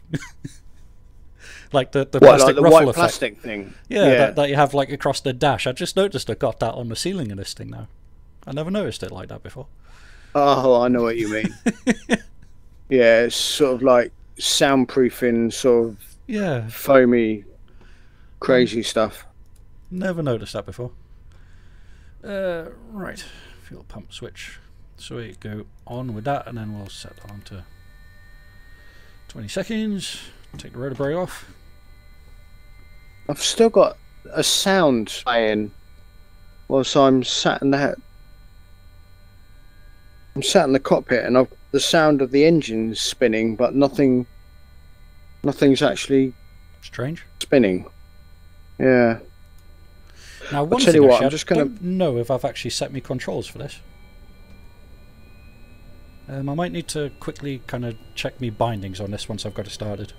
Like the plastic like the ruffle white effect. Plastic thing. Yeah. That you have like across the dash. I just noticed I got that on the ceiling of this thing now. I never noticed it like that before. Oh, I know what you mean. Yeah, it's sort of like soundproofing, sort of foamy, crazy stuff. Never noticed that before. Right, fuel pump switch. So we go on with that, and then we'll set that on to 20 seconds. Take the rotor brake off. I've still got a sound playing whilst I'm sat in the cockpit, and the sound of the engines spinning, but nothing's actually strange spinning. Yeah. Now, one thing I don't know if I've actually set my controls for this. I might need to quickly kind of check me bindings on this once I've got it started.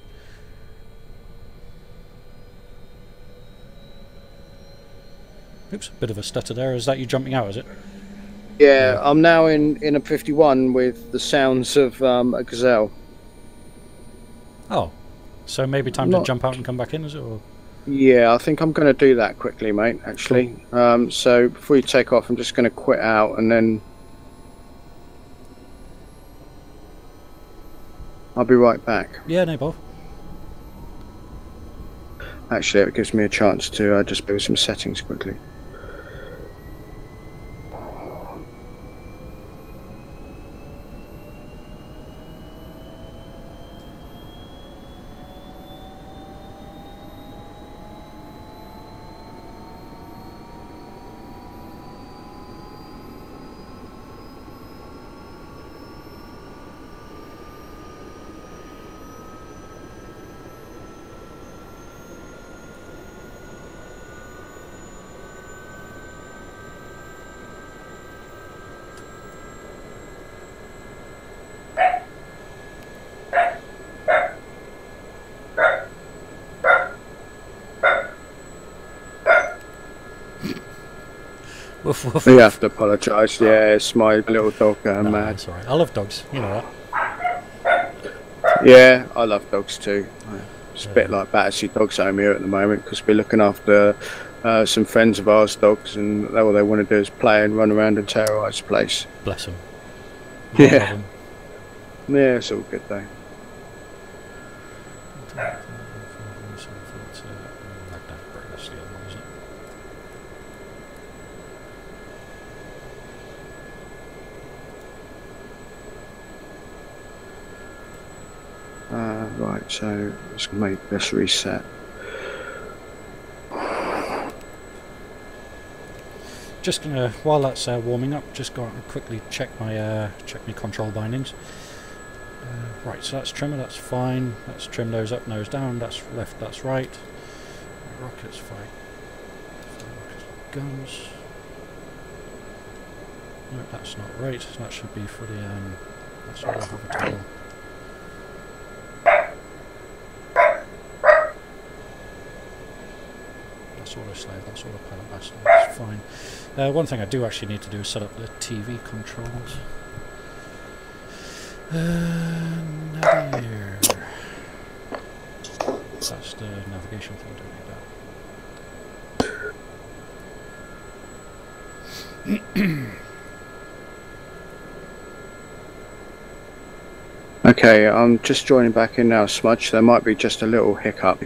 Oops, bit of a stutter there. Is that you jumping out, is it? Yeah, I'm now in a 51 with the sounds of a Gazelle. Oh, so maybe time to jump out and come back in, is it? Or? Yeah, I think I'm going to do that quickly, mate, actually. Cool. So before you take off, I'm just going to quit out, and then I'll be right back. Yeah, no bother. Actually, it gives me a chance to just do some settings quickly. Woof, woof, You woof. have to apologise. Yeah, it's my little dog going No, mad. that's alright. I love dogs, you know that. Yeah, I love dogs too. It's a bit like Battersea Dogs Home here at the moment because we're looking after some friends of ours' dogs, and all they want to do is play and run around and terrorise the place. Bless them. Yeah. Yeah, it's all good though. Right, so let's make this reset. Just gonna, while that's warming up, just go out and quickly check my control bindings. Right, so that's trimmer, that's fine. Let's trim those up, nose down. That's left, that's right. Rockets, fight. Rockets, guns. No, that's not right. That should be for the that's all I have at all. Autoslave, that's all the pilot master, that's fine. One thing I do actually need to do is set up the TV controls. Navigational. That's the navigation thing, don't need that. Okay, I'm just joining back in now, Smudge. There might be just a little hiccup.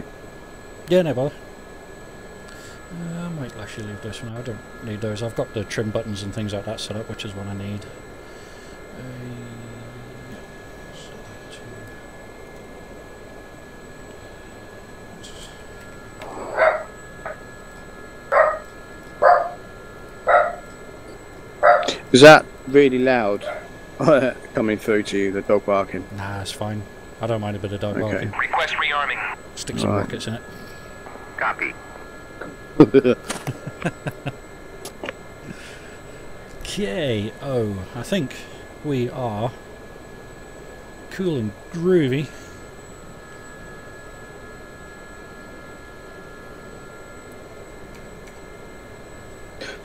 Yeah, no bother. I might actually leave those for now. I don't need those. I've got the trim buttons and things like that set up, which is what I need. Is that really loud coming through to you, the dog barking? Nah, it's fine. I don't mind a bit of dog barking. Request rearming. Stick some rockets in it. Copy. Okay, I think we are cool and groovy.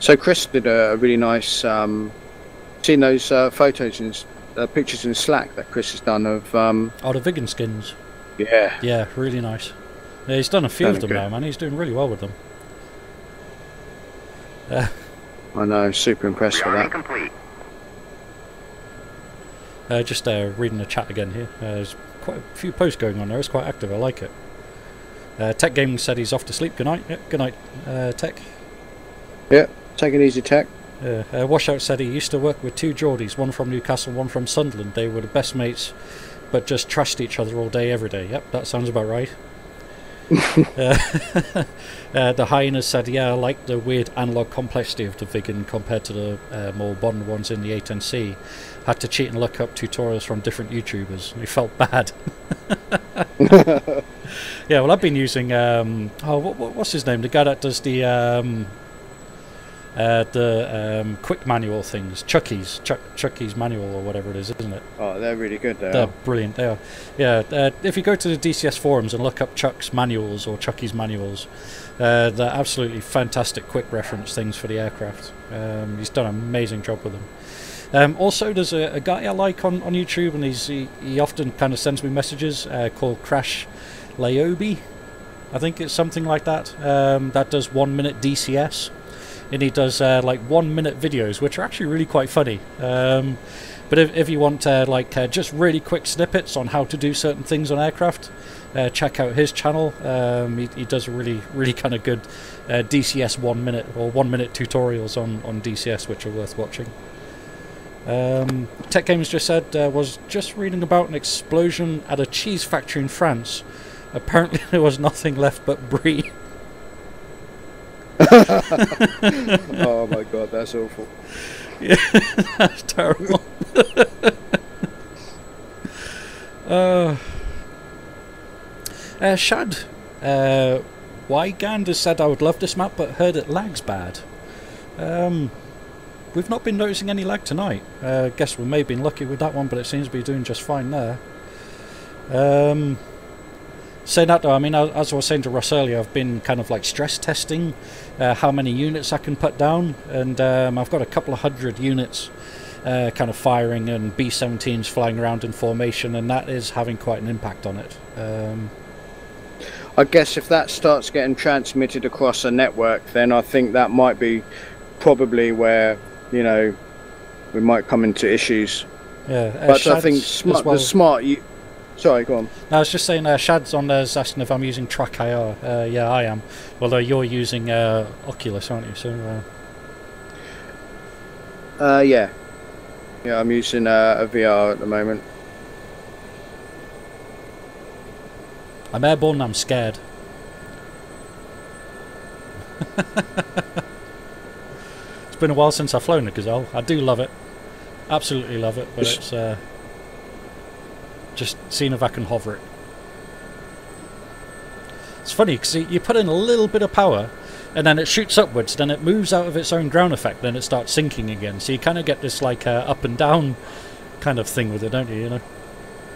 So Chris did a really nice, seen those photos and pictures in Slack that Chris has done of... Oh, the Viggen skins. Yeah. Yeah, really nice. Yeah, he's done a few of them good. now, man. He's doing really well with them. I know, super impressed with that. Complete. Just reading the chat again here. There's quite a few posts going on there. It's quite active. I like it. Tech Gaming said he's off to sleep. Good night. Yeah, good night, Tech. Yeah, take it easy, Tech. Washout said he used to work with two Geordies, one from Newcastle, one from Sunderland. They were the best mates, but just trashed each other all day, every day. Yep, that sounds about right. The Hyenas said, yeah, I like the weird analog complexity of the Viggen compared to the more modern ones in the 8NC. Had to cheat and look up tutorials from different YouTubers. He felt bad. Yeah, well, I've been using what's his name? The guy that does the quick manual things, Chucky's manual or whatever it is, isn't it? Oh, they're really good. They're brilliant. They are. Yeah. If you go to the DCS forums and look up Chuck's manuals or Chucky's manuals, they're absolutely fantastic, quick reference things for the aircraft. He's done an amazing job with them. Also, there's a guy I like on YouTube, and he often kind of sends me messages called Crash Laobi. I think it's something like that. That does 1 minute DCS. And he does like 1 minute videos, which are actually really quite funny. But if you want just really quick snippets on how to do certain things on aircraft, check out his channel. He does a really kind of good DCS 1 minute or 1 minute tutorials on DCS, which are worth watching. Tech Games just said was just reading about an explosion at a cheese factory in France. Apparently there was nothing left but brie. Oh my god, that's awful. Yeah, that's terrible. Shad Wygand has said, I would love this map but heard it lags bad. We've not been noticing any lag tonight. Guess we may have been lucky with that one, but it seems to be doing just fine there. Saying that though, I mean, as I was saying to Ross earlier, I've been kind of like stress testing how many units I can put down, and I've got a couple of hundred units kind of firing and B-17s flying around in formation, and that is having quite an impact on it. I guess if that starts getting transmitted across a network, then I think that might be probably where, you know, we might come into issues. Yeah, but I think the smart. Sorry, go on. No, I was just saying, Shad's on there asking if I'm using Track IR. Yeah, I am. Although you're using Oculus, aren't you? So. Yeah. Yeah, I'm using a VR at the moment. I'm airborne and I'm scared. It's been a while since I've flown a Gazelle. I do love it. Absolutely love it, but it's just seeing if I can hover it. It's funny because you put in a little bit of power and then it shoots upwards, then it moves out of its own ground effect, then it starts sinking again. So you kind of get this like up and down kind of thing with it, don't you?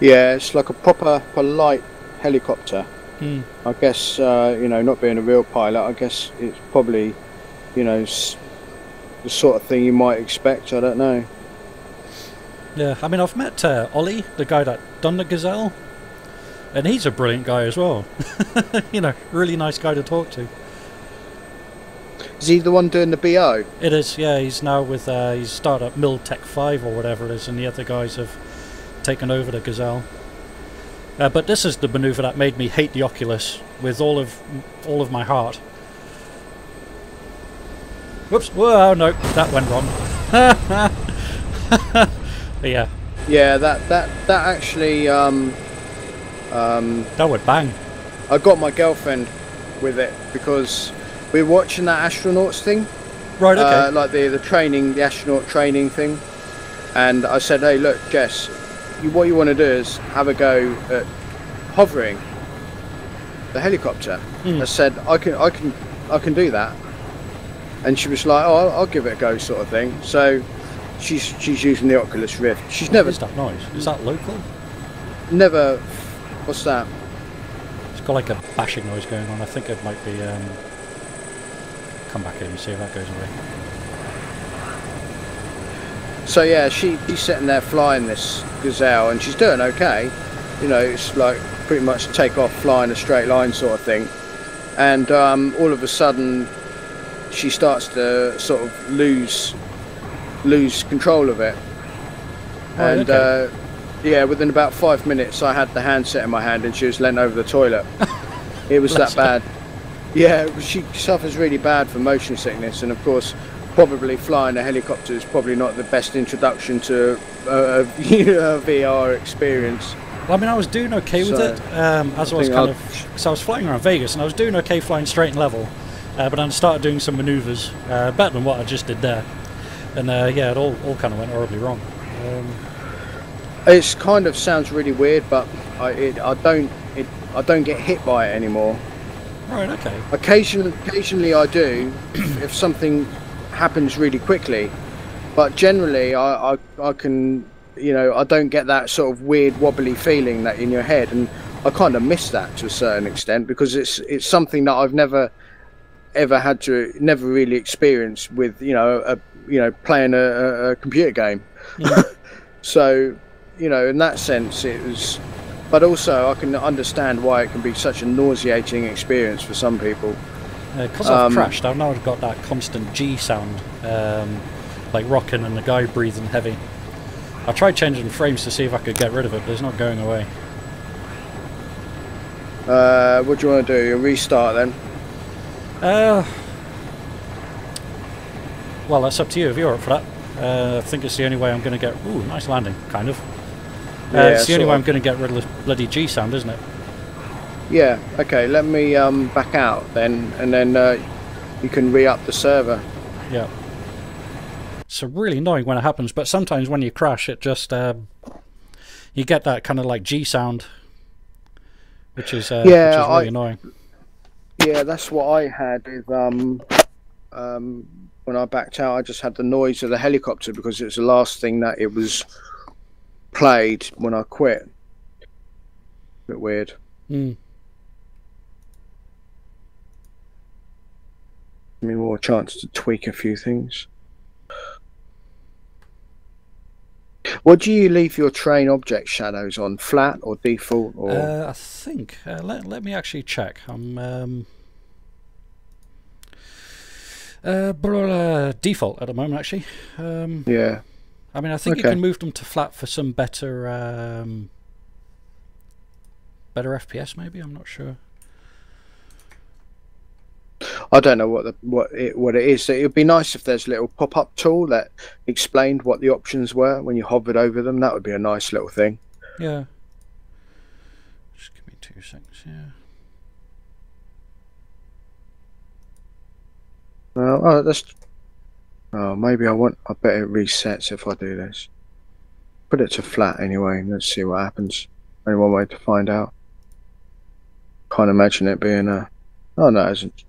Yeah, it's like a proper light helicopter. I guess, you know, not being a real pilot, I guess it's probably, you know, the sort of thing you might expect. I don't know. Yeah, I mean, I've met Ollie, the guy that done the Gazelle, and he's a brilliant guy as well. You know, really nice guy to talk to. Is he the one doing the BO? It is, yeah. He's now with, he's started up Miltech 5 or whatever it is, and the other guys have taken over the Gazelle. But this is the manoeuvre that made me hate the Oculus with all of my heart. Whoops! Whoa, no, that went wrong. But yeah. Yeah, that actually that would bang. I got my girlfriend with it because we were watching that astronauts thing. Right. Okay. Like the training, the astronaut training thing, and I said, "Hey, look, Jess, what you want to do is have a go at hovering the helicopter." I said, "I can do that," and she was like, "Oh, I'll give it a go," sort of thing. So. She's using the Oculus Rift. She's never. What is that noise? Is that local? Never. What's that? It's got like a bashing noise going on. I think it might be. Come back in and see if that goes away. So yeah, she's sitting there flying this Gazelle, and she's doing okay. You know, it's like pretty much take off, flying a straight line sort of thing. And all of a sudden, she starts to sort of lose control of it. Oh, and okay. Yeah, within about 5 minutes I had the handset in my hand and she was leant over the toilet. It was that bad. Yeah, she suffers really bad from motion sickness, and of course probably flying a helicopter is probably not the best introduction to a VR experience. Well, I mean, I was doing okay with it as I was because I was flying around Vegas and I was doing okay flying straight and level, but then I started doing some manoeuvres better than what I just did there. And yeah, it all kind of went horribly wrong. It's kind of sounds really weird, but I don't get hit by it anymore. Right. Okay. Occasionally I do if something happens really quickly, but generally I can, you know, I don't get that sort of weird wobbly feeling that in your head, and I kind of miss that to a certain extent because it's something that I've never really experienced with, you know, playing a computer game. So, you know, in that sense it was, but also I can understand why it can be such a nauseating experience for some people. Because I've crashed, I've now got that constant G sound, like rocking and the guy breathing heavy. I tried changing frames to see if I could get rid of it, but it's not going away. What do you want to do? You restart then? Well, that's up to you if you're up for that. I think it's the only way I'm going to get... Ooh, nice landing, kind of. Yeah, it's the only way I'm going to get rid of this bloody G sound, isn't it? Yeah, okay, let me back out then, and then you can re-up the server. Yeah. It's really annoying when it happens, but sometimes when you crash, it just... you get that kind of like G sound, which is really annoying. Yeah, that's what I had with... when I backed out, I just had the noise of the helicopter because it was the last thing that it was played when I quit. Bit weird. chance to tweak a few things. What do you leave your terrain object shadows on? Flat or default? Or I think let me actually check. I'm default at the moment, actually. yeah. I mean, I think you can move them to flat for some better better FPS. Maybe, I'm not sure. I don't know what it is. So it would be nice if there's a little pop-up tool that explained what the options were when you hovered over them. That would be a nice little thing. Yeah. Just give me 2 seconds. Yeah. Maybe I bet it resets if I do this. Put it to flat anyway, and let's see what happens. Only one way to find out. Can't imagine it being a. Oh no, it isn't.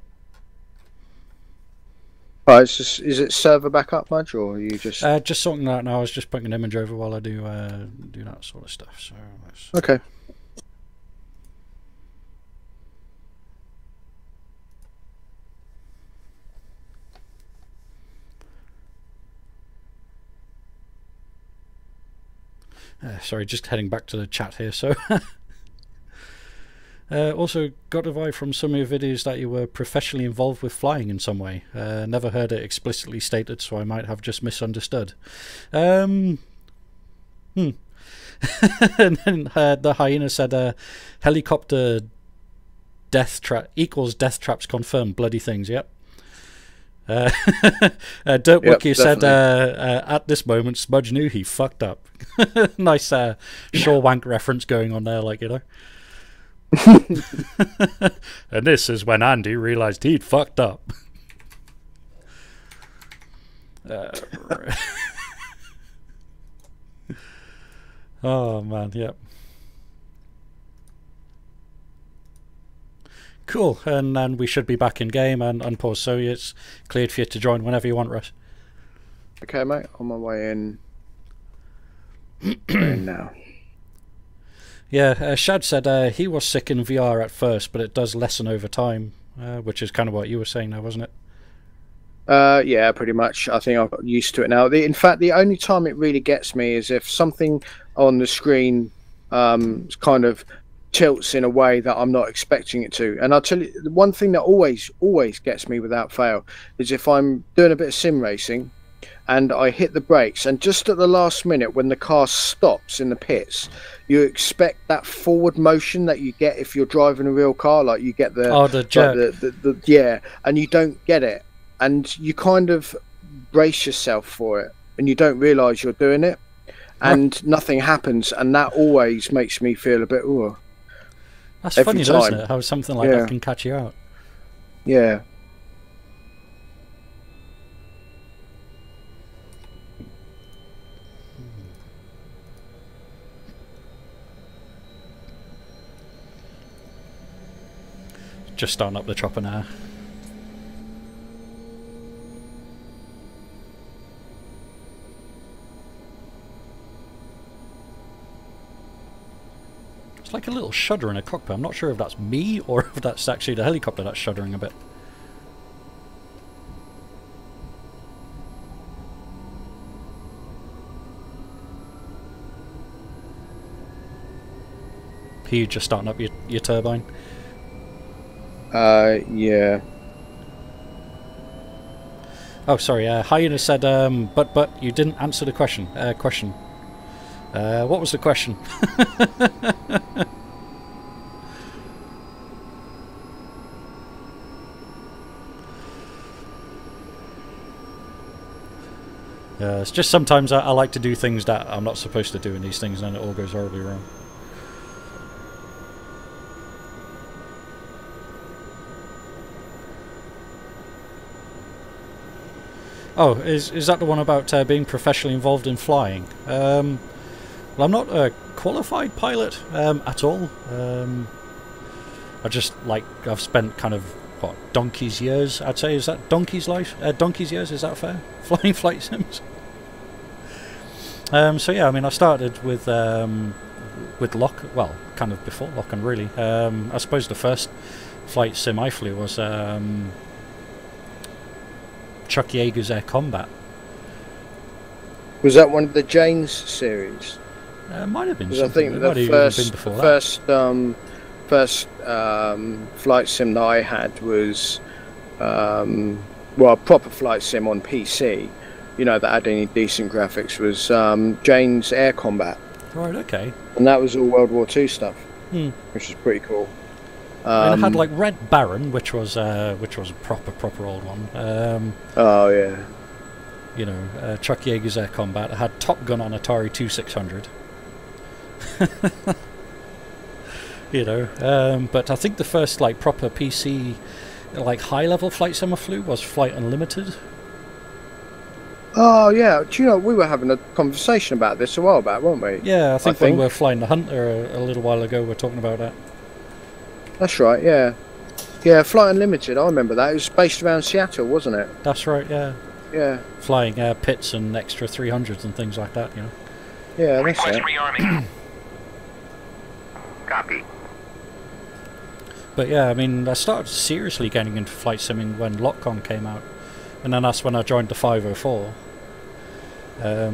Oh, it's just, is it server back up much, or are you just sorting that now? I was just putting an image over while I do that sort of stuff. So okay. Sorry, just heading back to the chat here. So, also got a vibe from some of your videos that you were professionally involved with flying in some way. Never heard it explicitly stated, so I might have just misunderstood. And then the hyena said, "Helicopter death trap equals death traps confirmed. Bloody things." Yep. Dirt Wookie said, at this moment, Smudge knew he fucked up. Nice Shaw Wank reference going on there, like, you know. And this is when Andy realised he'd fucked up. Oh, man, yep. Cool, and then we should be back in game and unpause, so it's cleared for you to join whenever you want, Russ. Okay, mate, on my way in. In now. Yeah, Shad said he was sick in VR at first, but it does lessen over time, which is kind of what you were saying now, wasn't it? Yeah, pretty much. I think I've got used to it now. In fact, the only time it really gets me is if something on the screen kind of tilts in a way that I'm not expecting it to. And I'll tell you, the one thing that always gets me without fail is if I'm doing a bit of sim racing and I hit the brakes, and just at the last minute when the car stops in the pits, you expect that forward motion that you get if you're driving a real car, like you get the jerk. Yeah, and you don't get it, and you kind of brace yourself for it, and you don't realise you're doing it, and nothing happens, and that always makes me feel a bit ooh. That's funny, though, isn't it? How something like that can catch you out. Yeah. Just starting up the chopper now. Like a little shudder in a cockpit. I'm not sure if that's me or if that's actually the helicopter that's shuddering a bit. Are you just starting up your turbine? Yeah. Oh, sorry. Hyena said, but you didn't answer the question. What was the question? It's just sometimes I like to do things that I'm not supposed to do in these things, and it all goes horribly wrong. Oh, is that the one about being professionally involved in flying? Well, I'm not a qualified pilot at all. I've spent kind of, what, donkey's years, I'd say. Is that donkey's life? Donkey's years, is that fair? Flying flight sims. So yeah, I mean, I started with Lock, well, kind of before Lock, and really. I suppose the first flight sim I flew was Chuck Yeager's Air Combat. Was that one of the Jane's series? Might have been. Because I think the first flight sim that I had was well, a proper flight sim on PC. You know, that had any decent graphics, was Jane's Air Combat. Right. Okay. And that was all World War II stuff, which is pretty cool. And I had like Red Baron, which was a proper old one. Oh yeah. You know, Chuck Yeager's Air Combat. I had Top Gun on Atari 2600. You know, but I think the first like proper PC, like high-level flight sim I flew was Flight Unlimited. Oh yeah, do you know, we were having a conversation about this a while back, weren't we? Yeah, I think when we were flying the Hunter a little while ago, we were talking about that. That's right, yeah. Yeah, Flight Unlimited, I remember that. It was based around Seattle, wasn't it? That's right, yeah. Yeah. Flying pits and extra 300s and things like that, you know. Yeah, that's Request it. rearming. Copy. But yeah, I mean, I started seriously getting into flight simming when LockCon came out. And then that's when I joined the 504.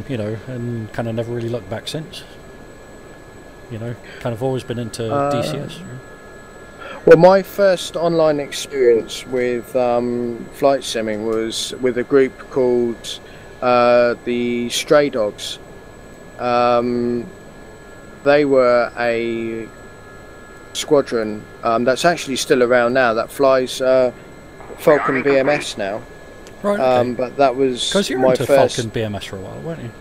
You know, and kind of never really looked back since. You know, kind of always been into DCS. Right? Well, my first online experience with flight simming was with a group called the Stray Dogs. They were a squadron that's actually still around now, that flies Falcon BMS now. Right, okay. But that was because you were into Falcon BMS for a while, weren't you?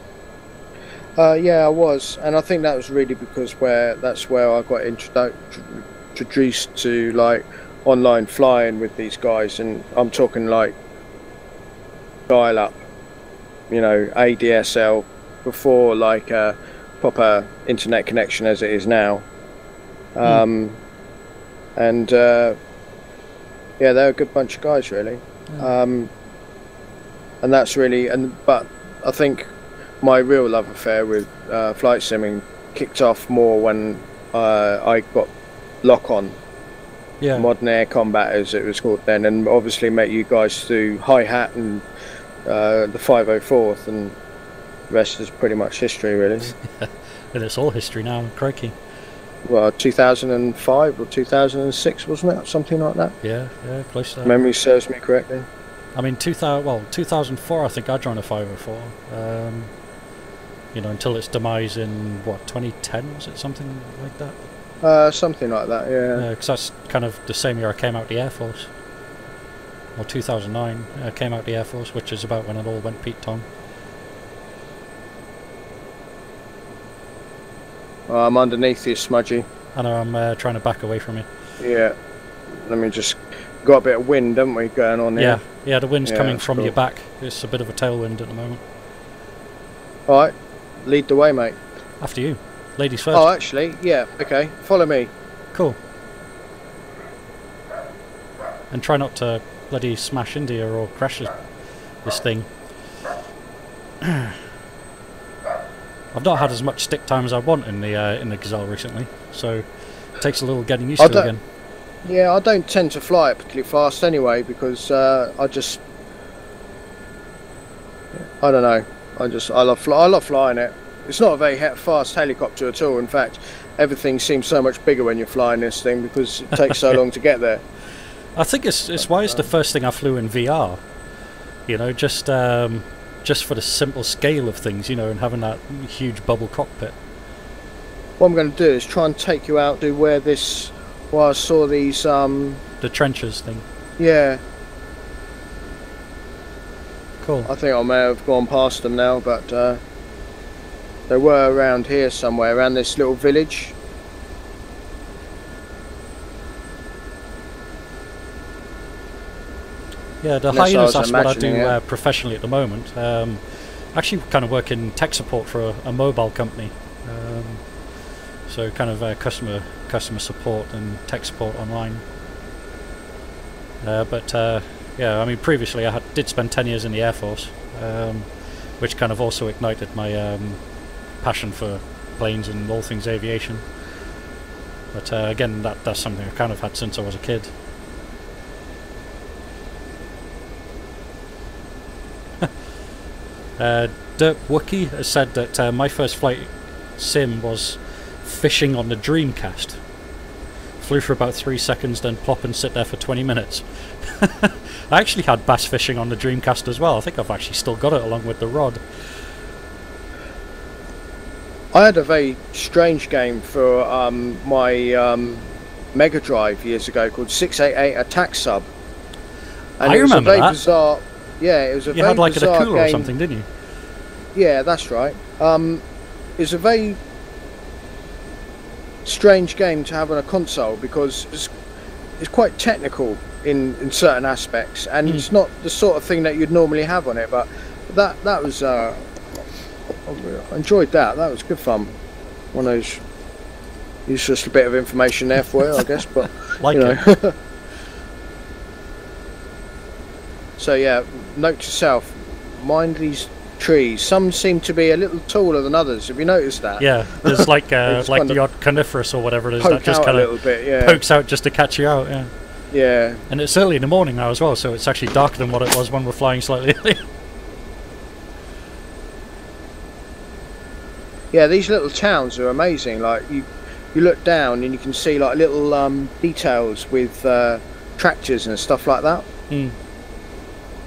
Yeah, I was, and I think that was really because that's where I got introduced to like online flying with these guys, and I'm talking like dial up, you know, ADSL, before like a proper internet connection as it is now. And yeah, they're a good bunch of guys, really. And that's really, but I think my real love affair with flight simming kicked off more when I got Lock On, Modern Air Combat as it was called then, and obviously met you guys through Hi Hat and the 504th, and the rest is pretty much history, really. And it's all history now, crikey. Well, 2005 or 2006, wasn't it? Something like that. Yeah, close to that. Memory serves me correctly. I mean, 2004, I think I joined a 504. You know, until its demise in, what, 2010, was it? Something like that? Something like that, yeah. Because that's kind of the same year I came out the Air Force. Or 2009, I came out the Air Force, which is about when it all went Pete Tong. I'm underneath you, Smudgy. I know, I'm trying to back away from you. Yeah. Let me just... Got a bit of wind, haven't we, going on here? Yeah, the wind's coming from your back. It's a bit of a tailwind at the moment. Alright, lead the way, mate. After you. Ladies first. Oh, actually, yeah, okay. Follow me. Cool. And try not to bloody smash into you or crash this thing. I've not had as much stick time as I want in the Gazelle recently, so it takes a little getting used to again. Yeah, I don't tend to fly it particularly fast anyway, because I don't know. I love flying it. It's not a very fast helicopter at all. In fact, everything seems so much bigger when you're flying this thing because it takes so long to get there. I think it's why it's the first thing I flew in VR. You know, just for the simple scale of things, you know, and having that huge bubble cockpit. What I'm going to do is try and take you out to where this. Well, I saw these the trenches thing. Yeah. Cool. I think I may have gone past them now, but they were around here somewhere, around this little village. Yeah, the hyenas, that's what I do professionally at the moment. Actually kind of work in tech support for a mobile company. So kind of customer support and tech support online. Yeah, I mean, previously I did spend 10 years in the Air Force, which kind of also ignited my passion for planes and all things aviation. But again, that's something I've kind of had since I was a kid. Derp Wookie has said that my first flight sim was fishing on the Dreamcast. Flew for about 3 seconds, then plop and sit there for 20 minutes. I actually had bass fishing on the Dreamcast as well. I think I've actually still got it along with the rod. I had a very strange game for my Mega Drive years ago called 688 Attack Sub. And I remember that. Bizarre, yeah, it was a you very had like bizarre a cooler game. or something, didn't you? Yeah, that's right. It's a very strange game to have on a console because it's quite technical in certain aspects, and it's not the sort of thing that you'd normally have on it. But that was I enjoyed that. That was good fun. One of those. It's just a bit of information there for you, I guess. But like you know. it. So yeah, note to self: mind these trees. Some seem to be a little taller than others. Have you noticed that? Yeah, there's like the odd coniferous or whatever it is that just kind of pokes out just to catch you out. Yeah. Yeah. And it's early in the morning now as well, so it's actually darker than what it was when we're flying slightly earlier. Yeah, these little towns are amazing. Like you look down and you can see like little details with tractors and stuff like that.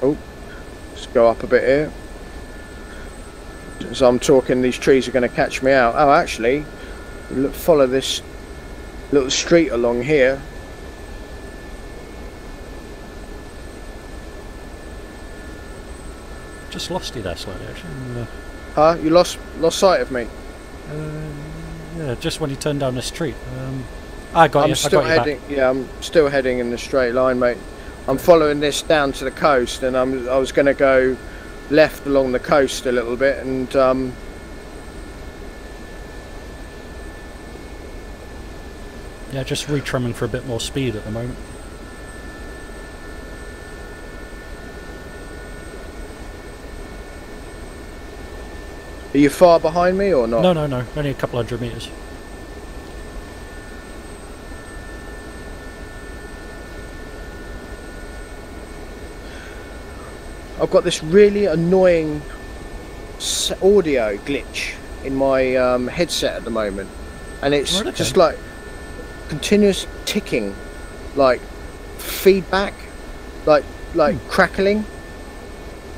Oh, let's go up a bit here. As I'm talking, these trees are going to catch me out. Oh, actually, look, follow this little street along here. Just lost you there slightly, actually. Huh? You lost sight of me? Yeah, just when you turned down the street. I got you. Still heading. Yeah, I'm still heading in the straight line, mate. I'm following this down to the coast, and I was going to go left along the coast a little bit, and yeah, just retrimming for a bit more speed at the moment. Are you far behind me or not? No, only a couple 100 meters. I've got this really annoying audio glitch in my headset at the moment, and it's just like continuous ticking, like feedback, like crackling.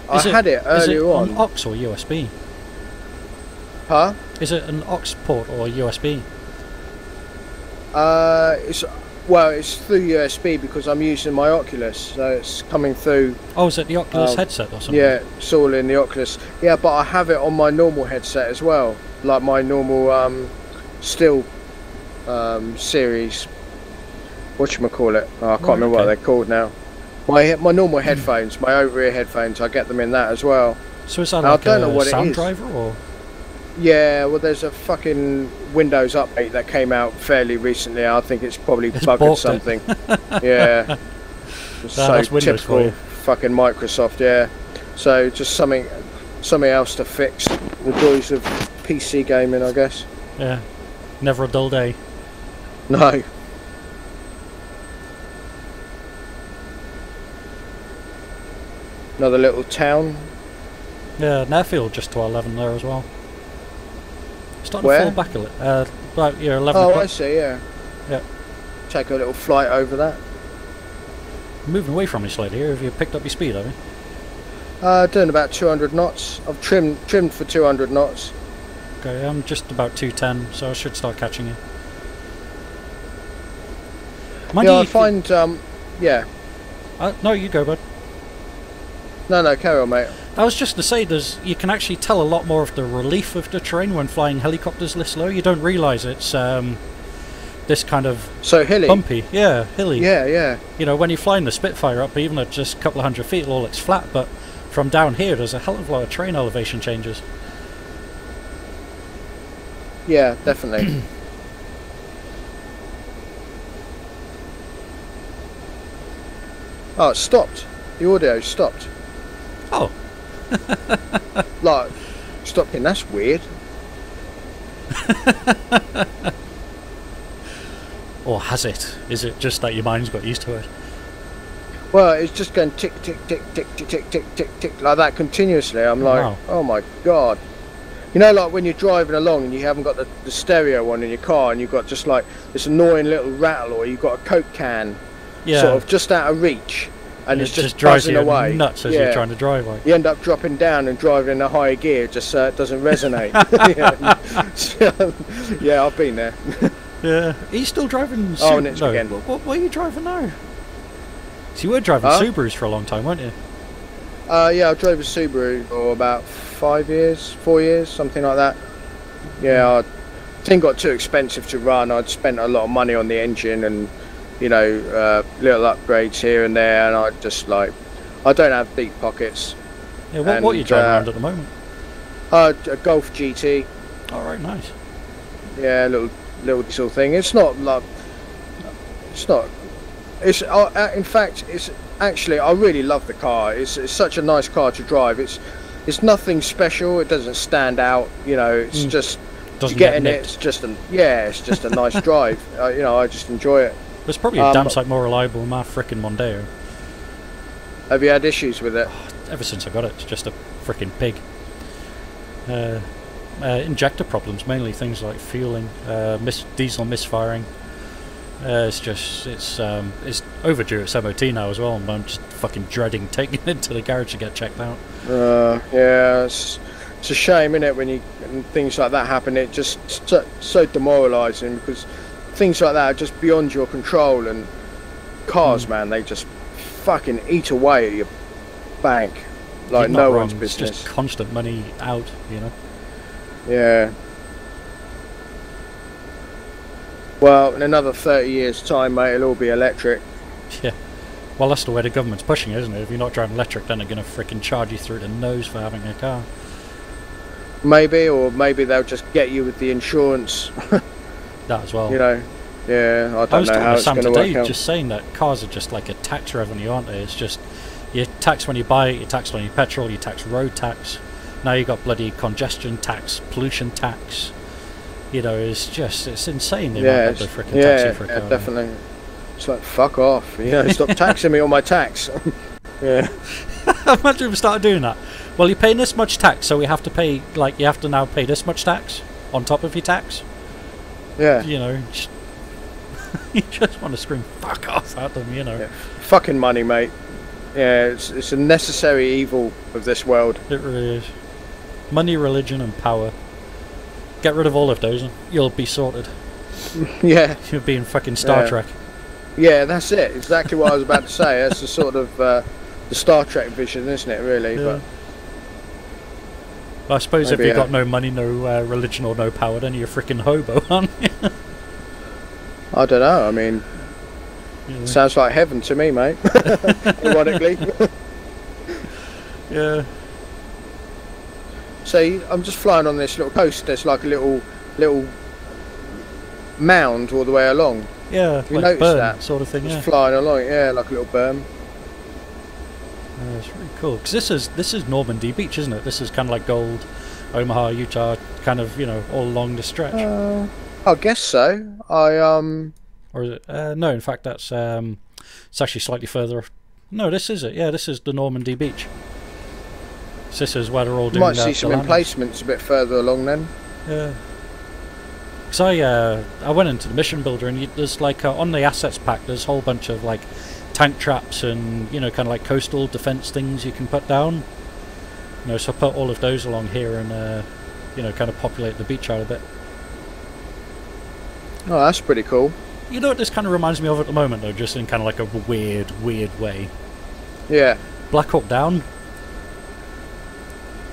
I had it earlier on. Is it on aux or USB? Huh? Is it an aux port or USB? It's through USB because I'm using my Oculus, so it's coming through. Oh, is it the Oculus headset or something? Yeah, it's all in the Oculus. Yeah, but I have it on my normal headset as well, like my normal Steel series. Whatchamacallit? Oh, I can't remember what they're called now. My normal headphones, my over-ear headphones, I get them in that as well. So is that like a sound driver or? Yeah, well, there's a fucking Windows update that came out fairly recently. I think it's probably bugged something. Yeah, so typical fucking Microsoft. Yeah, so just something else to fix. The joys of PC gaming, I guess. Yeah, never a dull day. No. Another little town. Yeah, an airfield just to our 11 there as well. Starting Where? to fall back a little. About your 11 Oh, o'clock. I see, yeah. Yeah. Take a little flight over that. Moving away from me slightly here. Have you picked up your speed, have you? Doing about 200 knots. I've trimmed for 200 knots. Okay, I'm just about 210, so I should start catching you. Yeah, I find, yeah. No, you go, bud. No, carry on, mate. I was just to say, you can actually tell a lot more of the relief of the terrain when flying helicopters this low. You don't realise it's this kind of hilly, bumpy. Yeah, hilly. Yeah. You know, when you're flying the Spitfire up, even at just a couple of 100 feet, it all looks flat. But from down here, there's a hell of a lot of terrain elevation changes. Yeah, definitely. Oh, it stopped. The audio stopped. Oh. Like, stopping, that's weird. Or has it? Is it just that your mind's got used to it? Well, it's just going tick, tick, tick, tick, tick, tick, tick, tick, tick, like that continuously. I'm like, wow. Oh my God. You know, like when you're driving along and you haven't got the stereo on in your car and you've got just like this annoying little rattle, or you've got a Coke can sort of just out of reach, and it's just drives buzzing you away. Nuts as you're trying to drive. Like. You end up dropping down and driving in a higher gear just so it doesn't resonate. Yeah, I've been there. Yeah. Are you still driving? Oh, and it's again. What are you driving now? So you were driving Subarus for a long time, weren't you? Yeah, I drove a Subaru for about 4 years, something like that. Yeah, I think it got too expensive to run. I'd spent a lot of money on the engine and, you know, little upgrades here and there, and I just like, I don't have deep pockets. Yeah, what are you driving around at the moment? A Golf GT. All right, nice. Yeah, little diesel thing. It's not like, in fact, it's actually, I really love the car. It's such a nice car to drive. It's nothing special. It doesn't stand out. You know, it's just getting it. It's just a nice drive. You know, I just enjoy it. It's probably a damn sight more reliable than my frickin' Mondeo. Have you had issues with it? Ever since I got it, it's just a frickin' pig. Injector problems, mainly things like fueling, diesel misfiring. It's overdue its MOT now as well, and I'm just fucking dreading taking it to the garage to get checked out. Yeah, it's a shame, isn't it, when things like that happen. It just so demoralising, because things like that are just beyond your control, and cars, man, they just fucking eat away at your bank like no one's business. It's just constant money out, you know. Yeah. Well, in another 30 years' time, mate, it'll all be electric. Yeah. Well, that's the way the government's pushing, isn't it? If you're not driving electric, then they're going to frickin' charge you through the nose for having a car. Maybe, or maybe they'll just get you with the insurance. That as well. You know, yeah, I don't know how it's going to work out. Just saying that cars are just like a tax revenue, aren't they? It's just, you tax when you buy it, you tax on your petrol, you tax road tax. Now you got bloody congestion tax, pollution tax. You know, it's insane the amount that they frickin' tax you for a car. Yeah, definitely. It's like, fuck off. You know, stop taxing me on my tax. Yeah. Imagine if we started doing that. Well, you're paying this much tax, so we have to pay, like, you have to now pay this much tax on top of your tax. Yeah. You know, you just want to scream fuck off at them, you know. Yeah. Fucking money, mate. Yeah, it's a necessary evil of this world. It really is. Money, religion, and power. Get rid of all of those and you'll be sorted. Yeah. You'll be in fucking Star Trek. Yeah, that's it. Exactly what I was about to say. That's the sort of the Star Trek vision, isn't it, really? Yeah. But well, I suppose maybe, if you've got no money, no religion or no power, then you're a freaking hobo, aren't you? I don't know. I mean, sounds like heaven to me, mate. Ironically. Yeah. See, I'm just flying on this little coast. There's like a little mound all the way along. Yeah, you like notice that sort of thing. Just flying along, yeah, like a little berm. It's really cool because this is Normandy Beach, isn't it? This is kind of like Gold, Omaha, Utah, kind of, you know, all along the stretch. I guess so. Or is it? No, in fact, it's actually slightly further. No, this is it. Yeah, this is the Normandy Beach. So this is where they're all doing. Might see some emplacements a bit further along then. Yeah. Because I went into the mission builder and there's like on the assets pack there's a whole bunch of like tank traps and, you know, kind of like coastal defense things you can put down. You know, so I put all of those along here and you know, kind of populate the beach out a bit. Oh, that's pretty cool. You know what this kind of reminds me of at the moment though, just in kind of like a weird way. Yeah. Black Hawk Down.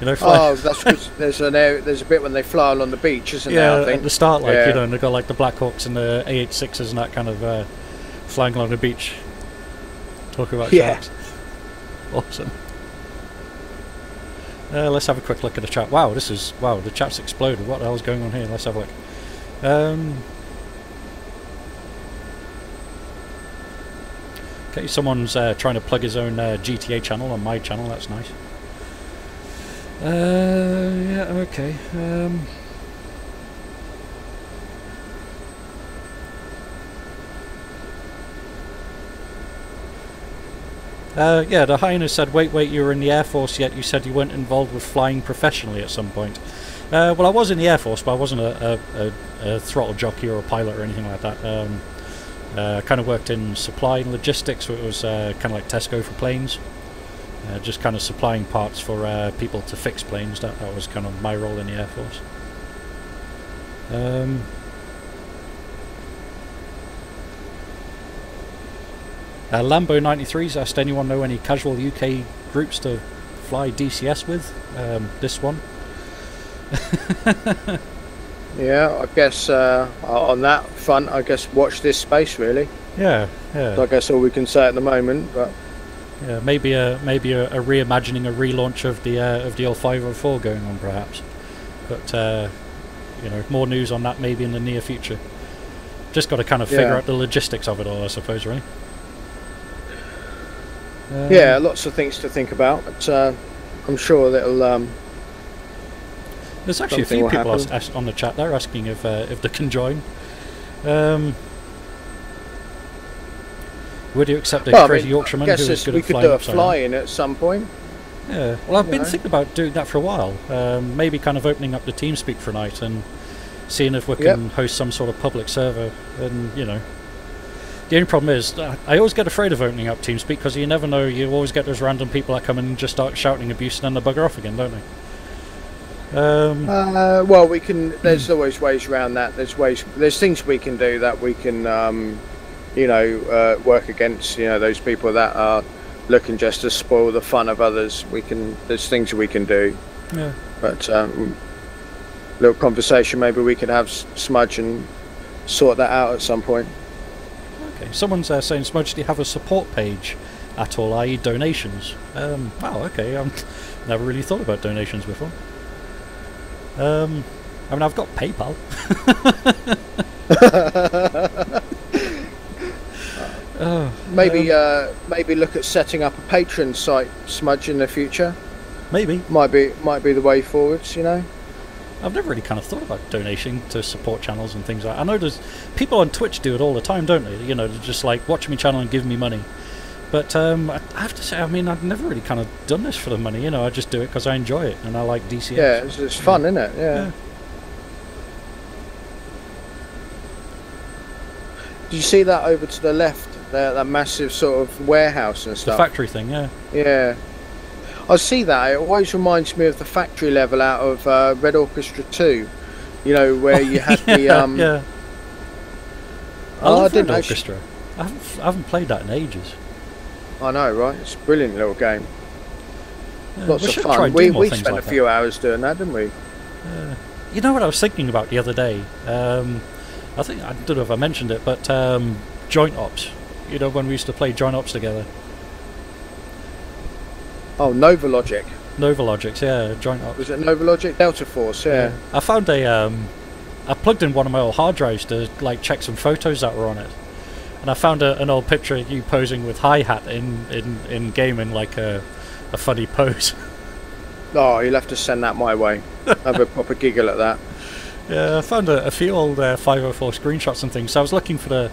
You know, oh, that's because there's a bit when they fly along the beach, isn't there? I think at the start, like, you know, and they've got like the Black Hawks and the A86s and that kind of flying along the beach. Talking about sharks. Awesome. Let's have a quick look at the chat. Wow, the chat's exploded. What the hell's going on here? Let's have a look. Okay, someone's trying to plug his own GTA channel on my channel. That's nice. Yeah, okay. Yeah, the Highness said, wait, you were in the Air Force, yet you said you weren't involved with flying professionally at some point. Well, I was in the Air Force, but I wasn't a throttle jockey or a pilot or anything like that. Kind of worked in supply and logistics, so it was kind of like Tesco for planes. Just kind of supplying parts for people to fix planes. That was kind of my role in the Air Force. Lambo 93's asked, anyone know any casual UK groups to fly DCS with? This one. Yeah, I guess on that front, I guess watch this space really. Yeah. So I guess all we can say at the moment, but yeah, maybe a reimagining, a relaunch of the old 504 going on perhaps. But you know, more news on that maybe in the near future. Just got to kind of figure out the logistics of it all, I suppose, really. Yeah, lots of things to think about, but I'm sure that'll. There's actually a few people on the chat there asking if they can join. Would you accept a crazy Yorkshireman who is good at flying? We could do a fly-in at some point. Yeah, well, I've been thinking about doing that for a while. Maybe kind of opening up the TeamSpeak for a night and seeing if we can host some sort of public server. And you know, the only problem is I always get afraid of opening up TeamSpeak because you never know. You always get those random people that come in and just start shouting abuse and then they bugger off again, don't they? Well, we can. There's always ways around that. There's things we can do that we can, you know, work against. You know, those people that are looking just to spoil the fun of others. There's things we can do. Yeah. But little conversation. Maybe we could have Smudge and sort that out at some point. Okay. Someone's saying, Smudge, do you have a support page at all, i.e. donations? Wow. Okay. I've never really thought about donations before. I mean, I've got PayPal. Maybe look at setting up a Patreon site, Smudge, in the future. Maybe might be the way forwards. You know, I've never really kind of thought about donation to support channels and things like that. I know there's people on Twitch do it all the time, don't they? You know, they're just like, watch my channel and give me money. But I have to say, I mean, I've never really kind of done this for the money, you know, I just do it because I enjoy it and I like DCS. Yeah, it's fun, isn't it? Yeah. Did you see that over to the left, that massive sort of warehouse and stuff? The factory thing, yeah. Yeah. I see that. It always reminds me of the factory level out of Red Orchestra 2, you know, where you had the... yeah. I love Red Orchestra. I haven't played that in ages. I know, right? It's a brilliant little game. Yeah, lots of fun. We spent a few hours doing that, didn't we? You know what I was thinking about the other day? I think, I don't know if I mentioned it, but Joint Ops. You know, when we used to play Joint Ops together. Oh, Nova Logic. Nova Logics, yeah, Joint Ops. Was it Nova Logic? Delta Force, yeah. I found I plugged in one of my old hard drives to like check some photos that were on it. And I found an old picture of you posing with hi-hat in game in like a funny pose. Oh, you'll have to send that my way. Have a proper giggle at that. Yeah, I found a few old 504 screenshots and things. So I was looking for the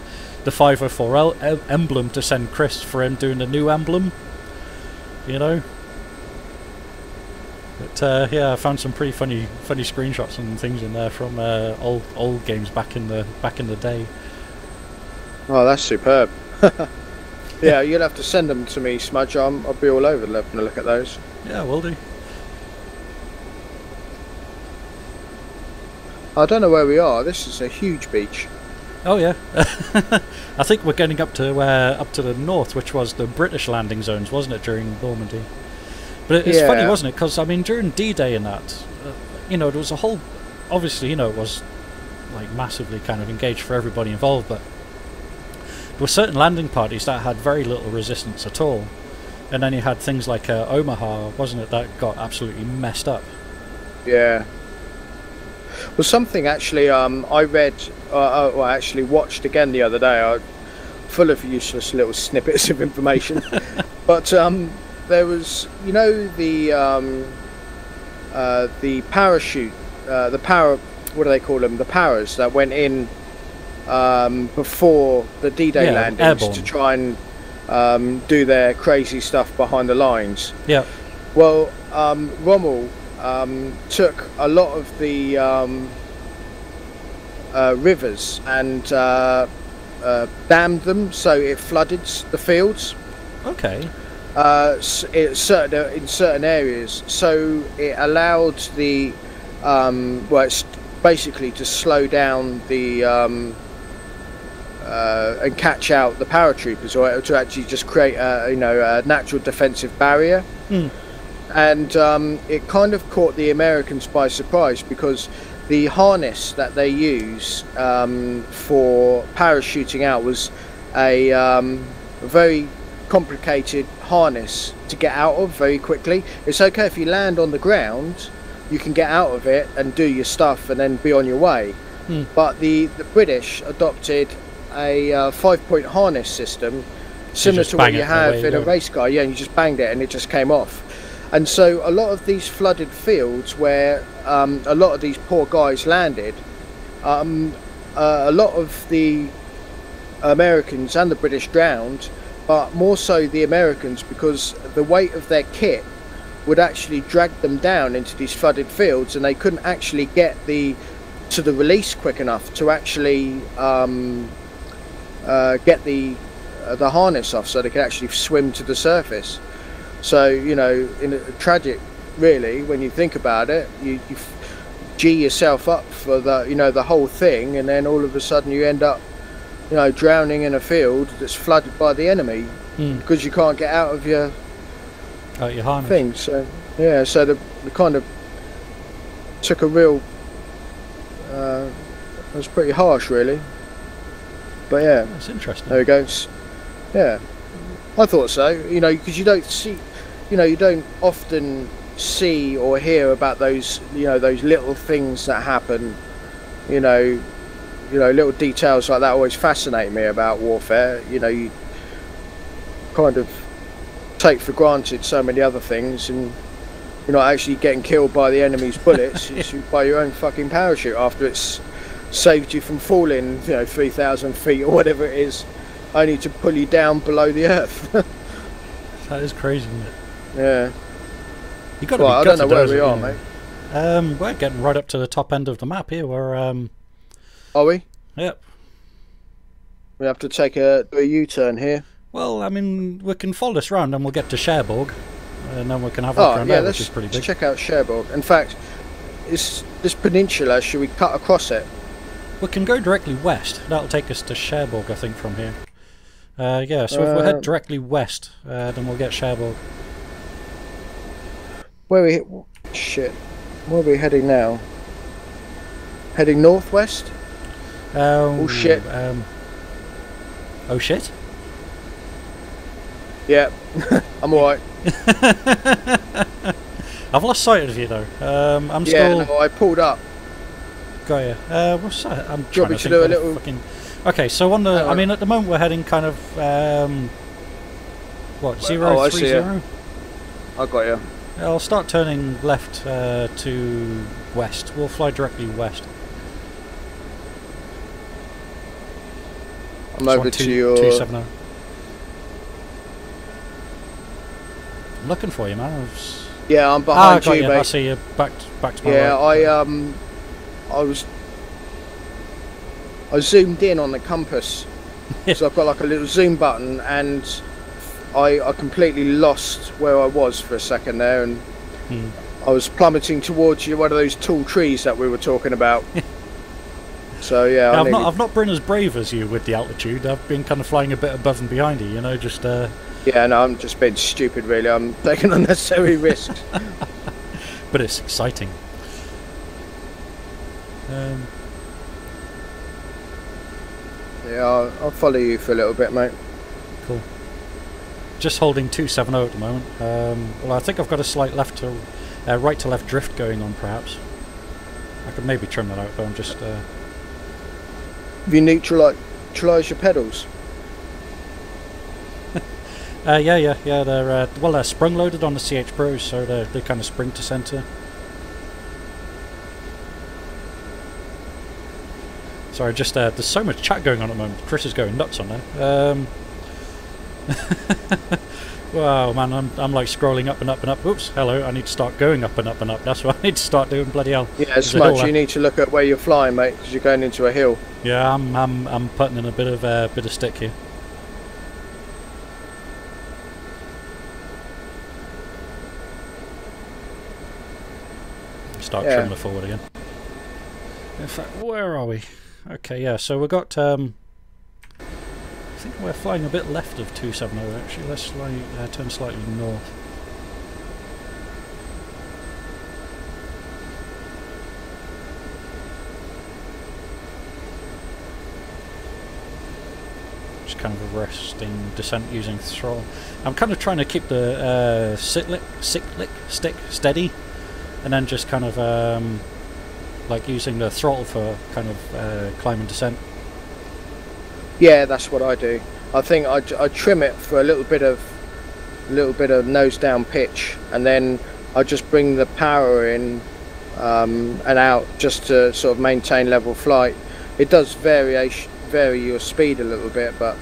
504 emblem to send Chris for him doing the new emblem. You know. But yeah, I found some pretty funny screenshots and things in there from old games back in the day. Oh, that's superb. Yeah, you'll have to send them to me, Smudge. I'll be all over having a look at those. Yeah, will do. I don't know where we are. This is a huge beach. Oh yeah. I think we're getting up to the north, which was the British landing zones, wasn't it, during Normandy? But it's funny, wasn't it? Because I mean, during D-Day and that, you know, there was a whole. Obviously, you know, it was like massively kind of engaged for everybody involved, but there were certain landing parties that had very little resistance at all, and then you had things like Omaha, wasn't it, that got absolutely messed up. Yeah. Well, something actually I read, well, I actually watched again the other day. Full of useless little snippets of information, but there was, you know, the parachute, what do they call them? The paras that went in before the D-Day landings airborne. to try and do their crazy stuff behind the lines. Yeah. Well, Rommel took a lot of the rivers and dammed them, so it flooded the fields. Okay. In certain areas, so it allowed the well, it's basically to slow down the and catch out the paratroopers, or to actually just create a natural defensive barrier. And it kind of caught the Americans by surprise, because the harness that they use for parachuting out was a very complicated harness to get out of very quickly. It's okay if you land on the ground, you can get out of it and do your stuff and then be on your way. But the British adopted a 5-point harness system similar to what you have in a race car. Yeah, and you just banged it and it just came off. And so a lot of these flooded fields where a lot of these poor guys landed, a lot of the Americans and the British drowned, but more so the Americans, because the weight of their kit would actually drag them down into these flooded fields, and they couldn't actually get to the release quick enough to actually get the harness off, so they could actually swim to the surface. So, you know, tragic really when you think about it. You G yourself up for the whole thing, and then all of a sudden you end up, drowning in a field that's flooded by the enemy because you can't get out of your harness thing. So yeah, so the kind of took a real it was pretty harsh really, but yeah, that's interesting. There we go. Yeah, I thought so, because you don't see, you don't often see or hear about those those little things that happen. Little details like that always fascinate me about warfare. You kind of take for granted so many other things, and you're not actually getting killed by the enemy's bullets. It's by your own fucking parachute after it's saved you from falling 3,000 feet or whatever it is, only to pull you down below the earth. That is crazy, isn't it? Yeah. You got to I don't know where we are, mate. We're getting right up to the top end of the map here. We're Are we? Yep. We have to take a U-turn here. Well, I mean, we can follow this round and we'll get to Cherbourg, and then we can have a look around there, which is pretty big. Let's check out Cherbourg. In fact, this peninsula, should we cut across it? We can go directly west. That'll take us to Cherbourg, I think, from here. Yeah, so if we head directly west, then we'll get Cherbourg. Where are we heading now? Heading northwest? Oh shit. Oh shit? Yeah, I'm alright. I've lost sight of you though. I'm still... Yeah, no, I pulled up. Got you. What's that? I'm trying to do a little... Fucking... Okay, so on the... I mean, at the moment we're heading kind of... what, 030? I got you. I'll start turning left to west. We'll fly directly west. I'm over to your... 270. I'm looking for you, man. Yeah, I'm behind you, mate. I see you back to my right. Yeah, I zoomed in on the compass. So I've got like a little zoom button, and I completely lost where I was for a second there, and I was plummeting towards you, one of those tall trees that we were talking about. So yeah, I've not been as brave as you with the altitude. I've been kind of flying a bit above and behind you, just... Yeah, no, I'm just being stupid really. I'm taking unnecessary risks. But it's exciting. Yeah, I'll follow you for a little bit, mate. Cool. Just holding 270 at the moment. Well, I think I've got a slight right to left drift going on, perhaps. I could maybe trim that out, but I'm just... Have you neutralised your pedals? Yeah. They're sprung loaded on the CH Pros, so they kind of spring to centre. Sorry, just there's so much chat going on at the moment. Chris is going nuts on there. Wow, man, I'm like scrolling up and up and up. Oops, hello, I need to start going up and up and up. That's what I need to start doing, bloody hell. Yeah, Smudge, you need to look at where you're flying, mate, because you're going into a hill. Yeah, I'm putting in a bit of stick here. Start trimming the forward again. In fact, where are we? Okay, yeah, so we've got I think we're flying a bit left of 270 actually. Let's turn slightly north. Just kind of a resting descent using throttle. I'm kind of trying to keep the stick steady, and then just kind of like using the throttle for kind of climb and descent. Yeah, that's what I do. I think I trim it for a little bit of nose down pitch, and then I just bring the power in and out just to sort of maintain level flight. It does vary your speed a little bit, but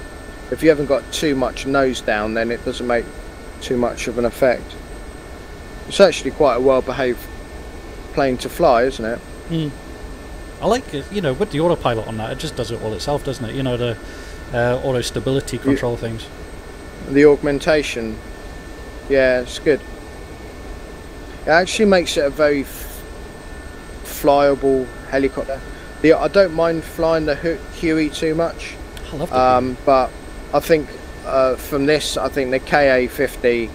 if you haven't got too much nose down, then it doesn't make too much of an effect. It's actually quite a well-behaved plane to fly, isn't it? Mm. I like it, you know, with the autopilot on that, it just does it all itself, doesn't it? You know, the auto stability control things. The augmentation, yeah, it's good. It actually makes it a very flyable helicopter. I don't mind flying the Huey too much. I love the but I think from this, I think the KA-50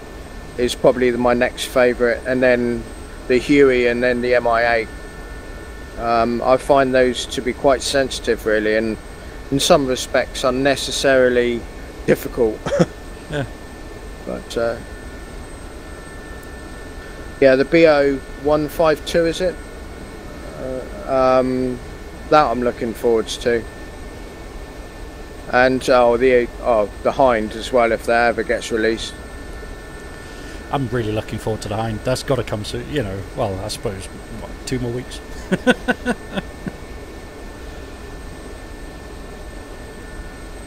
is probably my next favourite, and then the Huey, and then the MI8. I find those to be quite sensitive, really, and in some respects unnecessarily difficult. Yeah. But yeah, the BO-152, is it? That I'm looking forwards to, and the Hind as well, if that ever gets released. I'm really looking forward to the Hind. That's got to come soon. You know, well, I suppose what, 2 more weeks.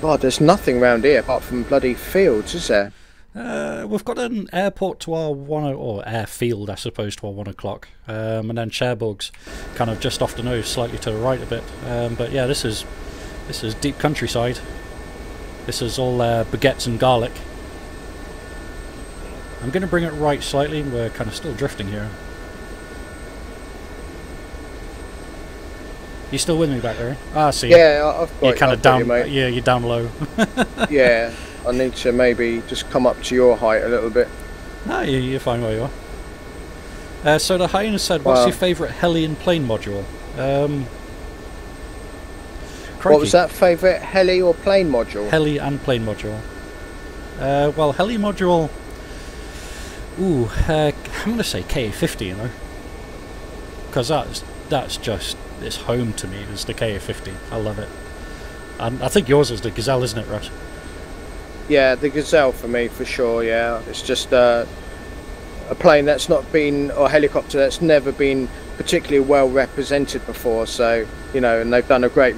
God, there's nothing round here apart from bloody fields, is there? We've got an airport to our or airfield, I suppose, to our 1 o'clock, and then Cherbourg's kind of just off the nose, slightly to the right a bit. But yeah, this is deep countryside. This is all baguettes and garlic. I'm going to bring it right slightly. We're kind of still drifting here. You still with me back there? Ah, see. Yeah, I've got you're kind of down. You, mate. Yeah, you're down low. Yeah, I need to maybe just come up to your height a little bit. No, you're fine where you are. So the Hyena said, "What's your favourite heli and plane module?" What was that? Favourite heli or plane module? Heli and plane module. Well, heli module. Ooh, I'm going to say KA-50, you know, because that's just, it's home to me. It's the KA-50. I love it. And I think yours is the Gazelle, isn't it, Russ? Yeah, the Gazelle for me, for sure. Yeah, it's just a plane that's not been, or helicopter that's never been particularly well represented before. So, you know, and they've done a great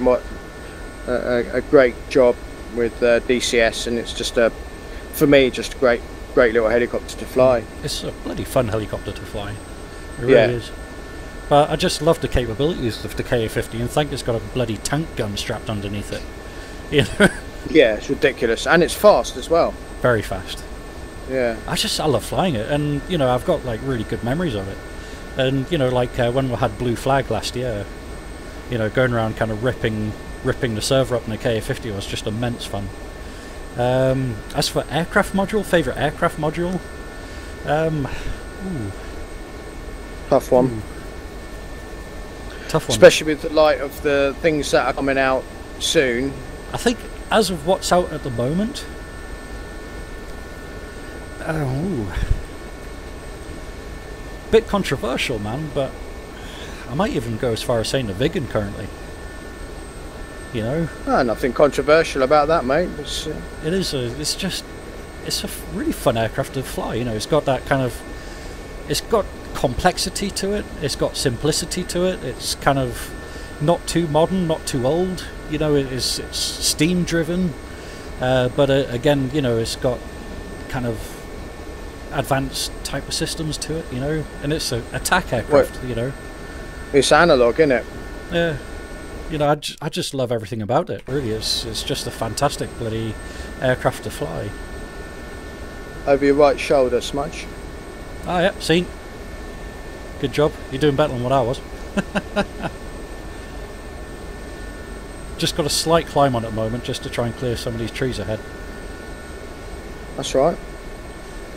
job with DCS, and it's just for me, just a great little helicopter to fly. It's a bloody fun helicopter to fly. It really is. But I just love the capabilities of the KA-50, and think it's got a bloody tank gun strapped underneath it. You know? Yeah, it's ridiculous, and it's fast as well. Very fast. Yeah. I love flying it, and you know, I've got like really good memories of it. And you know, like when we had Blue Flag last year, you know, going around kind of ripping the server up in the KA-50 was just immense fun. As for aircraft module, favourite aircraft module? Tough one. Ooh. Tough one. Especially with the light of the things that are coming out soon. I think, as of what's out at the moment, bit controversial, man, but I might even go as far as saying the Viggen currently. You know? Nothing controversial about that, mate. It's a really fun aircraft to fly. You know, it's got that kind of, it's got complexity to it. It's got simplicity to it. It's kind of not too modern, not too old. You know, it's steam driven. but again, you know, it's got kind of advanced type of systems to it, you know, and it's an attack aircraft, you know. It's analog, isn't it? Yeah. You know, I just love everything about it, really. It's just a fantastic bloody aircraft to fly. Over your right shoulder, Smudge. Ah, yeah, seen. Good job. You're doing better than what I was. Just got a slight climb on at the moment, just to try and clear some of these trees ahead. That's right.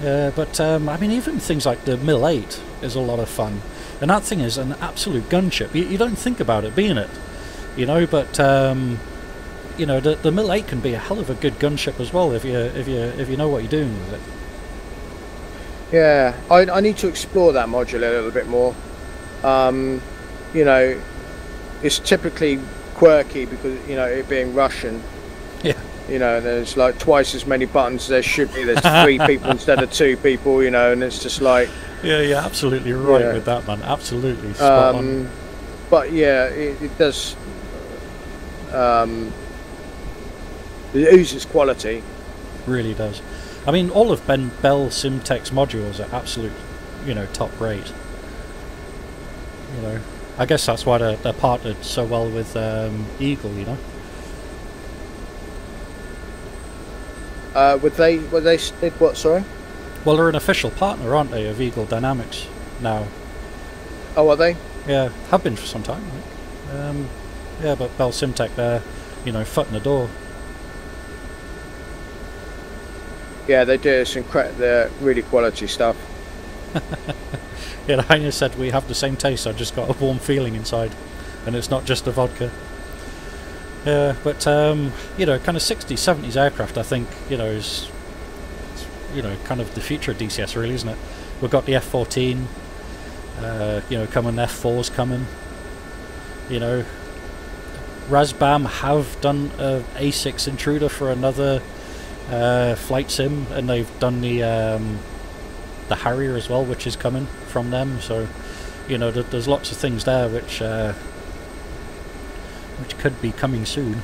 Yeah, but I mean, even things like the Mil 8 is a lot of fun. And that thing is an absolute gunship. You don't think about it being it, you know, but you know, the Mil 8 can be a hell of a good gunship as well if you know what you're doing with it. Yeah, I need to explore that module a little bit more. You know, it's typically quirky because, you know, it being Russian. Yeah. You know, there's like twice as many buttons as there should be. There's 3 people instead of 2 people, you know, and it's just like... Yeah, you're absolutely right with that, man. Absolutely spot on. But yeah, it does... it oozes quality. Really does. I mean, all of Bell Simtech's modules are absolute, you know, top rate. You know, I guess that's why they're partnered so well with Eagle, you know. Were they did what? Sorry. Well, they're an official partner, aren't they, of Eagle Dynamics now? Oh, are they? Yeah, have been for some time. I think. Yeah, but Bell Simtech, they're, you know, foot in the door. Yeah, they do. It's they're really quality stuff. Yeah, the Heiner said we have the same taste. I just got a warm feeling inside, and it's not just the vodka. Yeah, but you know, kind of 60s, 70s aircraft, I think, you know, is, you know, kind of the future of DCS, really, isn't it? We've got the F-14, you know, coming, F-4's coming. You know, Razbam have done a A6 Intruder for another flight sim, and they've done the Harrier as well, which is coming from them. So, you know, there's lots of things there which could be coming soon.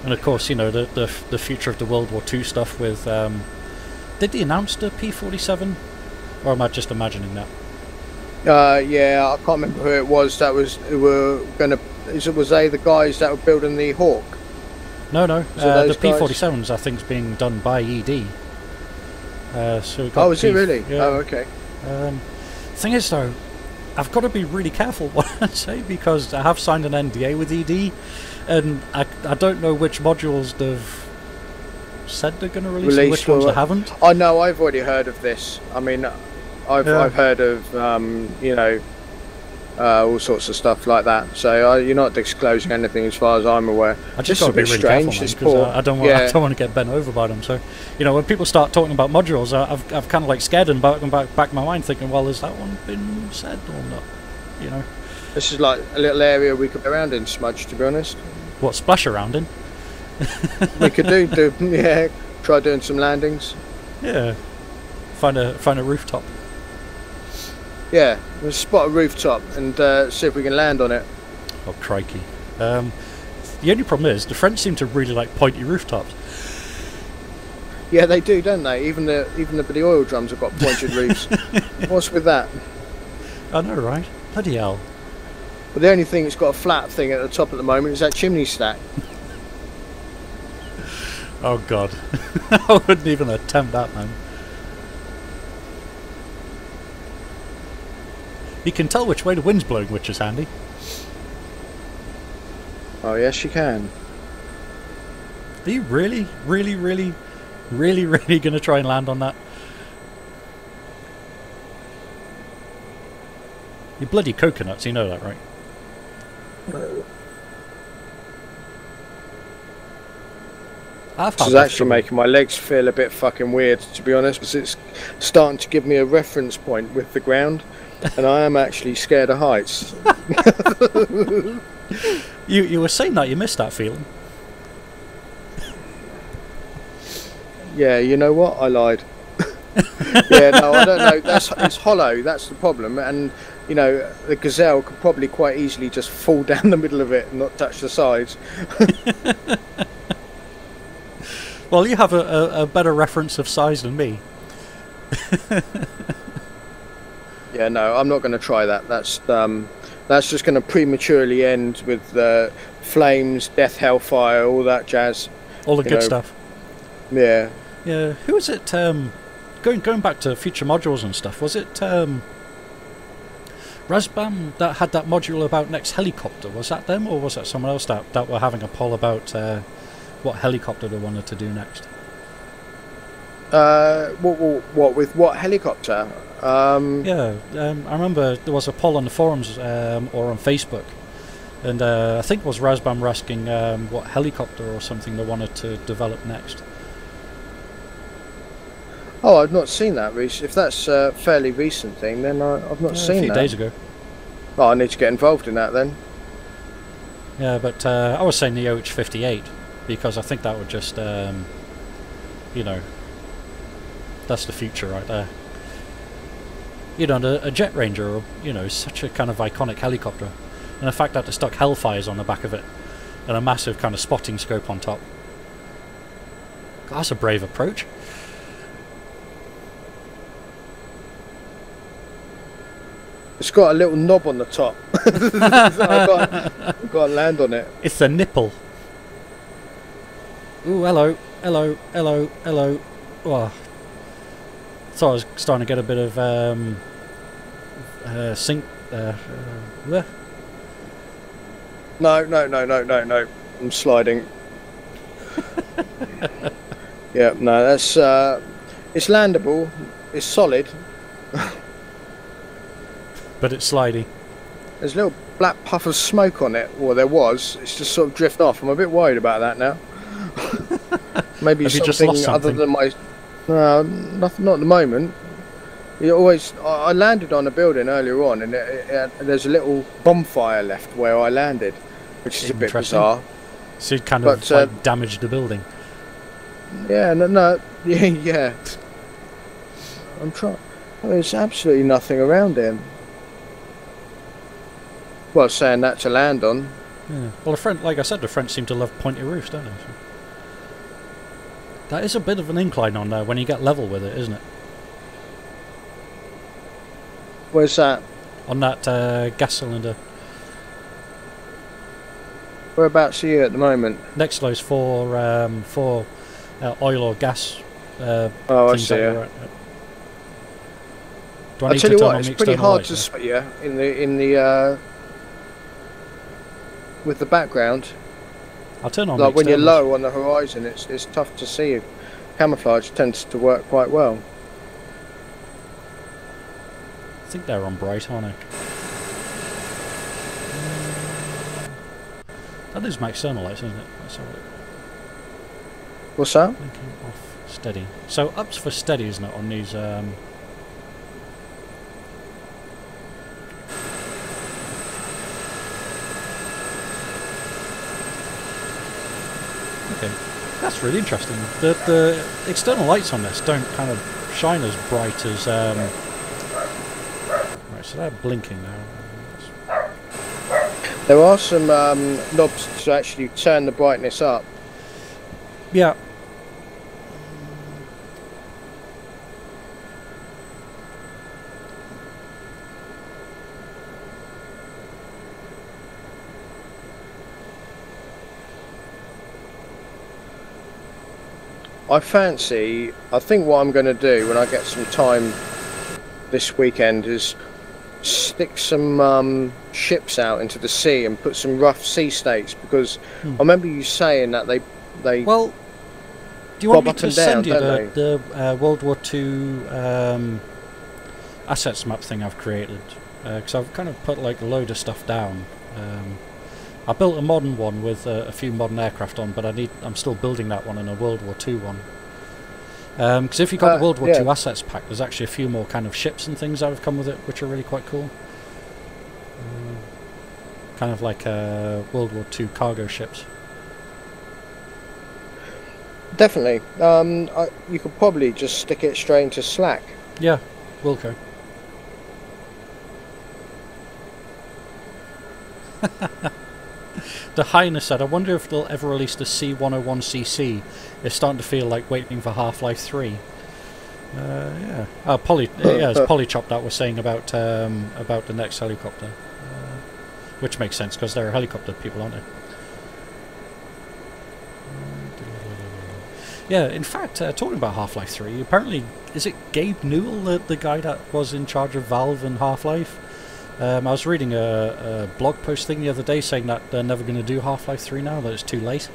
And of course, you know, the future of the World War II stuff with did they announce the P-47, or am I just imagining that? Yeah, I can't remember who it was that was who were gonna. Was they the guys that were building the Hawk? No, the P-47s I think is being done by ED. So oh, is it really? Yeah. Oh, okay. Thing is, though, I've got to be really careful what I say, because I have signed an NDA with ED, and I don't know which modules they've said they're going to release and which ones they haven't. I know, I've already heard of this. I mean, I've heard of you know, all sorts of stuff like that. So you're not disclosing anything as far as I'm aware. I just got to be really careful, because I don't want to get bent over by them. So, you know, when people start talking about modules, I've kind of like scared them back in my mind, thinking, well, has that one been said or not? You know, this is like a little area we could be around in, Smudge. To be honest, what, splash around in? We could do yeah, try doing some landings. Yeah, find a rooftop. Yeah, we'll spot a rooftop and see if we can land on it. Oh, crikey. The only problem is, the French seem to really like pointy rooftops. Yeah, they do, don't they? Even the oil drums have got pointed roofs. What's with that? I know, right? Bloody hell. Well, the only thing that's got a flat thing at the top at the moment is that chimney stack. Oh, God. I wouldn't even attempt that, man. You can tell which way the wind's blowing, which is handy. Oh, yes, you can. Are you really going to try and land on that? You bloody coconuts, you know that, right? This is actually making my legs feel a bit fucking weird, to be honest, because it's starting to give me a reference point with the ground, and I am actually scared of heights. You were saying that you missed that feeling. Yeah, you know what? I lied. Yeah, no, I don't know. It's hollow. That's the problem. And you know, the Gazelle could probably quite easily just fall down the middle of it and not touch the sides. Well, you have a better reference of size than me. Yeah, no, I'm not going to try that. That's just going to prematurely end with flames, death, hellfire, all that jazz. All the good stuff. Yeah. Yeah. Who was it? Going back to future modules and stuff. Was it Razbam that had that module about next helicopter? Was that them, or was that someone else that were having a poll about what helicopter they wanted to do next? What with what helicopter? Yeah, I remember there was a poll on the forums or on Facebook, and I think it was Razbam asking what helicopter or something they wanted to develop next. Oh, I've not seen that. If that's a fairly recent thing, then I've not seen that. A few days ago. Oh, I need to get involved in that then. Yeah, but I was saying the OH-58 because I think that would just, you know, that's the future right there. You know, a Jet Ranger, you know, is such a kind of iconic helicopter, and the fact that they stuck Hellfires on the back of it and a massive kind of spotting scope on top. God, that's a brave approach. It's got a little knob on the top. I've got to land on it. It's a nipple. Ooh, hello, hello, hello, hello. Oh. So I was starting to get a bit of sync. No. I'm sliding. Yeah, no, that's it's landable. It's solid. But it's slidey. There's a little black puff of smoke on it. Well, there was. It's just sort of drifted off. I'm a bit worried about that now. Maybe Have something, you just lost something other than my. No, nothing. Not at the moment. You always. I landed on a building earlier on, and there's a little bonfire left where I landed, which is a bit bizarre. So you kind of like damaged the building. Yeah. No. Yeah. I'm trying. There's absolutely nothing around him. Well, saying that to land on. Yeah. Well, like I said, the French seem to love pointy roofs, don't they? So that is a bit of an incline on there when you get level with it, isn't it? Where's that? On that gas cylinder. Whereabouts are you at the moment? Next to those four oil or gas. Oh, I see. Yeah. I'll tell you what, it's pretty hard to spot you in the with the background. I'll turn on. Like when you're low on the horizon, it's tough to see you. Camouflage tends to work quite well. I think they're on bright, aren't they? That is my external lights, isn't it? Let's have a look. What's that? Blinking off steady. So up's for steady, isn't it, on these? Okay, that's really interesting. The external lights on this don't kind of shine as bright as. Right, so they're blinking now. There are some knobs to actually turn the brightness up. Yeah. I think what I'm going to do when I get some time this weekend is stick some ships out into the sea and put some rough sea stakes, because I remember you saying that they well, do you want me to send you the World War II assets map thing I've created? Because I've kind of put like a load of stuff down. I built a modern one with a few modern aircraft on, but I'm still building that one in a World War II one. Because if you got the World War II assets pack, there's actually a few more kind of ships and things that have come with it, which are really quite cool. Kind of like World War II cargo ships. Definitely. You could probably just stick it straight into Slack. Yeah, Wilco. The Highness said, I wonder if they'll ever release the C101cc. It's starting to feel like waiting for Half-Life 3. Yeah. Oh, it's Polychop that was saying about the next helicopter. Which makes sense, because they're helicopter people, aren't they? Yeah, in fact, talking about Half-Life 3, apparently, is it Gabe Newell, the guy that was in charge of Valve and Half-Life? I was reading a blog post thing the other day saying that they're never going to do Half-Life 3 now, that it's too late.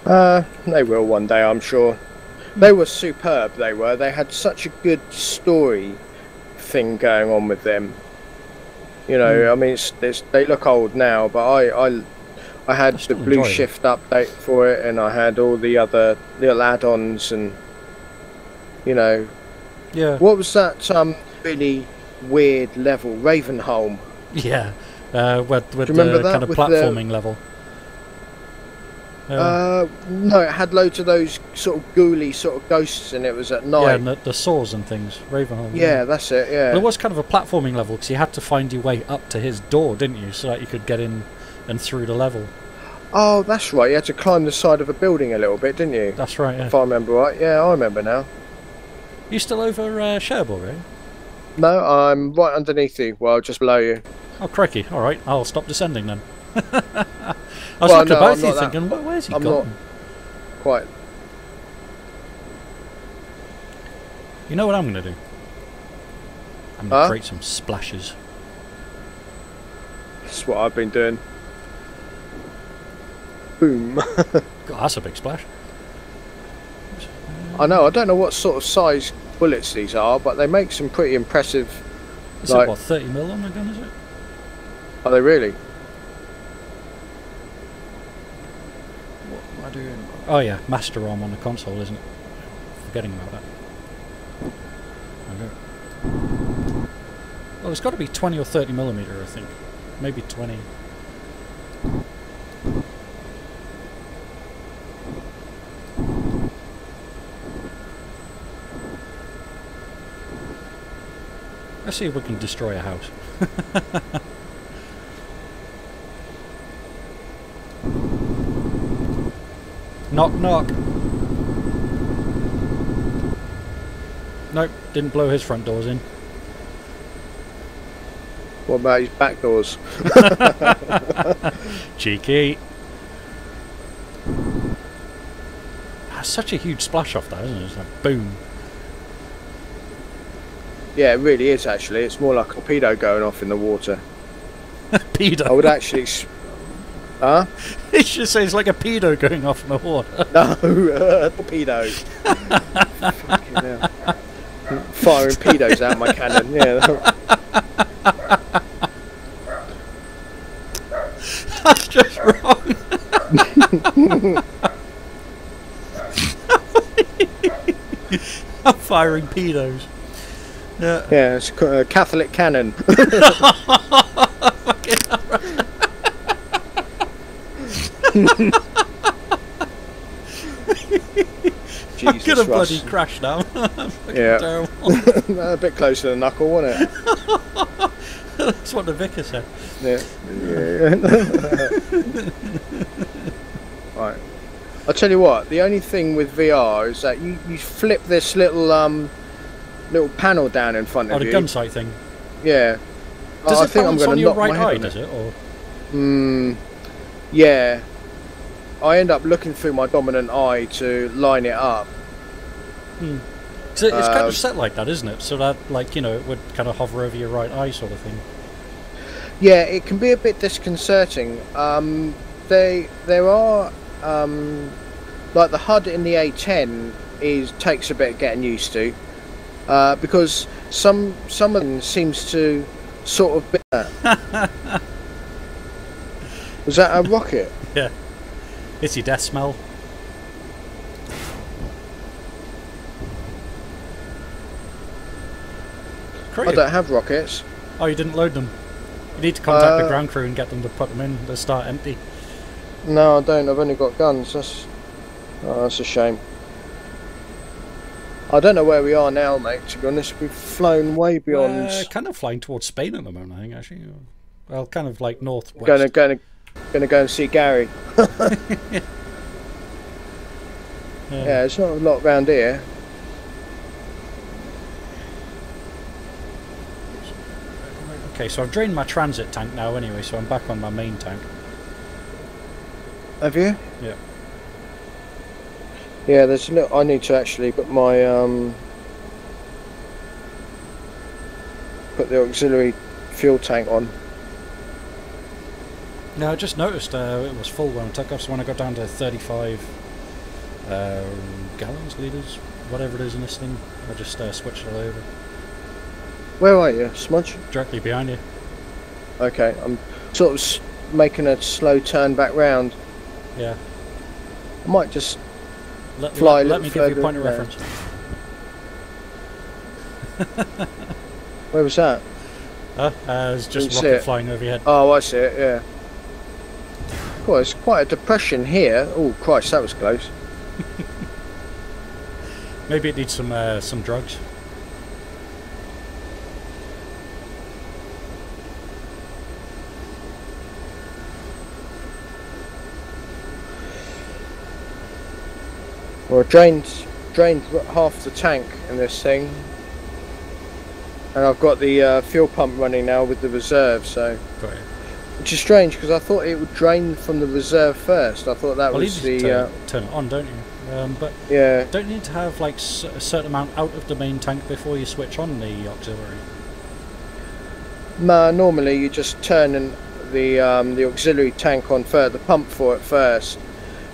They will one day, I'm sure. They were superb, they were. They had such a good story thing going on with them. You know, I mean, they look old now, but I had the Blue Shift update for it, and I had all the other little add-ons, and you know, yeah. What was that really weird level, Ravenholm? Yeah, with the kind of platforming level. No, it had loads of those sort of ghouly sort of ghosts, and it was at night. Yeah, and the saws and things, Ravenholm. Yeah, that's it. Yeah, but it was kind of a platforming level because you had to find your way up to his door, didn't you, so that you could get in and through the level. Oh, that's right. You had to climb the side of a building a little bit, didn't you? That's right. Yeah. If I remember right. Yeah, I remember now. You still over Cherbourg, eh? No, I'm right underneath you. Well, just below you. Oh, crikey. All right, I'll stop descending then. I was looking about you thinking, where's he gone? Not quite. You know what I'm going to do? I'm going to create some splashes. That's what I've been doing. Boom. God, that's a big splash. I know. I don't know what sort of size bullets these are, but they make some pretty impressive. Is it what, 30mm on the gun, is it? Are they really? What am I doing? Oh yeah, Master Arm on the console, isn't it? Forgetting about that. Okay. Well, it's got to be 20 or 30mm, I think. Maybe 20. Let's see if we can destroy a house. Knock, knock. Nope, didn't blow his front doors in. What about his back doors? Cheeky. That's such a huge splash off that, isn't it? It's like boom. Yeah, it really is actually. It's more like a torpedo going off in the water. Pedo. I would actually... Huh? It should say it's like a pedo going off in the water. No, torpedo. Fucking hell. Firing pedos out my cannon, yeah. That's just wrong. I'm firing pedos. Yeah, yeah, it's a Catholic cannon. I'm gonna bloody crash now. Yeah, terrible. A bit closer to the knuckle, wasn't it? That's what the vicar said. Yeah. Right. I'll tell you what. The only thing with VR is that you flip this little panel down in front of you. Oh, the gun sight thing. Yeah. Does I it think I'm balance going on to your knock right my head eye? on Does it? Or? Yeah. I end up looking through my dominant eye to line it up. So it's kind of set like that, isn't it? So that, like, you know, it would kind of hover over your right eye, sort of thing. Yeah, it can be a bit disconcerting. There are like the HUD in the A10 takes a bit of getting used to, because some of them seems to sort of be Was that a rocket? Yeah. It's your death smell. I don't have rockets. Oh, you didn't load them? You need to contact the ground crew and get them to put them in. They start empty. No, I don't. I've only got guns. That's a shame. I don't know where we are now, mate, to be honest. We've flown way beyond... kind of flying towards Spain at the moment, I think, actually. Well, kind of like northwest. Gonna go and see Gary. Yeah, it's not a lot around here. Okay, so I've drained my transit tank now anyway, so I'm back on my main tank. Have you? Yeah. Yeah, there's a little... I need to actually put my... put the auxiliary fuel tank on. No, I just noticed it was full when I took off, so when I got down to 35 gallons, litres, whatever it is in this thing, I just switched it over. Where are you, Smudge? Directly behind you. Okay, I'm sort of making a slow turn back round. Yeah. I might just fly let me give you a point of reference. Where was that? It's just rocket flying over your head. Oh, I see it, yeah. Well, it's quite a depression here. Oh, Christ, that was close. Maybe it needs some drugs. Well, I drained half the tank in this thing, and I've got the fuel pump running now with the reserve. So, which is strange because I thought it would drain from the reserve first. I thought that was the turn it on, don't you? But yeah, don't you need to have like a certain amount out of the main tank before you switch on the auxiliary? No, normally you just turn the auxiliary tank on first, the pump for it first,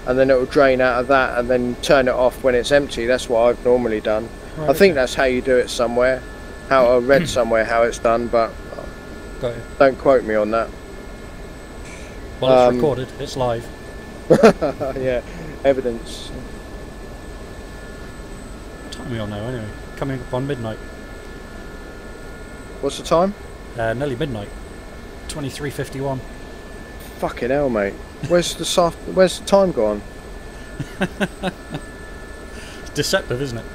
and then it will drain out of that, and then turn it off when it's empty. That's what I've normally done. Right, I think that's how you do it somewhere. How I read somewhere how it's done, but don't quote me on that. Well, it's recorded. It's live. Yeah, evidence. What time are we on now, anyway? Coming up on midnight. What's the time? Nearly midnight. 23:51. Fucking hell, mate. Where's the time gone? It's deceptive, isn't it?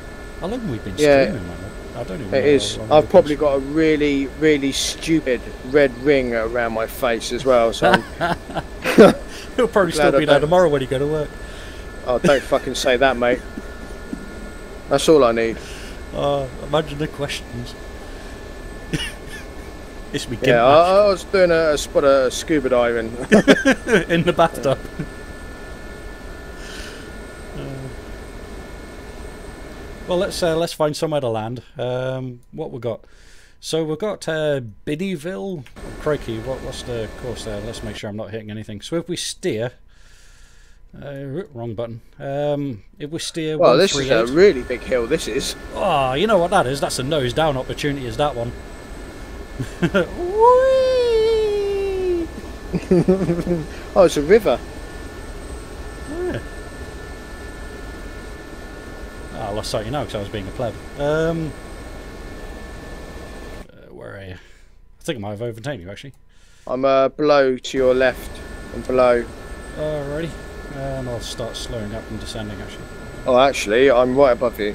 How long have we been streaming, man? I don't even know. It is. I've probably got a really, really stupid red ring around my face as well, so He'll probably still be there tomorrow when you go to work. Oh, don't fucking say that, mate. That's all I need. Imagine the questions. It's me. Yeah, I was doing a spot of scuba diving in the bathtub. Well, let's find somewhere to land. What we got? So we've got Biddyville. Oh, crikey, what's the course there? Let's make sure I'm not hitting anything. So if we steer, wrong button. If we steer, well, this is a really big hill. This is. Oh, you know what that is? That's a nose down opportunity. Is that one? Oh, it's a river. Yeah. I lost sight, you know, because I was being a pleb. Where are you? I think I might have overtaken you, actually. I'm below to your left. I'm below. Alrighty. I'll start slowing up and descending, actually. Oh, actually, I'm right above you.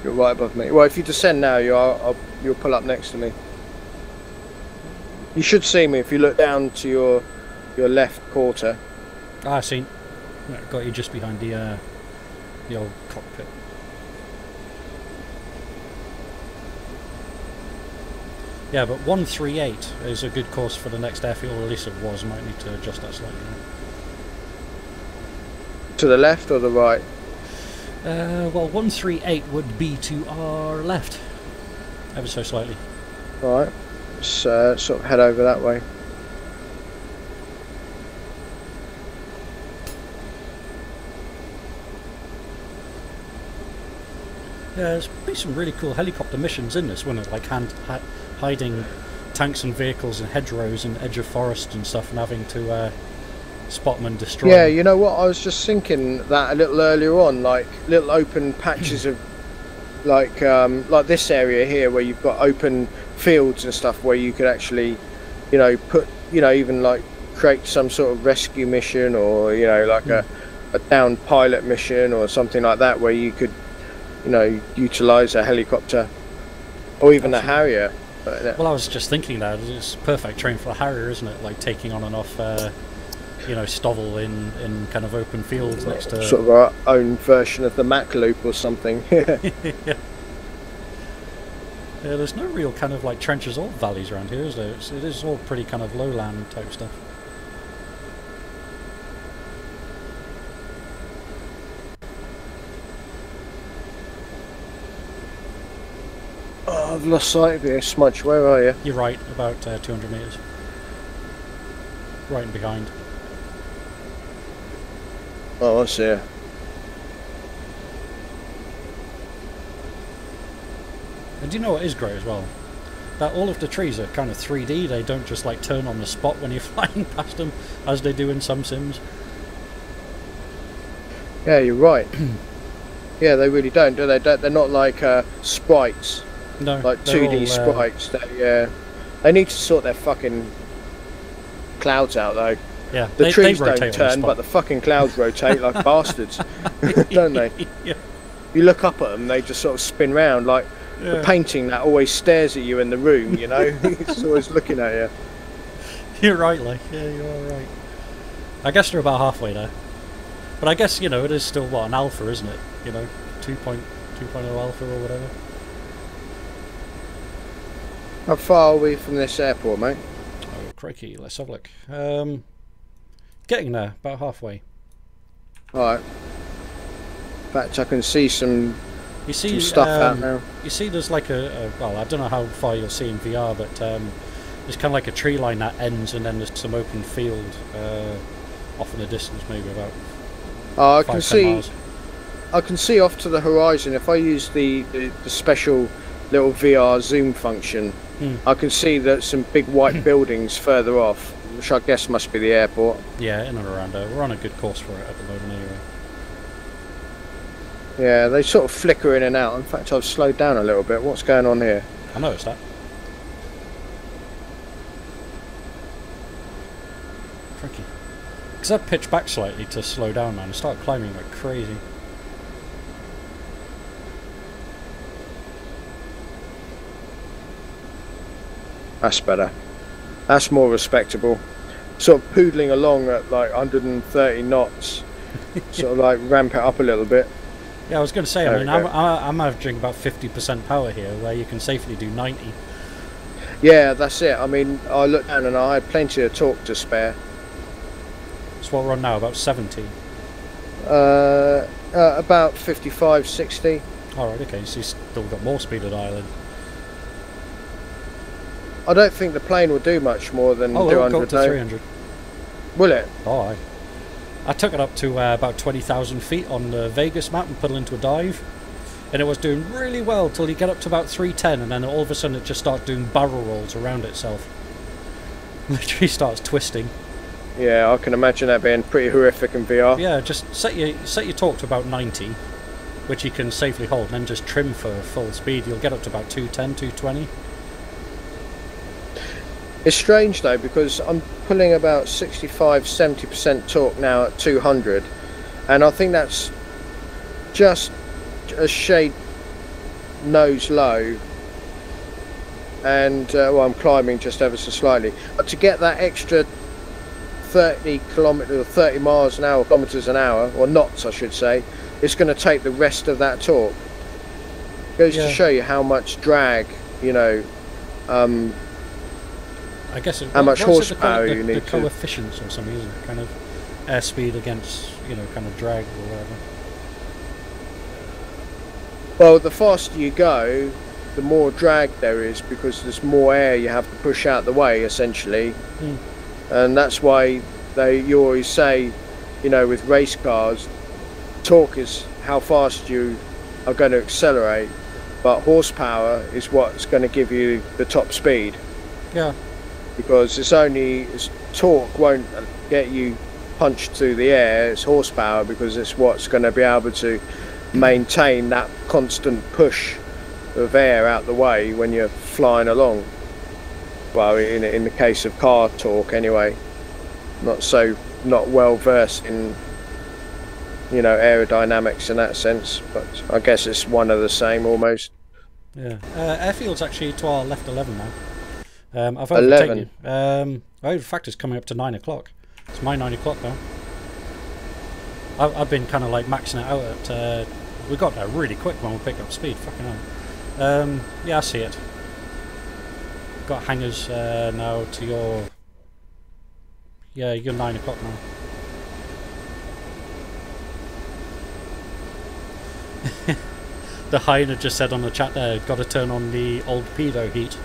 You're right above me. Well, if you descend now, you'll pull up next to me. You should see me if you look down to your left quarter. Ah, I see. Got you just behind the old cockpit. Yeah, but 138 is a good course for the next airfield, or at least it was. Might need to adjust that slightly. To the left or the right? Well, 138 would be to our left, ever so slightly. Right. Let's sort of head over that way. Yeah, there's been some really cool helicopter missions in this, wouldn't it? Like hiding tanks and vehicles in hedgerows and edge of forest and stuff, and having to spot them and destroy them. Yeah, you know what? I was just thinking that a little earlier on, like little open patches of, like this area here, where you've got open fields and stuff, where you could actually, you know, put, you know, even like create some sort of rescue mission, or you know, like a downed pilot mission or something like that, where you could, you know, utilise a helicopter or even a Harrier. Well, I was just thinking that it's a perfect terrain for a Harrier, isn't it? Like taking on and off, you know, Stovall in kind of open fields next to... Sort of our own version of the Mac Loop or something. Yeah. Yeah, there's no real kind of like trenches or valleys around here, is there? It is all pretty kind of lowland type stuff. Oh, I've lost sight of you, Smudge. Where are you? You're right, about 200 metres. Right and behind. Oh, I see you. And do you know what is great as well? That all of the trees are kind of 3D. They don't just like turn on the spot when you're flying past them, as they do in some sims. Yeah, you're right. Yeah, they really don't, do they? They're not like sprites. No, like 2D sprites. They need to sort their fucking clouds out, though. Yeah, the trees they don't turn, but the fucking clouds rotate like bastards, don't they? Yeah. You look up at them, they just sort of spin round like the painting that always stares at you in the room. You know, it's always looking at you. You're right, like, yeah, you are right. I guess they're about halfway there, but I guess, you know, it is still what, an alpha, isn't it? You know, 2.0 alpha or whatever. How far are we from this airport, mate? Oh, crikey, let's have a look. Getting there, about halfway. Alright. In fact, I can see some stuff out now. You see there's like well, I don't know how far you'll see in VR, but there's kind of like a tree line that ends, and then there's some open field off in the distance, maybe about 5-10 miles. I can see off to the horizon. If I use the special little VR zoom function, I can see that some big white buildings further off, which I guess must be the airport. Yeah, in and around there. We're on a good course for it at the moment anyway. Yeah, they sort of flicker in and out. In fact, I've slowed down a little bit. What's going on here? I noticed that. Tricky. Because I've pitched back slightly to slow down, man. I started climbing like crazy. That's better. That's more respectable. Sort of poodling along at like 130 knots. Sort of like ramp it up a little bit. Yeah, I was going to say, I mean, I'm averaging about 50% power here, where you can safely do 90. Yeah, that's it. I mean, I looked down and I had plenty of torque to spare. That's what we're on now, about 70. About 55, 60. Alright, okay, so you've still got more speed at island. I don't think the plane will do much more than 200. Oh, it'll go up to 300. Will it? Oh, aye. I took it up to about 20,000 feet on the Vegas map and put it into a dive, and it was doing really well till you get up to about 310, and then all of a sudden it just starts doing barrel rolls around itself. Literally starts twisting. Yeah, I can imagine that being pretty horrific in VR. Yeah, just set your torque to about 90, which you can safely hold, and then just trim for full speed. You'll get up to about 210, 220. It's strange though, because I'm pulling about 65-70% torque now at 200, and I think that's just a shade nose low, and well, I'm climbing just ever so slightly, but to get that extra 30 miles an hour, kilometers an hour, or knots I should say, it's going to take the rest of that torque. It goes to show you how much drag, you know, I guess how much horsepower you need. The coefficients or something, isn't it? Kind of airspeed against, you know, kind of drag or whatever. Well, the faster you go, the more drag there is, because there's more air you have to push out the way, essentially. And that's why you always say, you know, with race cars, torque is how fast you are going to accelerate, but horsepower is what's going to give you the top speed. Yeah. Because torque won't get you punched through the air, it's horsepower, because it's what's going to be able to maintain that constant push of air out the way when you're flying along. Well, in the case of car torque anyway. Not well versed in you know, aerodynamics in that sense. But I guess it's one of the same almost. Yeah. Airfield's actually to our left 11 now. I've overtaken you. Oh, in fact, it's coming up to 9 o'clock. It's my 9 o'clock now. I've been kind of like maxing it out at... we got there really quick when we picked up speed. Fucking hell. Yeah, I see it. Got hangers now to your... Yeah, you're 9 o'clock now. The hyena just said on the chat there, got to turn on the old pedo heat.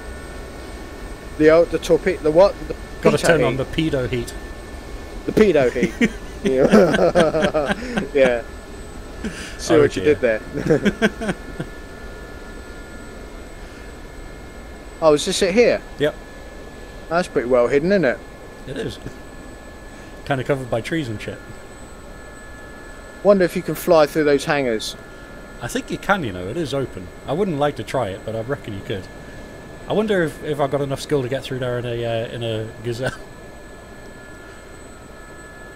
The torpedo, the what? Got to turn on the pedo heat. The pedo heat. Yeah. See what you did there. Oh, is this it here? Yep. That's pretty well hidden, isn't it? It is. Kind of covered by trees and shit. Wonder if you can fly through those hangars. I think you can, you know, it is open. I wouldn't like to try it, but I reckon you could. I wonder if I've got enough skill to get through there in a Gazelle.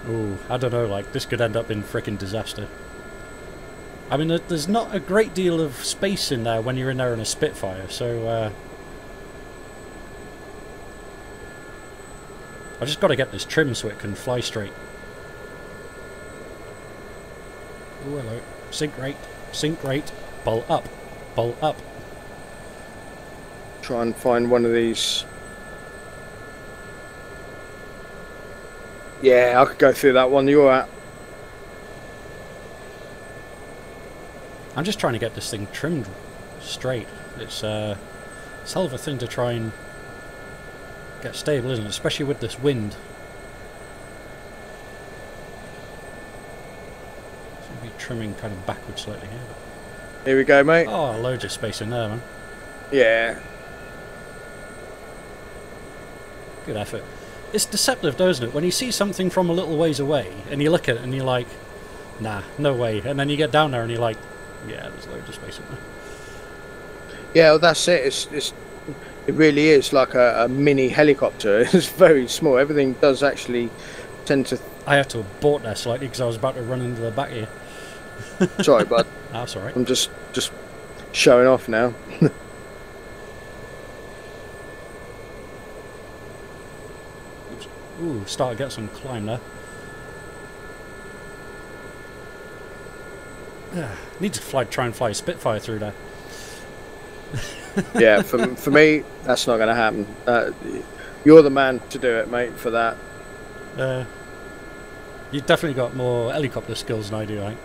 Ooh, I don't know, like, this could end up in frickin' disaster. I mean, there's not a great deal of space in there when you're in there in a Spitfire, so, I just got to get this trim so it can fly straight. Ooh, hello. Sink rate, pull up, pull up. Try and find one of these. Yeah, I could go through that one you're at. I'm just trying to get this thing trimmed straight. It's a hell of a thing to try and get stable, isn't it? Especially with this wind. Seem to be trimming kind of backwards slightly here. Here we go, mate. Oh, loads of space in there, man. Yeah. Good effort. It's deceptive, though, isn't it? When you see something from a little ways away, and you look at it and you're like, nah, no way. And then you get down there and you're like, yeah, there's loads of space in there. Yeah, well, that's it. It really is like a mini helicopter. It's very small. Everything does actually tend to... I had to abort there slightly because I was about to run into the back here. Sorry, bud. That's alright. I'm just showing off now. Ooh, start to get some climb there. Need to try and fly a Spitfire through there. Yeah, for me, that's not going to happen. You're the man to do it, mate, for that. You've definitely got more helicopter skills than I do, I think.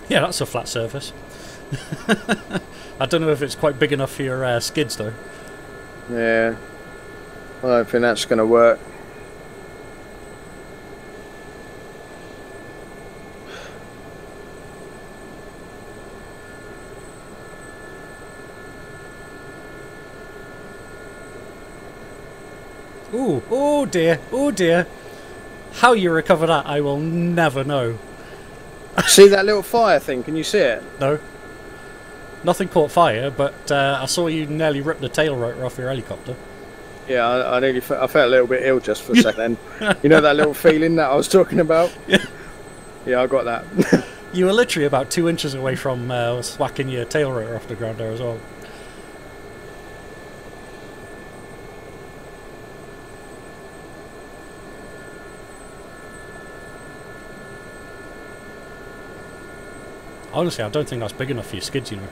Yeah, that's a flat surface. I don't know if it's quite big enough for your skids, though. Yeah. I don't think that's going to work. Ooh, oh dear, oh dear. How you recover that, I will never know. See that little fire thing? Can you see it? No. Nothing caught fire, but I saw you nearly rip the tail rotor off your helicopter. Yeah, I felt a little bit ill just for a second. You know that little feeling that I was talking about? Yeah. Yeah, I got that. You were literally about 2 inches away from whacking your tail rotor off the ground there as well. Honestly, I don't think that's big enough for your skids, you know.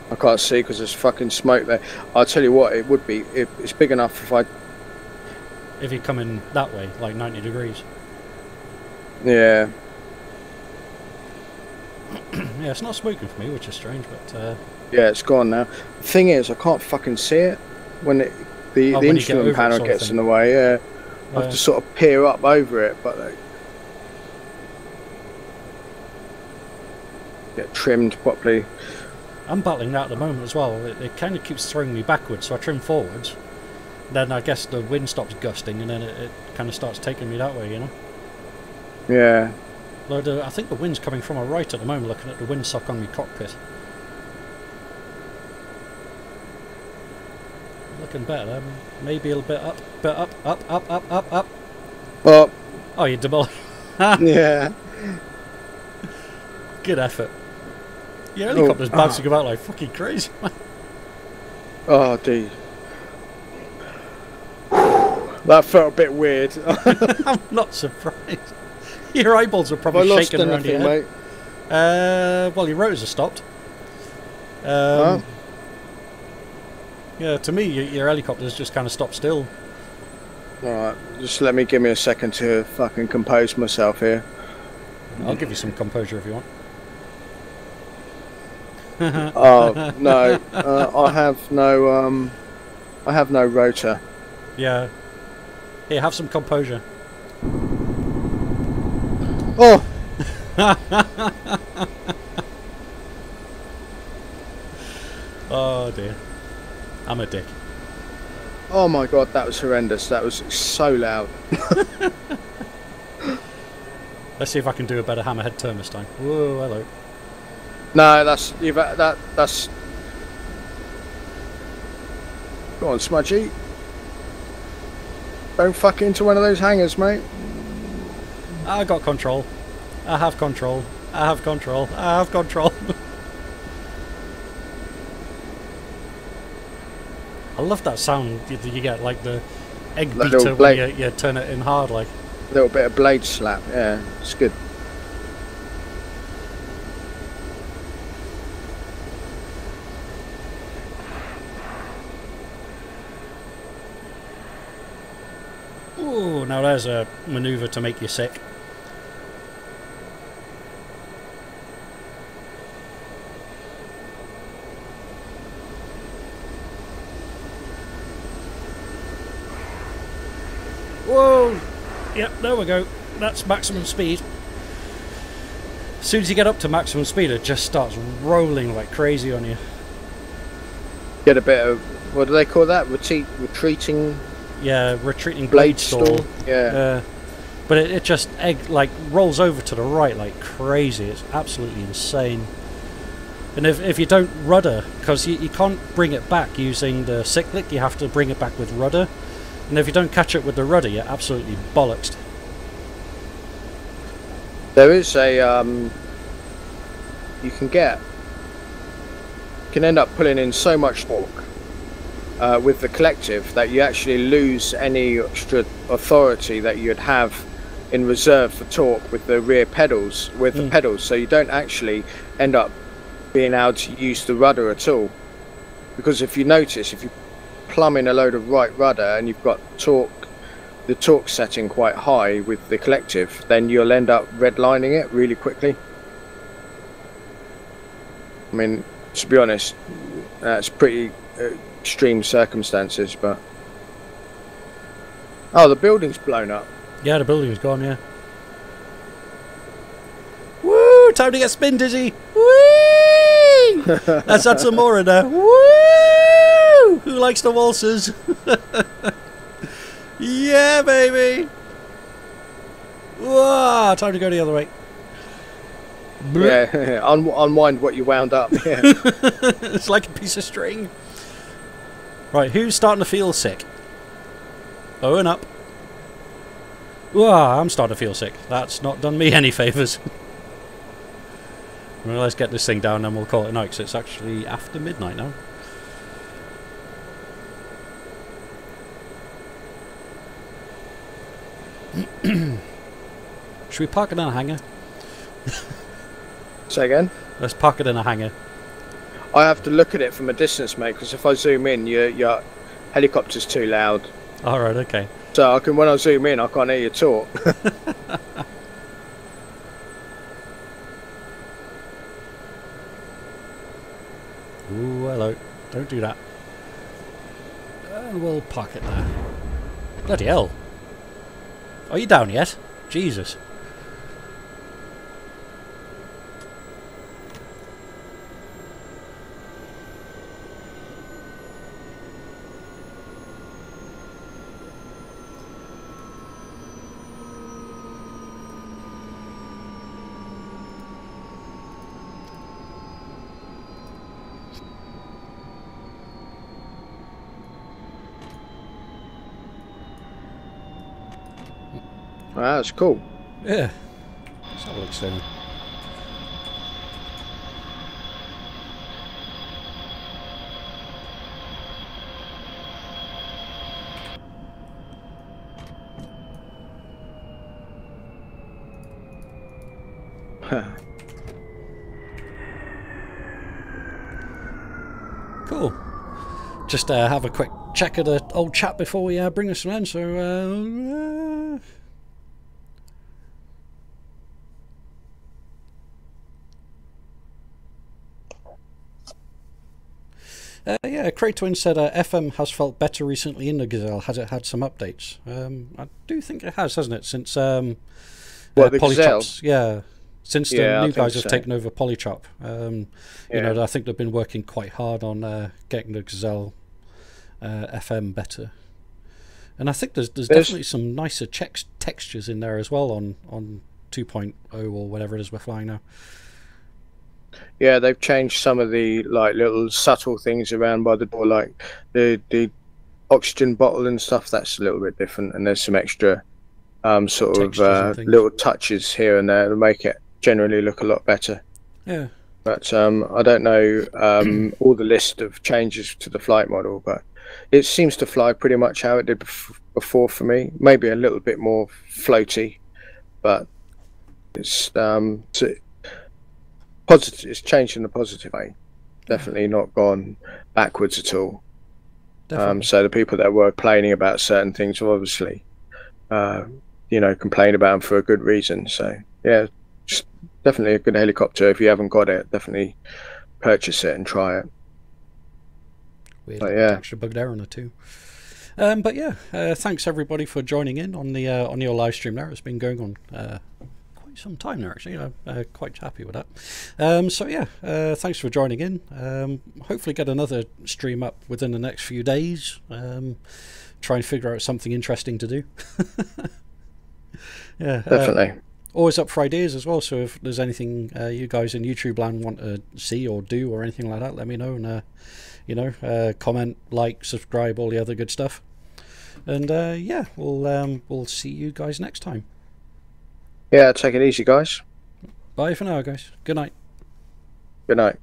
I can't see because there's fucking smoke there. I'll tell you what, it would be. It's big enough if you're coming that way, like 90 degrees. Yeah. Yeah, it's not smoking for me, which is strange, but... Yeah, it's gone now. The thing is, I can't fucking see it when the instrument panel gets in the way, yeah. I have to sort of peer up over it, but... get trimmed properly. I'm battling that at the moment as well. It kind of keeps throwing me backwards, so I trim forwards. Then I guess the wind stops gusting, and then it kind of starts taking me that way, you know? Yeah. Though I think the wind's coming from my right at the moment, looking at the windsock on my cockpit. looking better. Maybe a little bit up, up. Well, oh, you demolished. yeah. Good effort. Your helicopter's bouncing about like fucking crazy. Oh, dude. That felt a bit weird. I'm not surprised. Your eyeballs are probably shaking around your head. Mate? Well, your rotors are stopped. Yeah, to me, your helicopter's just kind of stopped still. Alright, just give me a second to fucking compose myself here. I'll give you some composure if you want. Oh no, I have no rotor. Yeah. Here, have some composure. Oh. Oh dear. I'm a dick. Oh my god, that was horrendous. That was so loud. Let's see if I can do a better hammerhead turn this time. Whoa, hello. No, that's go on, Smudgy. Don't fuck into one of those hangars, mate. I got control. I have control. I have control. I have control. I love that sound you get, like the egg beater when you turn it in hard, like. A little bit of blade slap, yeah, it's good. Ooh, now there's a manoeuvre to make you sick. Whoa! Yep, there we go. That's maximum speed. As soon as you get up to maximum speed, it just starts rolling like crazy on you. Get a bit of, what do they call that? Retreating? Yeah, retreating blade stall. Yeah. But it just rolls over to the right like crazy. It's absolutely insane. And if you don't rudder, because you can't bring it back using the cyclic, you have to bring it back with rudder. And if you don't catch it with the rudder, you're absolutely bollocksed. There is a you can end up pulling in so much torque with the collective that you actually lose any extra authority that you'd have in reserve for torque with the rear pedals, the pedals, so you don't actually end up being able to use the rudder at all. Because if you notice, if you plumb in a load of right rudder and you've got the torque setting quite high with the collective, then you'll end up redlining it really quickly. I mean, to be honest, that's pretty extreme circumstances, but oh, the building's blown up. Yeah, the building's gone. Yeah. Woo! Time to get spin dizzy. Whee! Let's add some more in there. Woo! Who likes the waltzes? Yeah, baby. Whoa! Time to go the other way. Yeah, unwind what you wound up. Yeah. It's like a piece of string. Right, who's starting to feel sick? Owen up. Whoa, I'm starting to feel sick. That's not done me any favours. Well, let's get this thing down and we'll call it a night, because it's actually after midnight now. Should we park it in a hangar? Say again? Let's park it in a hangar. I have to look at it from a distance, mate, because if I zoom in, your helicopter's too loud. Alright, okay. So when I zoom in, I can't hear you talk. Ooh, hello. Don't do that. And we'll park it there. Bloody hell. Are you down yet? Jesus. That's cool. Yeah. Let's have a look soon. Cool. Just have a quick check of the old chat before we bring this one in. So, yeah, Craytwin said FM has felt better recently in the Gazelle. Has it had some updates? I do think it has, hasn't it? Since the Gazelle? Yeah. Since the new guys have so. taken over Polychop, you know, I think they've been working quite hard on getting the Gazelle FM better. And I think there's definitely some nicer textures in there as well on 2.0 or whatever it is we're flying now. Yeah, they've changed some of the like little subtle things around by the door, like the oxygen bottle and stuff. That's a little bit different, and there's some extra sort of little touches here and there to make it generally look a lot better. Yeah. But I don't know all the list of changes to the flight model, but it seems to fly pretty much how it did before for me. Maybe a little bit more floaty, but it's positive. It's changed in a positive way. Definitely not gone backwards at all. So the people that were complaining about certain things were obviously, you know, complain about them for a good reason. So yeah. Definitely a good helicopter. If you haven't got it, definitely purchase it and try it. Weird extra bug there on it too. But yeah, thanks everybody for joining in on the on your live stream there. It's been going on quite some time now actually. Quite happy with that. So yeah, thanks for joining in. Hopefully get another stream up within the next few days. Try and figure out something interesting to do. Yeah, definitely. Always up for ideas as well, so if there's anything you guys in YouTube land want to see or do or anything like that, let me know, and you know, comment, like, subscribe, all the other good stuff. And yeah, we'll see you guys next time. Yeah, take it easy, guys. Bye for now, guys. Good night. Good night.